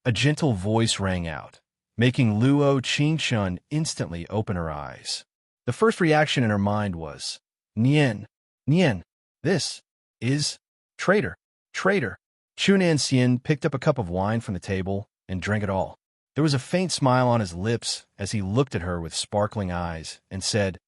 A gentle voice rang out, making Luo Qingxun instantly open her eyes. The first reaction in her mind was, "Nian, Nian, this is traitor, traitor." Chu Nanxian picked up a cup of wine from the table and drank it all. There was a faint smile on his lips as he looked at her with sparkling eyes and said,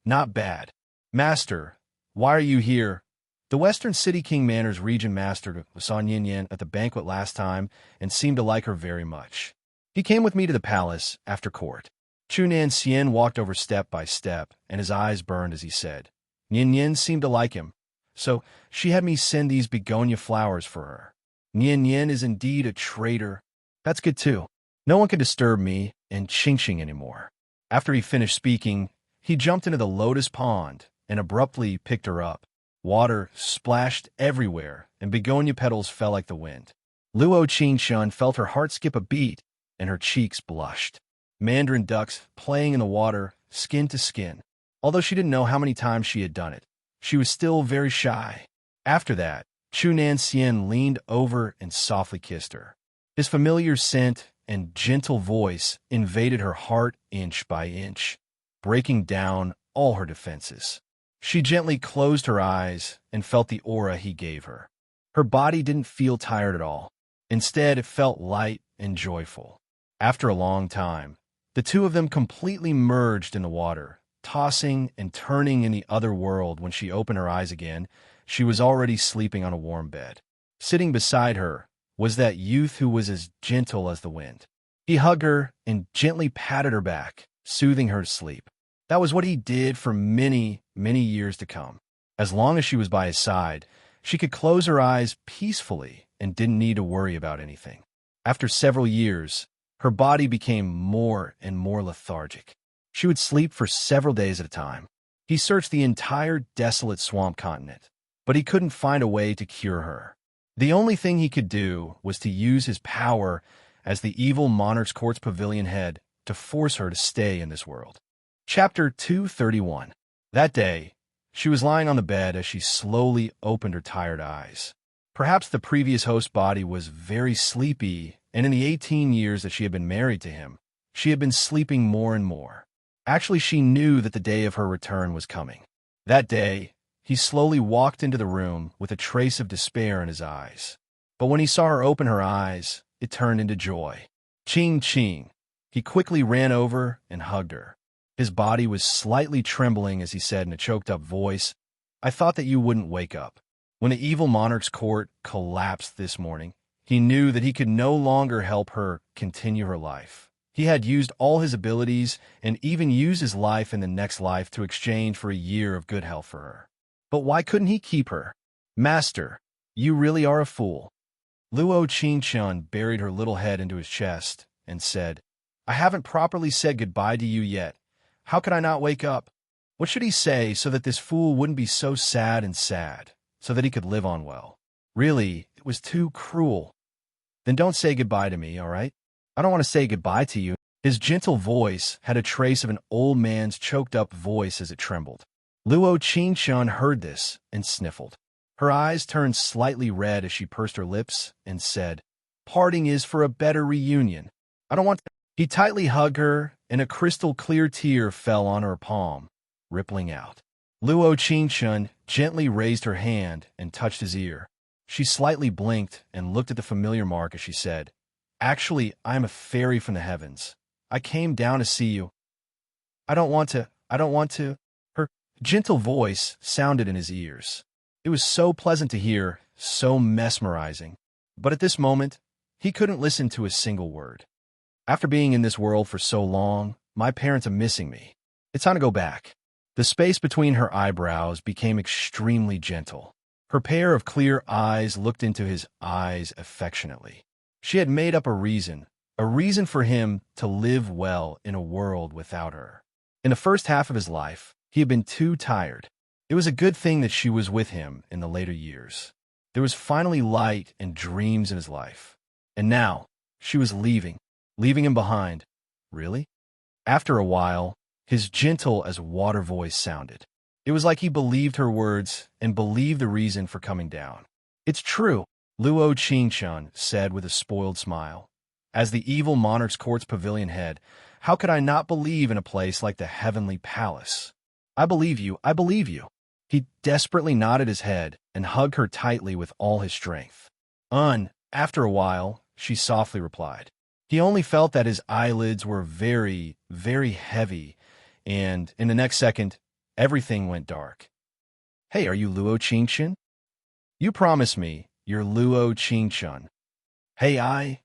"Not bad. Master, why are you here?" The Western City King Manor's region master saw Nian Nian at the banquet last time and seemed to like her very much. "He came with me to the palace after court." Chu Nanxian walked over step by step, and his eyes burned as he said, "Nian Nian seemed to like him, so she had me send these begonia flowers for her. Nian Nian is indeed a traitor. That's good too. No one can disturb me and Qingxing anymore." After he finished speaking, he jumped into the lotus pond and abruptly picked her up. Water splashed everywhere, and begonia petals fell like the wind. Luo Qingxun felt her heart skip a beat, and her cheeks blushed. Mandarin ducks playing in the water, skin to skin. Although she didn't know how many times she had done it, she was still very shy. After that, Chu Nanxian leaned over and softly kissed her. His familiar scent and gentle voice invaded her heart inch by inch, breaking down all her defenses. She gently closed her eyes and felt the aura he gave her. Her body didn't feel tired at all. Instead, it felt light and joyful. After a long time, the two of them completely merged in the water, tossing and turning in the other world. When she opened her eyes again, she was already sleeping on a warm bed. Sitting beside her was that youth who was as gentle as the wind. He hugged her and gently patted her back, soothing her to sleep. That was what he did for many, many years to come. As long as she was by his side, she could close her eyes peacefully and didn't need to worry about anything. After several years, her body became more and more lethargic. She would sleep for several days at a time. He searched the entire desolate swamp continent, but he couldn't find a way to cure her. The only thing he could do was to use his power as the evil monarch's court's pavilion head to force her to stay in this world. Chapter 231. That day, she was lying on the bed as she slowly opened her tired eyes. Perhaps the previous host's body was very sleepy, and in the 18 years that she had been married to him, she had been sleeping more and more. Actually, she knew that the day of her return was coming. That day, he slowly walked into the room with a trace of despair in his eyes. But when he saw her open her eyes, it turned into joy. Ching ching. He quickly ran over and hugged her. His body was slightly trembling as he said in a choked-up voice, "I thought that you wouldn't wake up." When the evil monarch's court collapsed this morning, he knew that he could no longer help her continue her life. He had used all his abilities and even used his life in the next life to exchange for a year of good health for her. But why couldn't he keep her? "Master, you really are a fool." Luo Qingchun buried her little head into his chest and said, "I haven't properly said goodbye to you yet. How could I not wake up?" What should he say so that this fool wouldn't be so sad, so that he could live on well? Really, it was too cruel. "Then don't say goodbye to me, all right? I don't want to say goodbye to you." His gentle voice had a trace of an old man's choked-up voice as it trembled. Luo Qingchun heard this and sniffled. Her eyes turned slightly red as she pursed her lips and said, "Parting is for a better reunion. I don't want to." He tightly hugged her, and a crystal-clear tear fell on her palm, rippling out. Luo Qingchun gently raised her hand and touched his ear. She slightly blinked and looked at the familiar mark as she said, "Actually, I am a fairy from the heavens. I came down to see you." I don't want to. Her gentle voice sounded in his ears. It was so pleasant to hear, so mesmerizing. But at this moment, he couldn't listen to a single word. "After being in this world for so long, my parents are missing me. It's time to go back." The space between her eyebrows became extremely gentle. Her pair of clear eyes looked into his eyes affectionately. She had made up a reason for him to live well in a world without her. In the first half of his life, he had been too tired. It was a good thing that she was with him in the later years. There was finally light and dreams in his life. And now, she was leaving him behind. Really? After a while, his gentle as water voice sounded. It was like he believed her words and believed the reason for coming down. "It's true," Luo Qingchun said with a spoiled smile. "As the evil monarch's court's pavilion head, how could I not believe in a place like the heavenly palace? I believe you. He desperately nodded his head and hugged her tightly with all his strength. After a while, she softly replied. He only felt that his eyelids were very, very heavy, and in the next second, everything went dark. "Hey, are you Luo Qingchun? You promised me you're Luo Qingchun. Hey,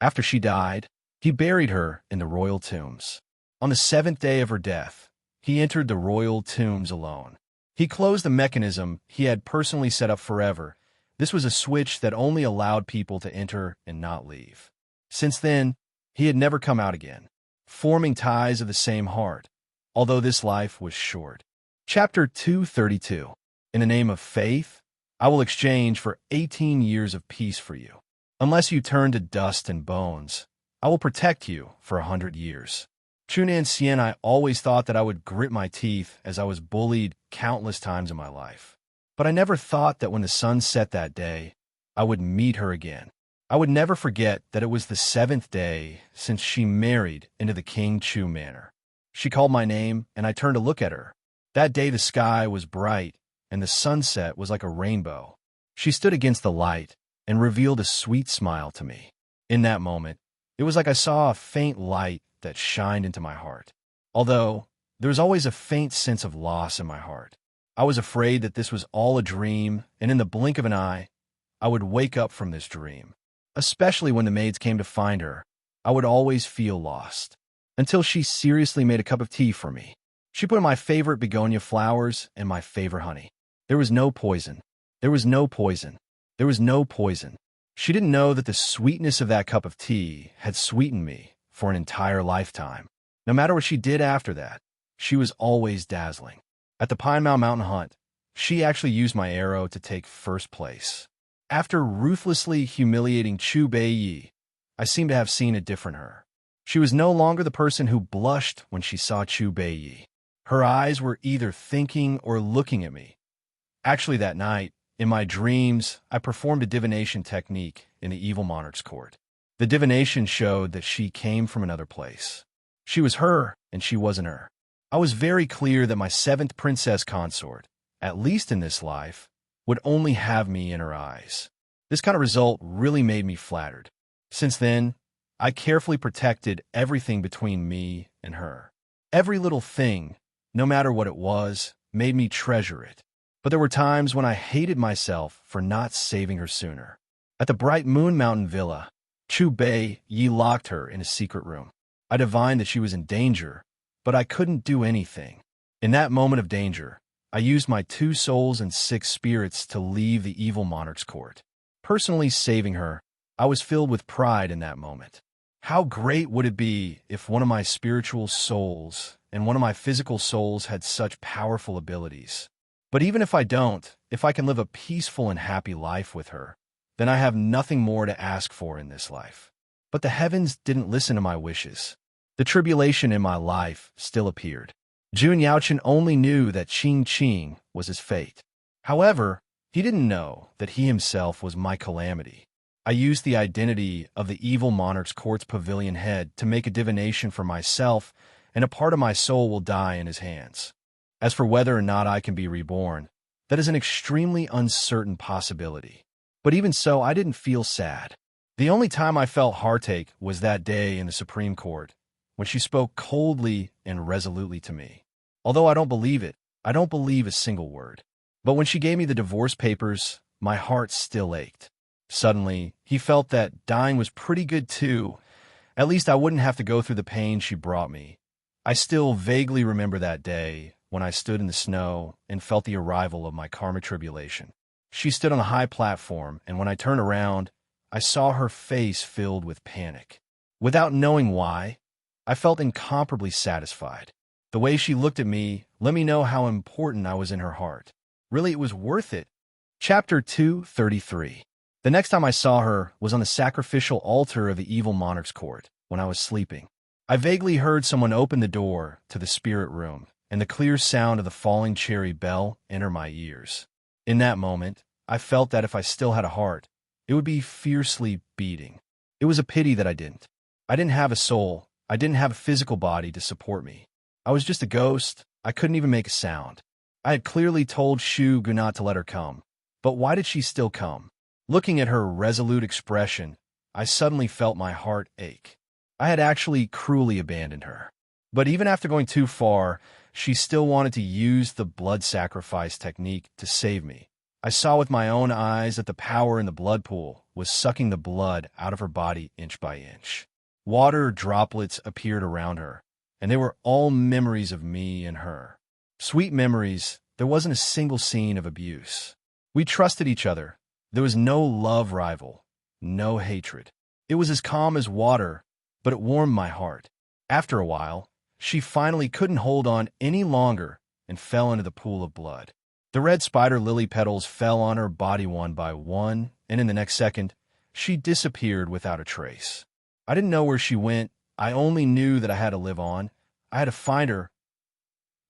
After she died, he buried her in the royal tombs. On the 7th day of her death, he entered the royal tombs alone. He closed the mechanism he had personally set up forever. This was a switch that only allowed people to enter and not leave. Since then, he had never come out again, forming ties of the same heart, although this life was short. Chapter 232. In the name of faith, I will exchange for 18 years of peace for you. Unless you turn to dust and bones, I will protect you for 100 years. Chunan Xian, I always thought that I would grit my teeth as I was bullied countless times in my life. But I never thought that when the sun set that day, I would meet her again. I would never forget that it was the 7th day since she married into the King Chu manor. She called my name, and I turned to look at her. That day the sky was bright, and the sunset was like a rainbow. She stood against the light and revealed a sweet smile to me. In that moment, it was like I saw a faint light that shined into my heart. Although, there was always a faint sense of loss in my heart. I was afraid that this was all a dream, and in the blink of an eye, I would wake up from this dream. Especially when the maids came to find her, I would always feel lost. Until she seriously made a cup of tea for me. She put in my favorite begonia flowers and my favorite honey. There was no poison. There was no poison. There was no poison. She didn't know that the sweetness of that cup of tea had sweetened me for an entire lifetime. No matter what she did after that, she was always dazzling. At the Pine Mountain Hunt, she actually used my arrow to take first place. After ruthlessly humiliating Chu Bei, I seemed to have seen a different her. She was no longer the person who blushed when she saw Chu Bei. Her eyes were either thinking or looking at me. Actually, that night, in my dreams, I performed a divination technique in the evil monarch's court. The divination showed that she came from another place. She was her, and she wasn't her. I was very clear that my seventh princess consort, at least in this life, would only have me in her eyes. This kind of result really made me flattered. Since then, I carefully protected everything between me and her. Every little thing, no matter what it was, made me treasure it. But there were times when I hated myself for not saving her sooner. At the Bright Moon Mountain Villa, Chu Bei locked her in a secret room. I divined that she was in danger, but I couldn't do anything. In that moment of danger, I used my 2 souls and 6 spirits to leave the evil monarch's court. Personally saving her, I was filled with pride in that moment. How great would it be if one of my spiritual souls and one of my physical souls had such powerful abilities? But even if I don't, if I can live a peaceful and happy life with her, then I have nothing more to ask for in this life. But the heavens didn't listen to my wishes. The tribulation in my life still appeared. Jun Yaochen only knew that Qing Qing was his fate. However, he didn't know that he himself was my calamity. I used the identity of the evil monarch's court's pavilion head to make a divination for myself, and a part of my soul will die in his hands. As for whether or not I can be reborn, that is an extremely uncertain possibility. But even so, I didn't feel sad. The only time I felt heartache was that day in the Supreme Court, when she spoke coldly and resolutely to me. Although I don't believe it, I don't believe a single word. But when she gave me the divorce papers, my heart still ached. Suddenly, he felt that dying was pretty good too. At least I wouldn't have to go through the pain she brought me. I still vaguely remember that day when I stood in the snow and felt the arrival of my karma tribulation. She stood on a high platform, and when I turned around, I saw her face filled with panic. Without knowing why, I felt incomparably satisfied. The way she looked at me let me know how important I was in her heart. Really, it was worth it. Chapter 233. The next time I saw her was on the sacrificial altar of the evil monarch's court, when I was sleeping. I vaguely heard someone open the door to the spirit room, and the clear sound of the falling cherry bell enter my ears. In that moment, I felt that if I still had a heart, it would be fiercely beating. It was a pity that I didn't. I didn't have a soul. I didn't have a physical body to support me. I was just a ghost. I couldn't even make a sound. I had clearly told Shu Gu not to let her come. But why did she still come? Looking at her resolute expression, I suddenly felt my heart ache. I had actually cruelly abandoned her. But even after going too far, she still wanted to use the blood sacrifice technique to save me. I saw with my own eyes that the power in the blood pool was sucking the blood out of her body inch by inch. Water droplets appeared around her, and they were all memories of me and her. Sweet memories. There wasn't a single scene of abuse. We trusted each other. There was no love rival, no hatred. It was as calm as water, but it warmed my heart. After a while, she finally couldn't hold on any longer and fell into the pool of blood. The red spider lily petals fell on her body one by one, and in the next second, she disappeared without a trace. I didn't know where she went. I only knew that I had to live on. I had to find her.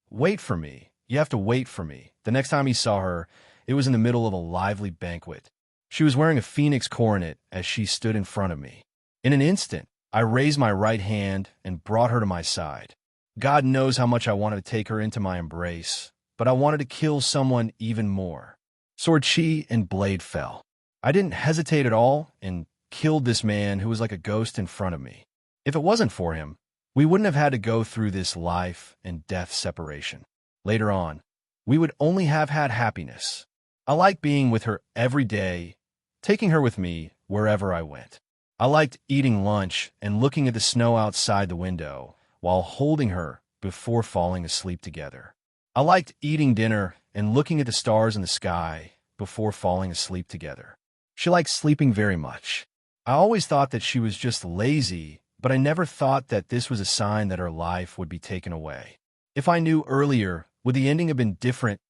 Wait for me. You have to wait for me. The next time he saw her, it was in the middle of a lively banquet. She was wearing a phoenix coronet as she stood in front of me. In an instant, I raised my right hand and brought her to my side. God knows how much I wanted to take her into my embrace, but I wanted to kill someone even more. Sword Chi and blade fell. I didn't hesitate at all and killed this man who was like a ghost in front of me. If it wasn't for him, we wouldn't have had to go through this life and death separation. Later on, we would only have had happiness. I liked being with her every day, taking her with me wherever I went. I liked eating lunch and looking at the snow outside the window while holding her before falling asleep together. I liked eating dinner and looking at the stars in the sky before falling asleep together. She liked sleeping very much. I always thought that she was just lazy, but I never thought that this was a sign that her life would be taken away. If I knew earlier, would the ending have been different?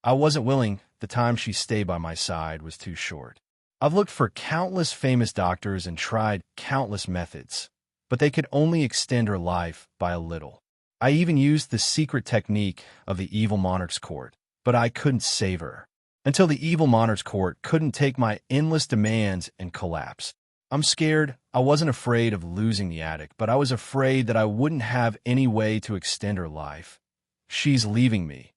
I wasn't willing. The time she stayed by my side was too short. I've looked for countless famous doctors and tried countless methods, but they could only extend her life by a little. I even used the secret technique of the evil monarch's court, but I couldn't save her. Until the evil monarch's court couldn't take my endless demands and collapse. I'm scared. I wasn't afraid of losing the attic, but I was afraid that I wouldn't have any way to extend her life. She's leaving me.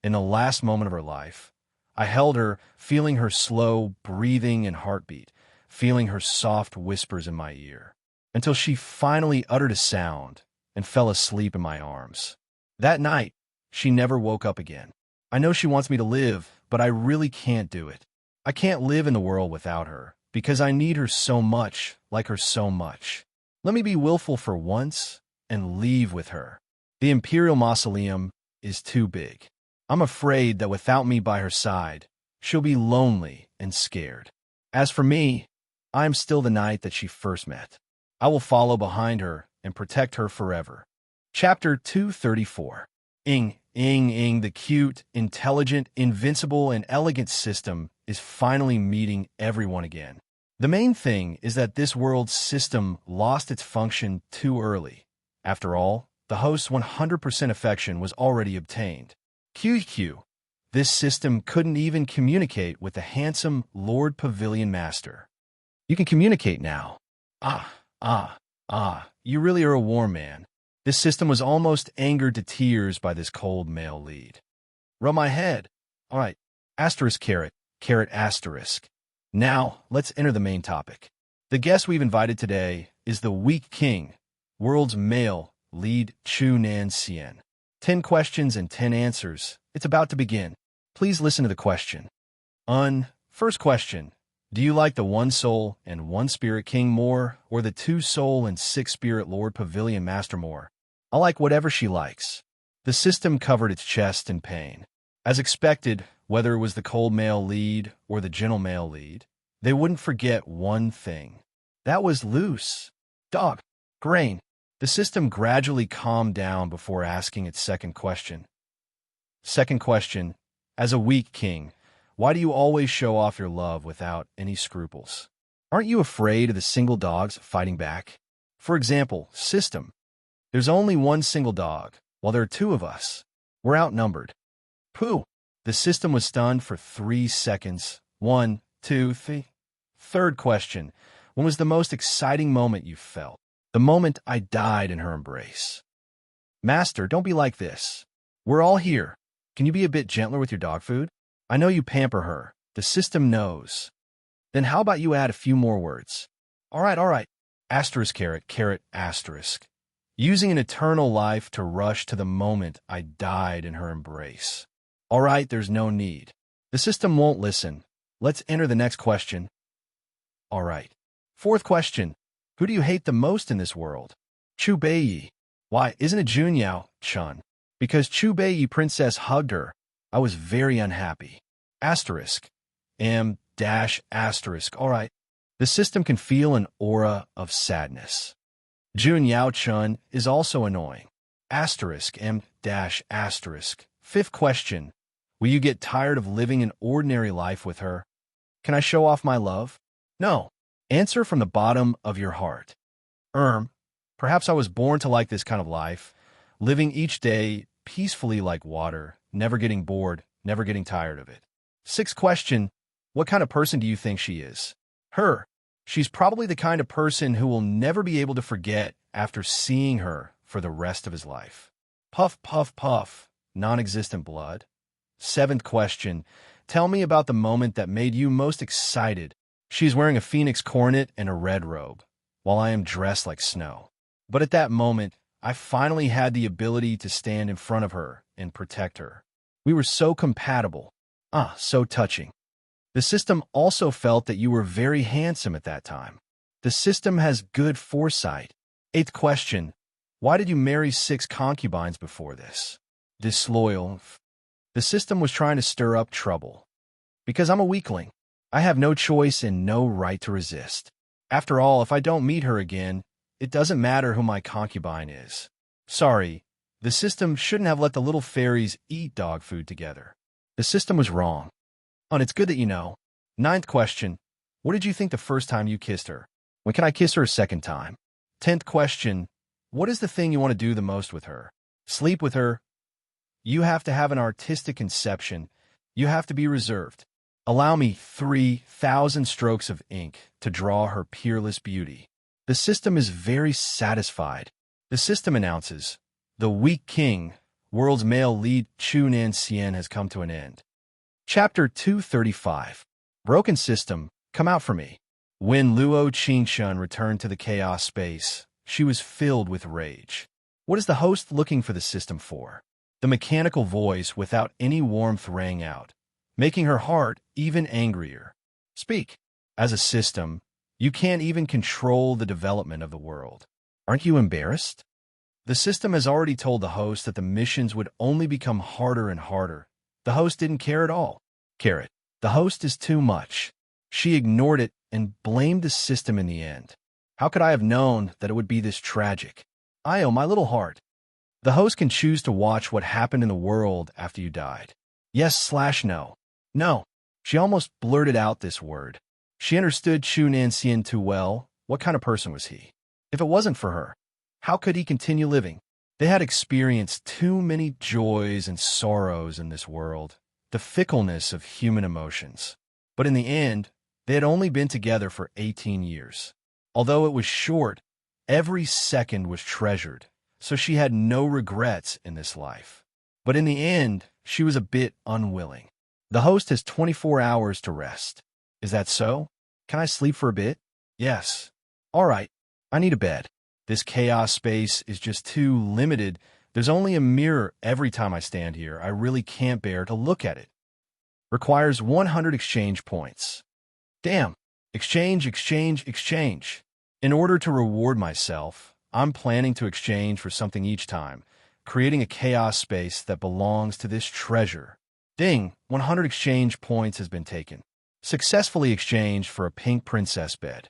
In the last moment of her life, I held her, feeling her slow breathing and heartbeat, feeling her soft whispers in my ear, until she finally uttered a sound and fell asleep in my arms. That night, she never woke up again. I know she wants me to live, but I really can't do it. I can't live in the world without her, because I need her so much, like her so much. Let me be willful for once and leave with her. The Imperial Mausoleum is too big. I'm afraid that without me by her side, she'll be lonely and scared. As for me, I am still the knight that she first met. I will follow behind her and protect her forever. Chapter 234. The cute, intelligent, invincible, and elegant system is finally meeting everyone again. The main thing is that this world's system lost its function too early. After all, the host's 100% affection was already obtained. QQ. This system couldn't even communicate with the handsome Lord Pavilion Master. You can communicate now. You really are a warm man. This system was almost angered to tears by this cold male lead. Rub my head. All right. Asterisk carrot. Carrot asterisk. Now, let's enter the main topic. The guest we've invited today is the Weak King, world's male lead Chu Nan Xian. 10 questions and 10 answers. It's about to begin. Please listen to the question. First question. Do you like the one soul and one spirit king more, or the two soul and six spirit Lord Pavilion Master more? I like whatever she likes. The system covered its chest in pain. As expected, whether it was the cold male lead or the gentle male lead, they wouldn't forget one thing. That was loose. Dog. Grain. The system gradually calmed down before asking its second question. Second question. As a weak king, why do you always show off your love without any scruples? Aren't you afraid of the single dogs fighting back? For example, system. There's only one single dog, while there are two of us. We're outnumbered. Pooh. The system was stunned for 3 seconds. 1, 2, 3. Third question. When was the most exciting moment you felt? The moment I died in her embrace. Master, don't be like this. We're all here. Can you be a bit gentler with your dog food? I know you pamper her. The system knows. Then how about you add a few more words? All right. Asterisk carrot, carrot asterisk. Using an eternal life to rush to the moment I died in her embrace. All right, there's no need. The system won't listen. Let's enter the next question. All right. Fourth question. Who do you hate the most in this world? Chu Beiyi. Why, isn't it Junyao Chun? Because Chu Beiyi princess hugged her. I was very unhappy. Asterisk. Asterisk. All right. The system can feel an aura of sadness. Jun Yao Chun is also annoying. Asterisk. Asterisk. Fifth question. Will you get tired of living an ordinary life with her? Can I show off my love? No. Answer from the bottom of your heart. Perhaps I was born to like this kind of life, living each day peacefully like water, never getting bored, never getting tired of it. Sixth question. What kind of person do you think she is? Her. She's probably the kind of person who will never be able to forget after seeing her for the rest of his life. Puff, puff, puff. Non-existent blood. Seventh question. Tell me about the moment that made you most excited. She's wearing a phoenix coronet and a red robe, while I am dressed like snow. But at that moment, I finally had the ability to stand in front of her and protect her. We were so compatible. So touching. The system also felt that you were very handsome at that time. The system has good foresight. Eighth question. Why did you marry 6 concubines before this? Disloyal. The system was trying to stir up trouble. Because I'm a weakling. I have no choice and no right to resist. After all, if I don't meet her again, it doesn't matter who my concubine is. Sorry, The system shouldn't have let the little fairies eat dog food together. The system was wrong. And it's good that you know. Ninth question. What did you think the first time you kissed her? When can I kiss her a second time? 10th question. What is the thing you want to do the most with her? Sleep with her. You have to have an artistic conception. You have to be reserved. Allow me 3,000 strokes of ink to draw her peerless beauty. The system is very satisfied. The system announces, the weak king, world's male lead Chu Nansien has come to an end. Chapter 235. Broken system, come out for me. When Luo Qingshun returned to the chaos space, she was filled with rage. What is the host looking for the system for? The mechanical voice without any warmth rang out, making her heart even angrier. Speak. As a system, you can't even control the development of the world. Aren't you embarrassed? The system has already told the host that the missions would only become harder and harder. The host didn't care at all. The host is too much. She ignored it and blamed the system in the end. How could I have known that it would be this tragic? My little heart. The host can choose to watch what happened in the world after you died. Yes/no. No. She almost blurted out this word. She understood Chu Nansien too well. What kind of person was he? If it wasn't for her, how could he continue living? They had experienced too many joys and sorrows in this world, the fickleness of human emotions. But in the end, they had only been together for 18 years. Although it was short, every second was treasured, so she had no regrets in this life. But in the end, she was a bit unwilling. The host has 24 hours to rest. Is that so? Can I sleep for a bit? Yes. All right. I need a bed. This chaos space is just too limited. There's only a mirror every time I stand here. I really can't bear to look at it. Requires 100 exchange points. Damn. Exchange. In order to reward myself, I'm planning to exchange for something each time, creating a chaos space that belongs to this treasure. Ding, 100 exchange points has been taken. Successfully exchanged for a pink princess bed.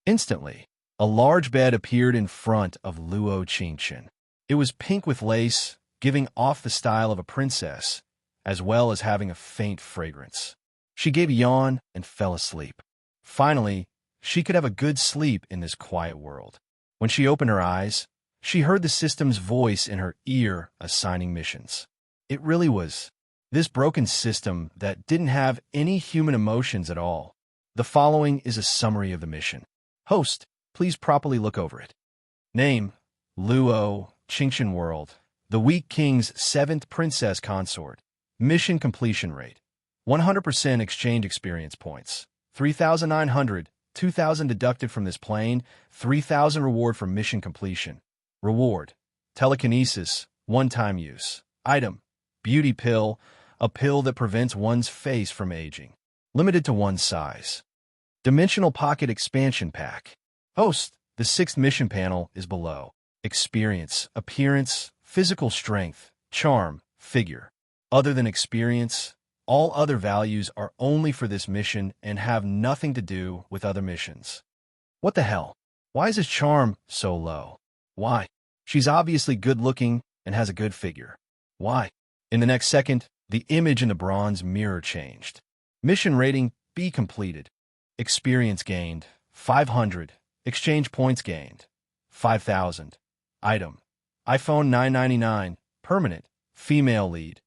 Instantly, a large bed appeared in front of Luo Qingchen. It was pink with lace, giving off the style of a princess, as well as having a faint fragrance. She gave a yawn and fell asleep. Finally, she could have a good sleep in this quiet world. When she opened her eyes, she heard the system's voice in her ear assigning missions. It really was this broken system that didn't have any human emotions at all. The following is a summary of the mission. Host, please properly look over it. Name, Luo Qingchen World, the Weak King's 7th Princess Consort. Mission completion rate, 100% exchange experience points, 3,900, 2,000 deducted from this plane, 3,000 reward for mission completion. Reward, telekinesis, one-time use. Item, beauty pill, a pill that prevents one's face from aging. Limited to one size. Dimensional pocket expansion pack. Host, the 6th mission panel is below. Experience, appearance, physical strength, charm, figure. Other than experience, all other values are only for this mission and have nothing to do with other missions. What the hell? Why is his charm so low? Why? She's obviously good-looking and has a good figure. Why? In the next second, the image in the bronze mirror changed. Mission rating B completed. Experience gained 500. Exchange points gained 5,000. Item, iPhone 999, permanent, female lead.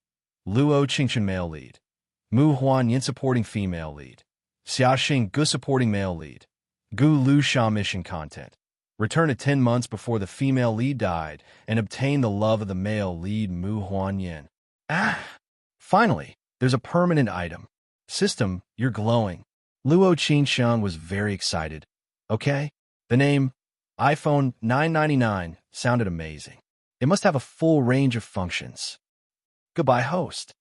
Luo Qingchen male lead. Mu Huanyin supporting female lead. Xiaxing Gu supporting male lead. Gu Lu Sha mission content. Return to 10 months before the female lead died and obtain the love of the male lead Mu Huanyin. Finally, there's a permanent item. System, you're glowing. Luo Qingsheng was very excited. Okay? The name, iPhone 999, sounded amazing. It must have a full range of functions. Goodbye, host.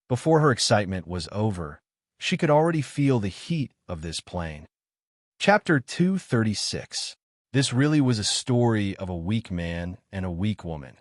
Before her excitement was over, she could already feel the heat of this plane. Chapter 236. This really was a story of a weak man and a weak woman.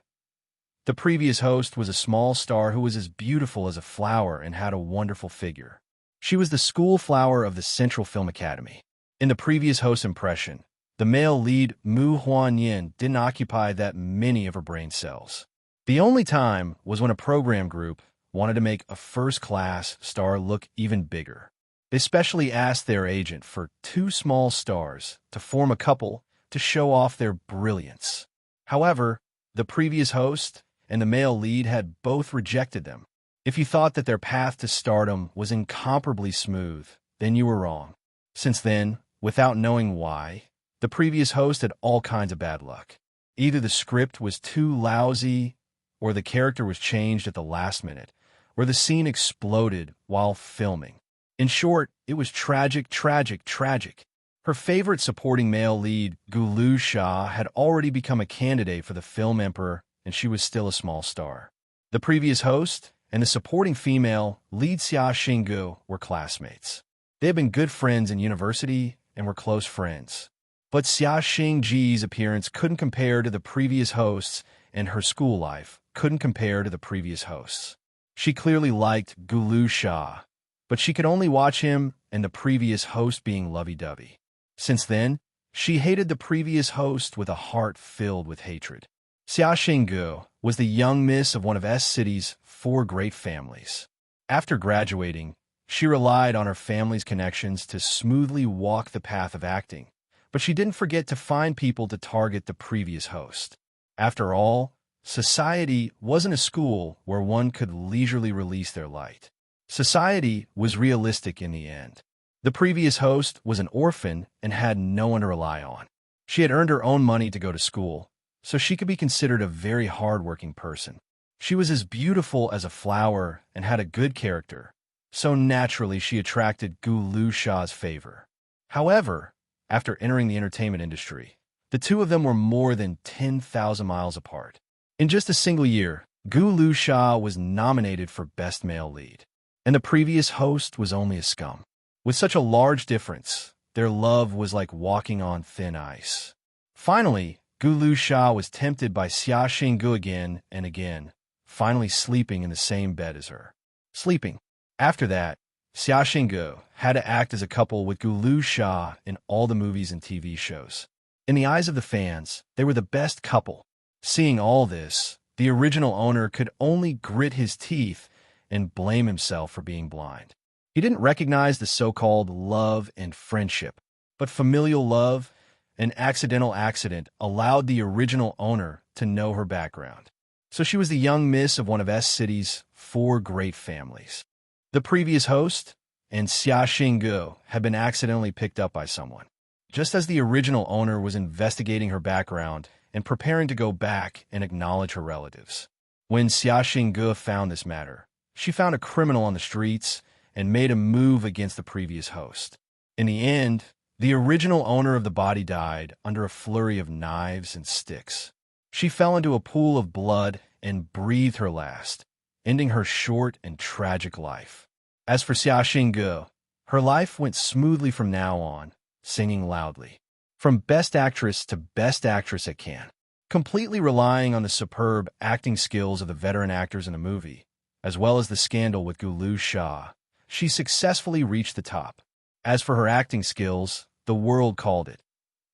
The previous host was a small star who was as beautiful as a flower and had a wonderful figure. She was the school flower of the Central Film Academy. In the previous host's impression, the male lead Mu Huanyin didn't occupy that many of her brain cells. The only time was when a program group wanted to make a first-class star look even bigger. They specially asked their agent for 2 small stars to form a couple to show off their brilliance. However, the previous host and the male lead had both rejected them. If you thought that their path to stardom was incomparably smooth, then you were wrong. Since then, without knowing why, the previous host had all kinds of bad luck. Either the script was too lousy, or the character was changed at the last minute, or the scene exploded while filming. In short, it was tragic, tragic, tragic. Her favorite supporting male lead, Gulu Shah, had already become a candidate for the film Emperor, and she was still a small star. The previous host and the supporting female lead Xia Xinggu were classmates. They had been good friends in university and were close friends. But Xia Xingji's appearance couldn't compare to the previous hosts, and her school life couldn't compare to the previous hosts. She clearly liked Gulu Shah, but she could only watch him and the previous host being lovey-dovey. Since then, she hated the previous host with a heart filled with hatred. Xia Xinggu was the young miss of one of S-City's 4 great families. After graduating, she relied on her family's connections to smoothly walk the path of acting, but she didn't forget to find people to target the previous host. After all, society wasn't a school where one could leisurely release their light. Society was realistic in the end. The previous host was an orphan and had no one to rely on. She had earned her own money to go to school, so she could be considered a very hard-working person. She was as beautiful as a flower and had a good character, so naturally she attracted Gulu Shah's favor. However, after entering the entertainment industry, the two of them were more than 10,000 miles apart. In just a single year, Gulu Shah was nominated for Best Male Lead, and the previous host was only a scum. With such a large difference, their love was like walking on thin ice. Finally, Gulu Shah was tempted by Xia Xinggu again and again, finally sleeping in the same bed as her. After that, Xia Xinggu had to act as a couple with Gulu Shah in all the movies and TV shows. In the eyes of the fans, they were the best couple. Seeing all this, the original owner could only grit his teeth and blame himself for being blind. He didn't recognize the so-called love and friendship, but familial love and accidental accident allowed the original owner to know her background. So she was the young miss of one of S-City's 4 great families. The previous host and Xia Xinggu had been accidentally picked up by someone. Just as the original owner was investigating her background and preparing to go back and acknowledge her relatives. When Xia Xinggu found this matter, she found a criminal on the streets and made a move against the previous host. In the end, the original owner of the body died under a flurry of knives and sticks. She fell into a pool of blood and breathed her last, ending her short and tragic life. As for Xia Xinggu, her life went smoothly from now on, singing loudly. From Best Actress to Best Actress at Cannes, completely relying on the superb acting skills of the veteran actors in the movie, as well as the scandal with Gulu Shah, she successfully reached the top. As for her acting skills, the world called it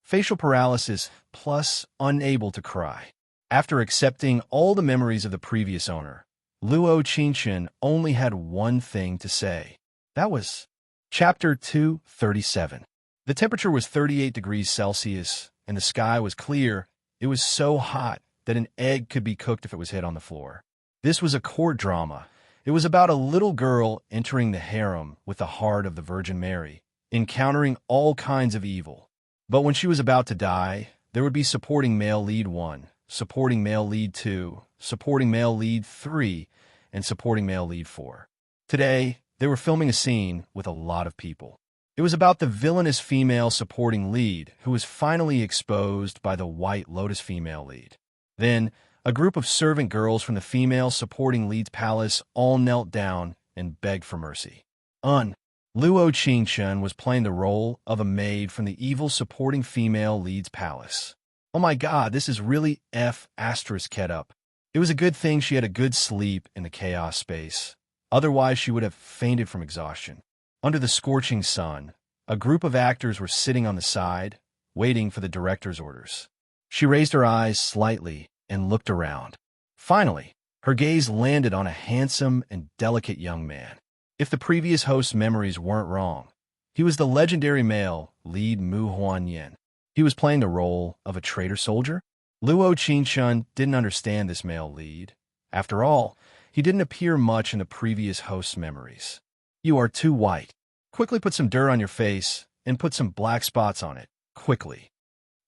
facial paralysis plus unable to cry. After accepting all the memories of the previous owner, Luo Qingchen only had one thing to say. That was Chapter 237. The temperature was 38 degrees Celsius, and the sky was clear. It was so hot that an egg could be cooked if it was hit on the floor. This was a court drama. It was about a little girl entering the harem with the heart of the Virgin Mary, encountering all kinds of evil. But when she was about to die, there would be supporting male lead 1, supporting male lead 2, supporting male lead 3, and supporting male lead 4. Today, they were filming a scene with a lot of people. It was about the villainous female supporting lead who was finally exposed by the White Lotus female lead. Then, a group of servant girls from the female supporting lead's palace all knelt down and begged for mercy. Luo Qingchen was playing the role of a maid from the evil supporting female lead's palace. Oh my god, this is really F***ed up. It was a good thing she had a good sleep in the chaos space. Otherwise, she would have fainted from exhaustion. Under the scorching sun, a group of actors were sitting on the side, waiting for the director's orders. She raised her eyes slightly and looked around. Finally, her gaze landed on a handsome and delicate young man. If the previous host's memories weren't wrong, he was the legendary male lead Mu Huanyin. He was playing the role of a traitor soldier? Luo Qingshun didn't understand this male lead. After all, he didn't appear much in the previous host's memories. You are too white. Quickly put some dirt on your face and put some black spots on it. Quickly.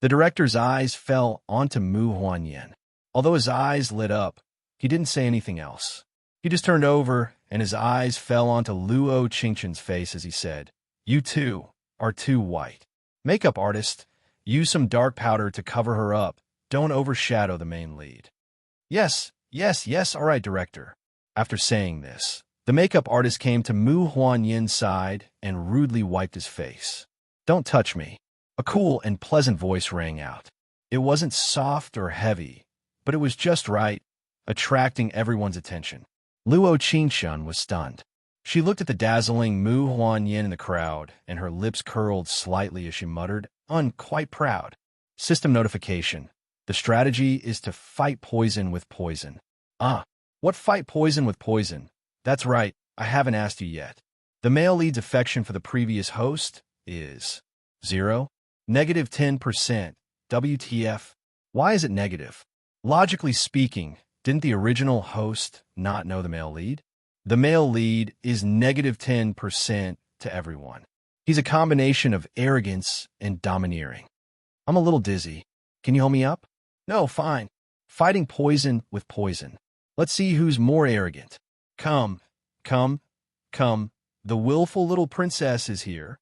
The director's eyes fell onto Mu Huanyin. Although his eyes lit up, he didn't say anything else. He just turned over, and his eyes fell onto Luo Qingshun's face as he said, "You too are too white. Makeup artist, use some dark powder to cover her up. Don't overshadow the main lead." Yes, all right, director. After saying this, the makeup artist came to Mu Huanyin's side and rudely wiped his face. "Don't touch me." A cool and pleasant voice rang out. It wasn't soft or heavy, but it was just right, attracting everyone's attention. Luo Qingshun was stunned. She looked at the dazzling Mu Huanyin in the crowd, and her lips curled slightly as she muttered, quite proud. System notification. The strategy is to fight poison with poison. What fight poison with poison? That's right, I haven't asked you yet. The male lead's affection for the previous host is 0, -10%. WTF? Why is it negative? Logically speaking, didn't the original host not know the male lead? The male lead is -10% to everyone. He's a combination of arrogance and domineering. I'm a little dizzy. Can you hold me up? No, fine. Fighting poison with poison. Let's see who's more arrogant. Come. The willful little princess is here.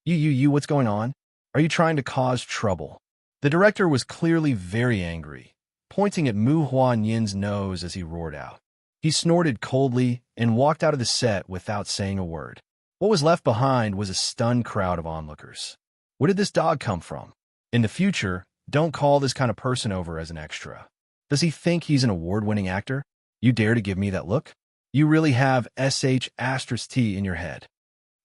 You, what's going on? Are you trying to cause trouble? The director was clearly very angry, pointing at Mu Huanyin's nose as he roared out. He snorted coldly and walked out of the set without saying a word. What was left behind was a stunned crowd of onlookers. Where did this dog come from? In the future, don't call this kind of person over as an extra. Does he think he's an award-winning actor? You dare to give me that look? You really have sh*t in your head.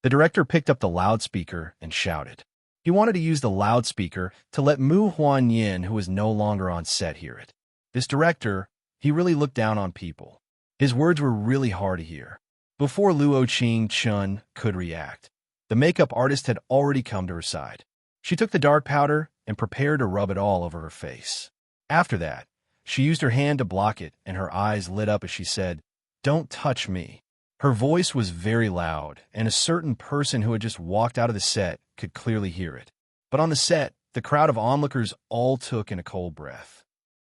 The director picked up the loudspeaker and shouted. He wanted to use the loudspeaker to let Mu Huanyin, who was no longer on set, hear it. This director, he really looked down on people. His words were really hard to hear. Before Luo Qingshun could react, the makeup artist had already come to her side. She took the dark powder and prepared to rub it all over her face. After that, she used her hand to block it, and her eyes lit up as she said, "Don't touch me." Her voice was very loud, and a certain person who had just walked out of the set could clearly hear it. But on the set, the crowd of onlookers all took in a cold breath.